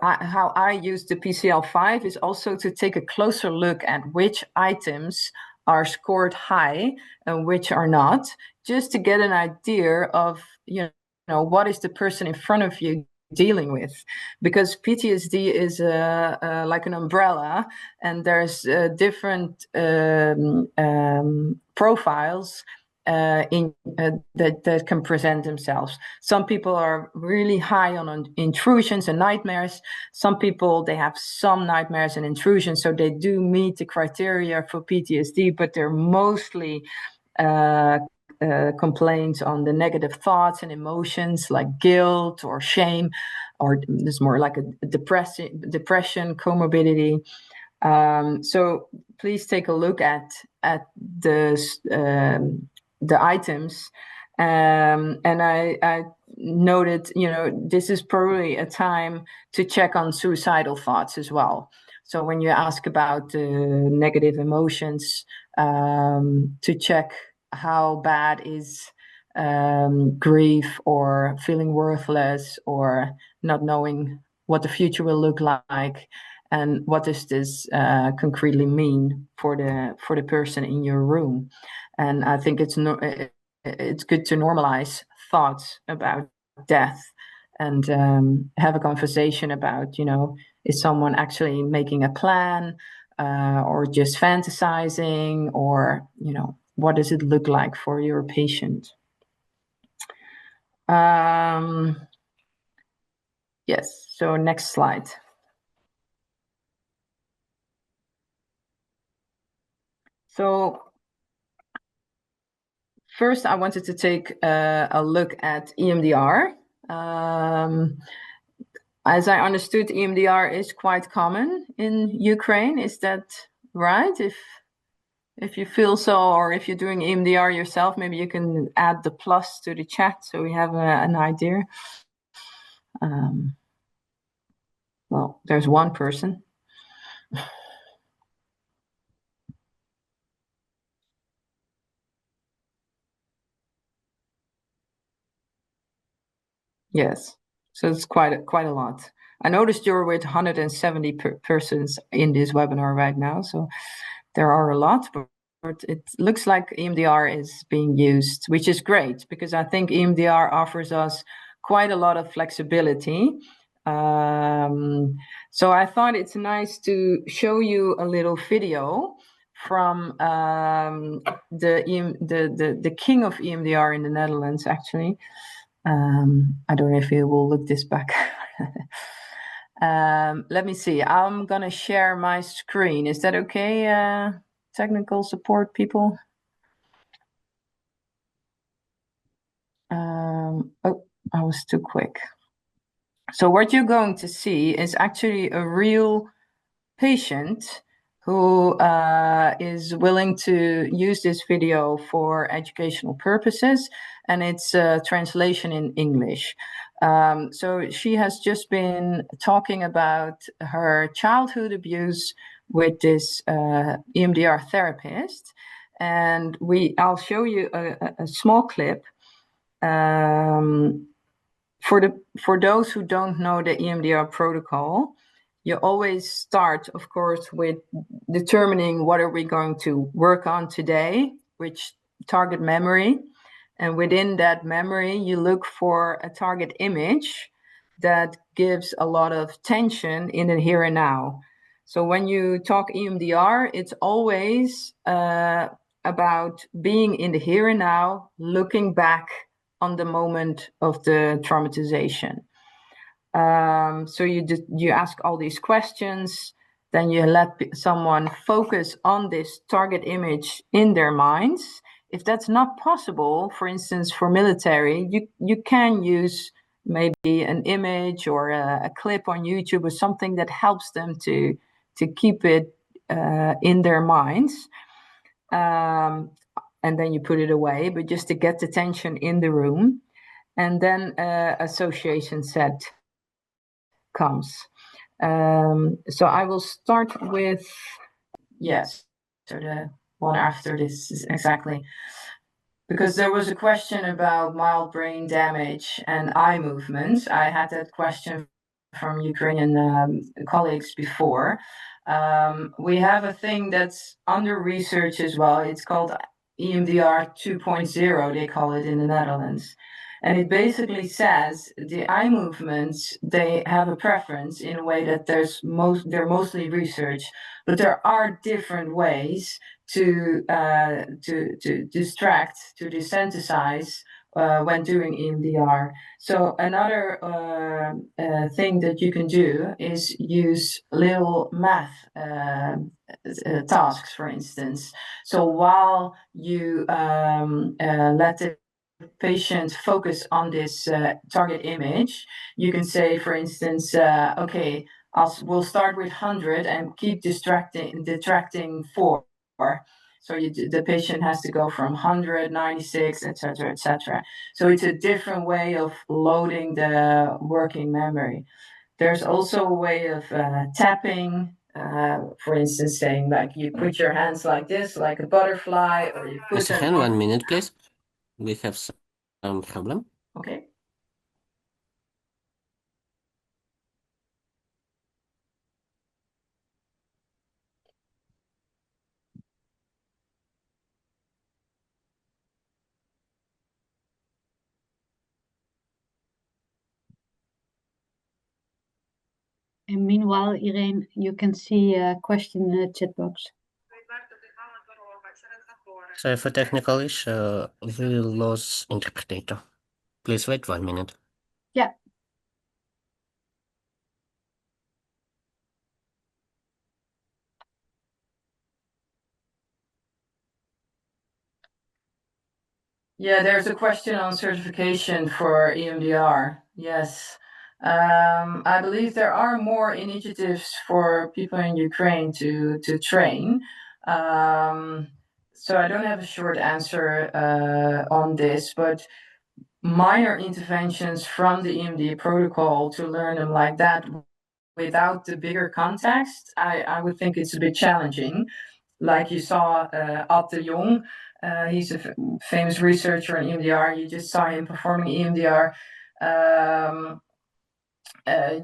how I use the PCL5 is also to take a closer look at which items are scored high and which are not, just to get an idea of, you know, what is the person in front of you dealing with, because PTSD is like an umbrella, and there's different profiles that can present themselves. Some people are really high on intrusions and nightmares. Some people, they have some nightmares and intrusions, so they do meet the criteria for PTSD, but they're mostly complaints on the negative thoughts and emotions like guilt or shame, or there's more like a depression comorbidity. So please take a look at the items, and I noted, this is probably a time to check on suicidal thoughts as well. So when you ask about negative emotions, to check how bad is grief or feeling worthless or not knowing what the future will look like, and what does this concretely mean for the person in your room. And I think it's good to normalize thoughts about death and have a conversation about, is someone actually making a plan or just fantasizing, or, what does it look like for your patient? Yes, so next slide. So first, I wanted to take a look at EMDR. As I understood, EMDR is quite common in Ukraine. Is that right? If you feel so, or if you're doing EMDR yourself, maybe you can add the plus to the chat so we have an idea. Well, there's one person. Yes, so it's quite a lot. I noticed you're with 170 persons in this webinar right now, so there are a lot, but it looks like EMDR is being used, which is great, because I think EMDR offers us quite a lot of flexibility. So I thought it's nice to show you a little video from the king of EMDR in the Netherlands, actually. I don't know if you will look this back. Let me see. I'm gonna share my screen. Is that okay, technical support people? Oh, I was too quick. So what you're going to see is actually a real patient who is willing to use this video for educational purposes, and it's a translation in English. So she has just been talking about her childhood abuse with this EMDR therapist, and I'll show you a small clip. For those who don't know the EMDR protocol, you always start, of course, with determining what are we going to work on today, which target memory. And within that memory, you look for a target image that gives a lot of tension in the here and now. So when you talk EMDR, it's always about being in the here and now, looking back on the moment of the traumatization. So you ask all these questions, then you let someone focus on this target image in their minds. If that's not possible, for instance, for military, you can use maybe an image or a clip on YouTube or something that helps them to keep it in their minds. And then you put it away, but just to get the tension in the room. And then association set comes. So I will start with, yes, so the one after this is exactly, because there was a question about mild brain damage and eye movements. I had that question from Ukrainian colleagues before. We have a thing that's under research as well. It's called EMDR 2.0, they call it in the Netherlands. And it basically says the eye movements, they have a preference in a way that they're mostly research, but there are different ways to distract, to desensitize when doing EMDR. So another thing that you can do is use little math tasks, for instance. So while you let the patient focus on this target image, you can say, for instance, okay, we'll start with 100 and keep detracting 4. So the patient has to go from 100, 96, etc., etc. So it's a different way of loading the working memory. There's also a way of tapping, for instance, saying like you put your hands like this, like a butterfly, or you put Mr. Han, 1 minute, please. We have some problem. Okay. And meanwhile, Irene, you can see a question in the chat box. Sorry for technical issue. We lost interpreter. Please wait 1 minute. Yeah. Yeah, there's a question on certification for EMDR. Yes. I believe there are more initiatives for people in Ukraine to train. So I don't have a short answer on this, but minor interventions from the EMDR protocol to learn them like that without the bigger context, I would think it's a bit challenging. Like you saw Ad de Jong, he's a famous researcher in EMDR. You just saw him performing EMDR.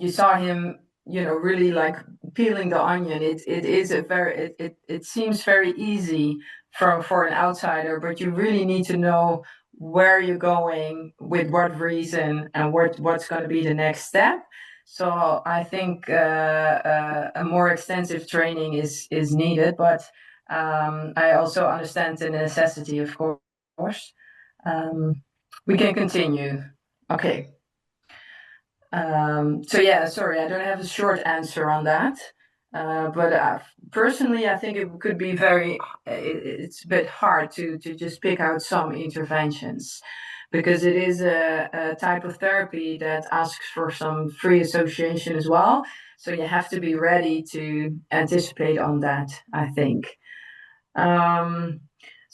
You saw him, really like peeling the onion. It seems very easy for an outsider, but you really need to know where you're going, with what reason, and what's going to be the next step. So I think a more extensive training is needed, but I also understand the necessity, of course. We can continue. Okay. So yeah, sorry, I don't have a short answer on that. But personally, I think it could be it's a bit hard to just pick out some interventions, because it is a type of therapy that asks for some free association as well. So you have to be ready to anticipate on that, I think.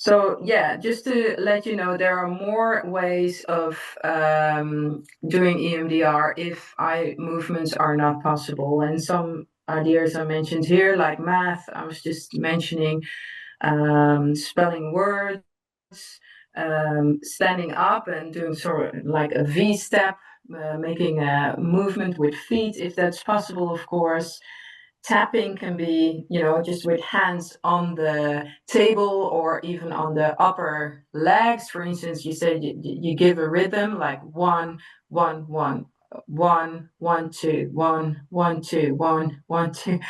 So yeah, just to let you know, there are more ways of doing EMDR if eye movements are not possible. And some ideas are mentioned here, like math, I was just mentioning, spelling words, standing up and doing sort of like a V step, making a movement with feet, if that's possible, of course. Tapping can be, just with hands on the table or even on the upper legs. For instance, you say you give a rhythm like 1, 1, 1, 1, 1, 2, 1, 1, 2, 1, 1, 2.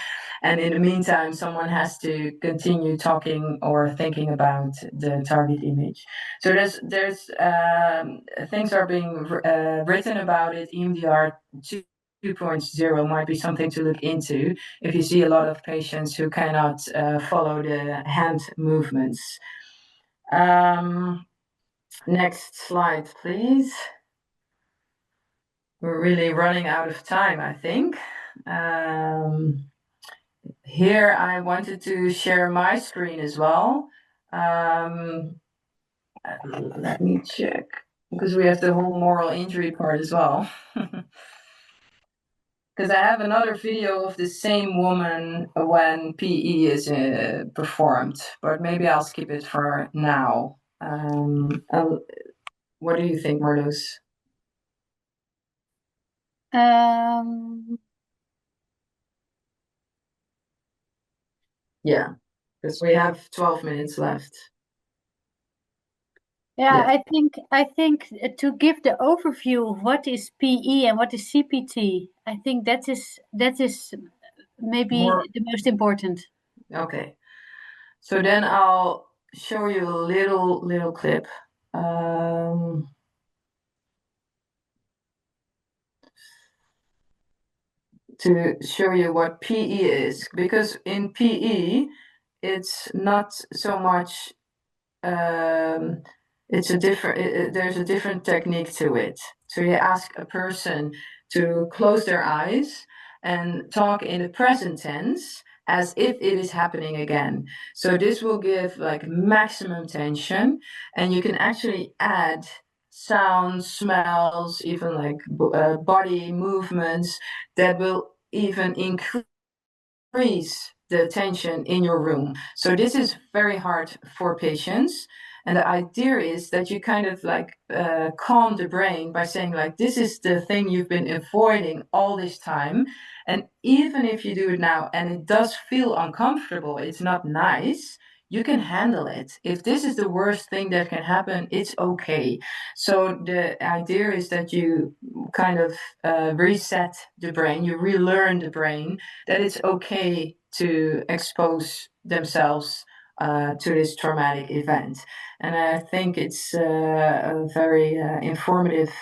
And in the meantime, someone has to continue talking or thinking about the target image. So there's things are being written about it. EMDR 2.0 might be something to look into if you see a lot of patients who cannot follow the hand movements. Next slide, please. We're really running out of time, I think. Here I wanted to share my screen as well. Let me check, because we have the whole moral injury part as well. Because I have another video of the same woman when PE is performed, but maybe I'll skip it for now. What do you think, Marloes? Yeah, because we have 12 minutes left. Yeah, Yeah. I think to give the overview of what is PE and what is CPT, I think that is maybe the most important. Okay. So then I'll show you a little clip. To show you what PE is, because in PE it's not so much it's a different there's a different technique to it. So you ask a person to close their eyes and talk in the present tense as if it is happening again. So this will give like maximum tension, and you can actually add sounds, smells, even like body movements that will even increase the tension in your room. So this is very hard for patients. And the idea is that you kind of like calm the brain by saying like, this is the thing you've been avoiding all this time. And even if you do it now and it does feel uncomfortable, it's not nice, you can handle it. If this is the worst thing that can happen, it's okay. So the idea is that you kind of reset the brain, you relearn the brain that it's okay to expose themselves to this traumatic event. And I think it's a very informative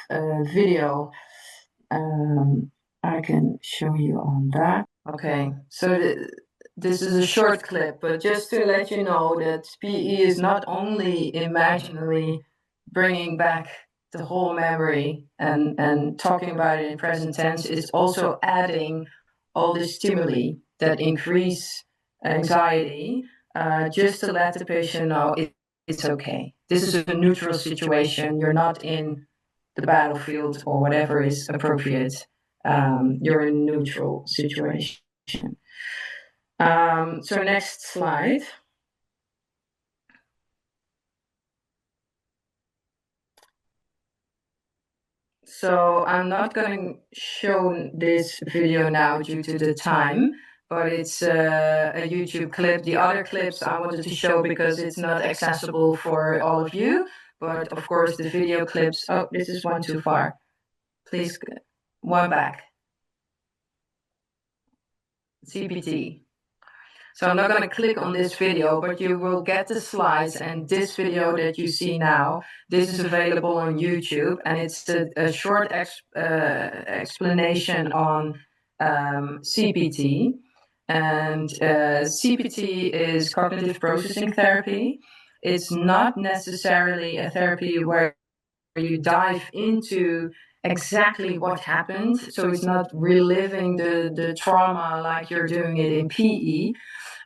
video. I can show you on that. Okay, so this is a short clip, but just to let you know that PE is not only imaginally bringing back the whole memory and talking about it in present tense, it's also adding all the stimuli that increase anxiety, just to let the patient know it's okay. This is a neutral situation. You're not in the battlefield or whatever is appropriate. You're in a neutral situation. So next slide. So I'm not going to show this video now due to the time, but it's a YouTube clip. The other clips I wanted to show because it's not accessible for all of you. But of course, the video clips. Oh, this is one too far. Please, one back. CPT. So I'm not going to click on this video, but you will get the slides, and this video that you see now, this is available on YouTube, and it's a short explanation on CPT. And CPT is cognitive processing therapy. It's not necessarily a therapy where you dive into exactly what happened. So it's not reliving the trauma like you're doing it in PE,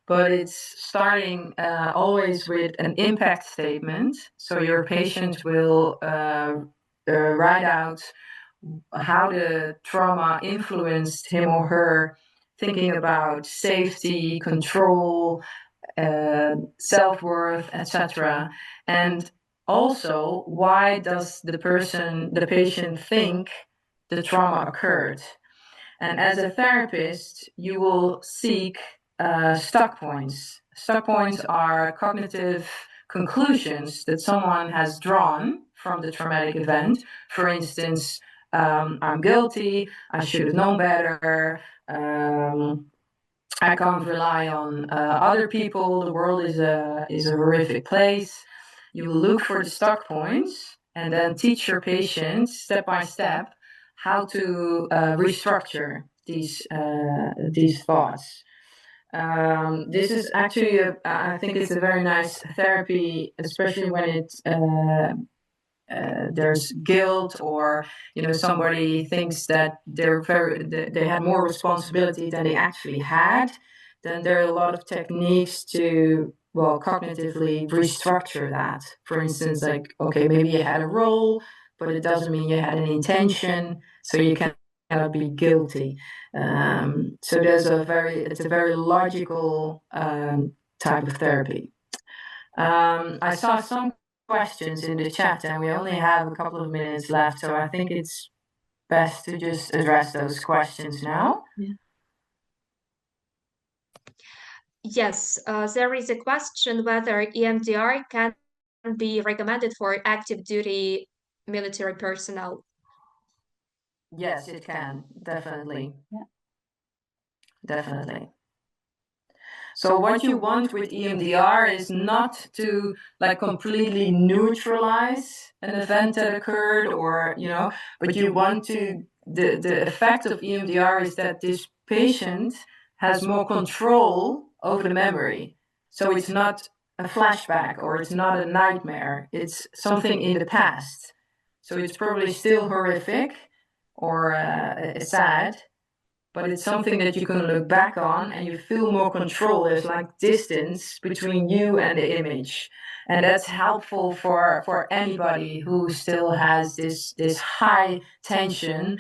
but it's starting always with an impact statement. So your patient will write out how the trauma influenced him or her, thinking about safety, control, self-worth, etc. And also, why does the patient think the trauma occurred? And as a therapist, you will seek stuck points. Stuck points are cognitive conclusions that someone has drawn from the traumatic event. For instance, I'm guilty, I should have known better, I can't rely on other people, the world is a horrific place. You look for the stuck points and then teach your patient step by step how to restructure these thoughts. This is actually, I think it's a very nice therapy, especially when it's there's guilt, or somebody thinks that they had more responsibility than they actually had. Then there are a lot of techniques to cognitively restructure that. For instance, like, okay, maybe you had a role, but it doesn't mean you had an intention, so you cannot be guilty. So it's a very logical type of therapy. I saw some questions in the chat, and we only have a couple of minutes left, so I think it's best to just address those questions now. Yeah. Yes, there is a question whether EMDR can be recommended for active duty military personnel? Yes, it can, definitely. Yeah. Definitely. So what you want with EMDR is not to like completely neutralize an event that occurred, or but you want to the effect of EMDR is that this patient has more control over the memory. So it's not a flashback or it's not a nightmare. It's something in the past. So it's probably still horrific or sad, but it's something that you can look back on and you feel more control. There's like distance between you and the image. And that's helpful for anybody who still has this high tension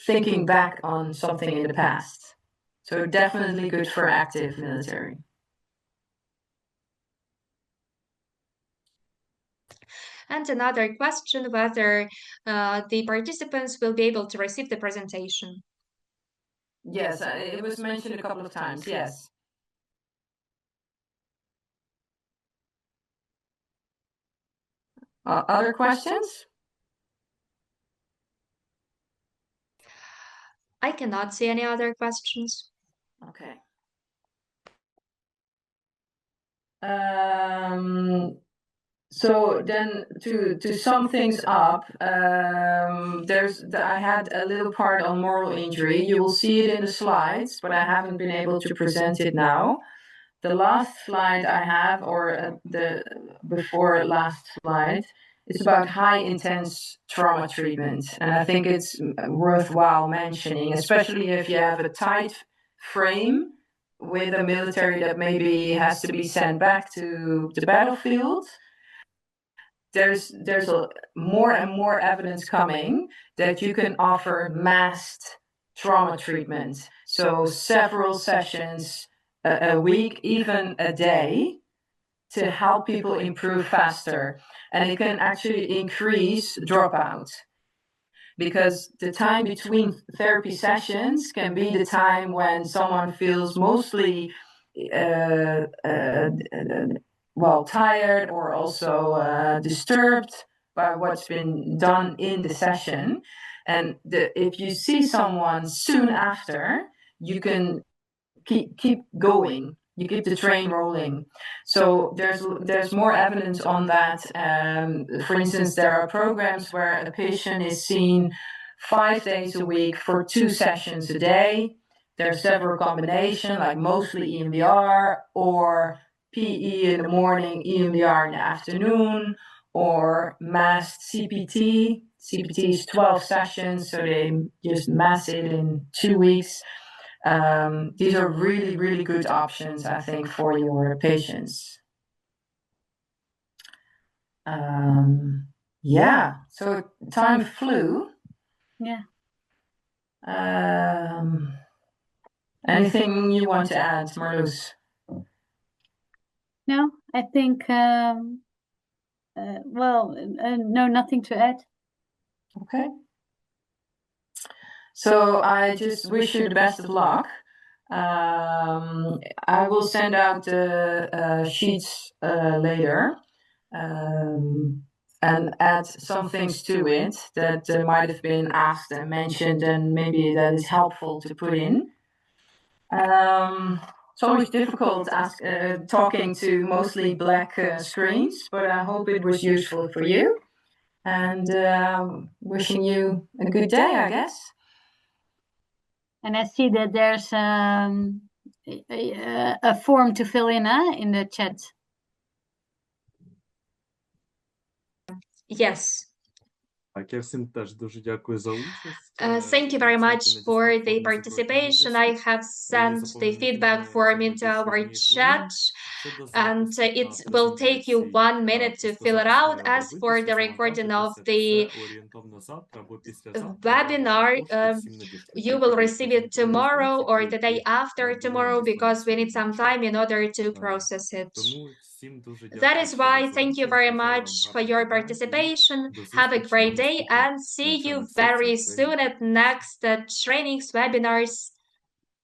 thinking back on something in the past. So definitely good for active military. And another question, whether the participants will be able to receive the presentation. Yes, it was mentioned a couple of times, yes. Other questions? I cannot see any other questions. Okay. So then to sum things up, I had a little part on moral injury. You will see it in the slides, but I haven't been able to present it now. The last slide I have, or the before last slide, is about high intense trauma treatment. And I think it's worthwhile mentioning, especially if you have a tight frame with a military that maybe has to be sent back to the battlefield. There's more and more evidence coming that you can offer masked trauma treatment. So several sessions a week, even a day, to help people improve faster. And it can actually increase dropout, because the time between therapy sessions can be the time when someone feels mostly tired or also disturbed by what's been done in the session. And if you see someone soon after, you can keep going. You keep the train rolling. So there's more evidence on that. For instance, there are programs where a patient is seen 5 days a week for 2 sessions a day. There are several combinations, like mostly EMDR or PE in the morning, EMDR in the afternoon, or masked CPT. CPT is 12 sessions, so they just mass it in 2 weeks. These are really, really good options, I think, for your patients. So time flew. Yeah. Anything you want to add, Marloes? No, I think, no, nothing to add. Okay. So I just wish you the best of luck. I will send out the sheets later and add some things to it that might have been asked and mentioned, and maybe that is helpful to put in. It's always difficult talking to mostly black screens, but I hope it was useful for you. And wishing you a good day, I guess. And I see that there's a form to fill in the chat. Yes. Я всім теж дуже дякую за участь. Thank you very much for the participation. I have sent the feedback form into our chat, and it will take you 1 minute to fill it out. As for the recording of the webinar, you will receive it tomorrow or the day after tomorrow, because we need some time in order to process it. That is why, thank you very much for your participation. Have a great day and see you very soon at next trainings, webinars,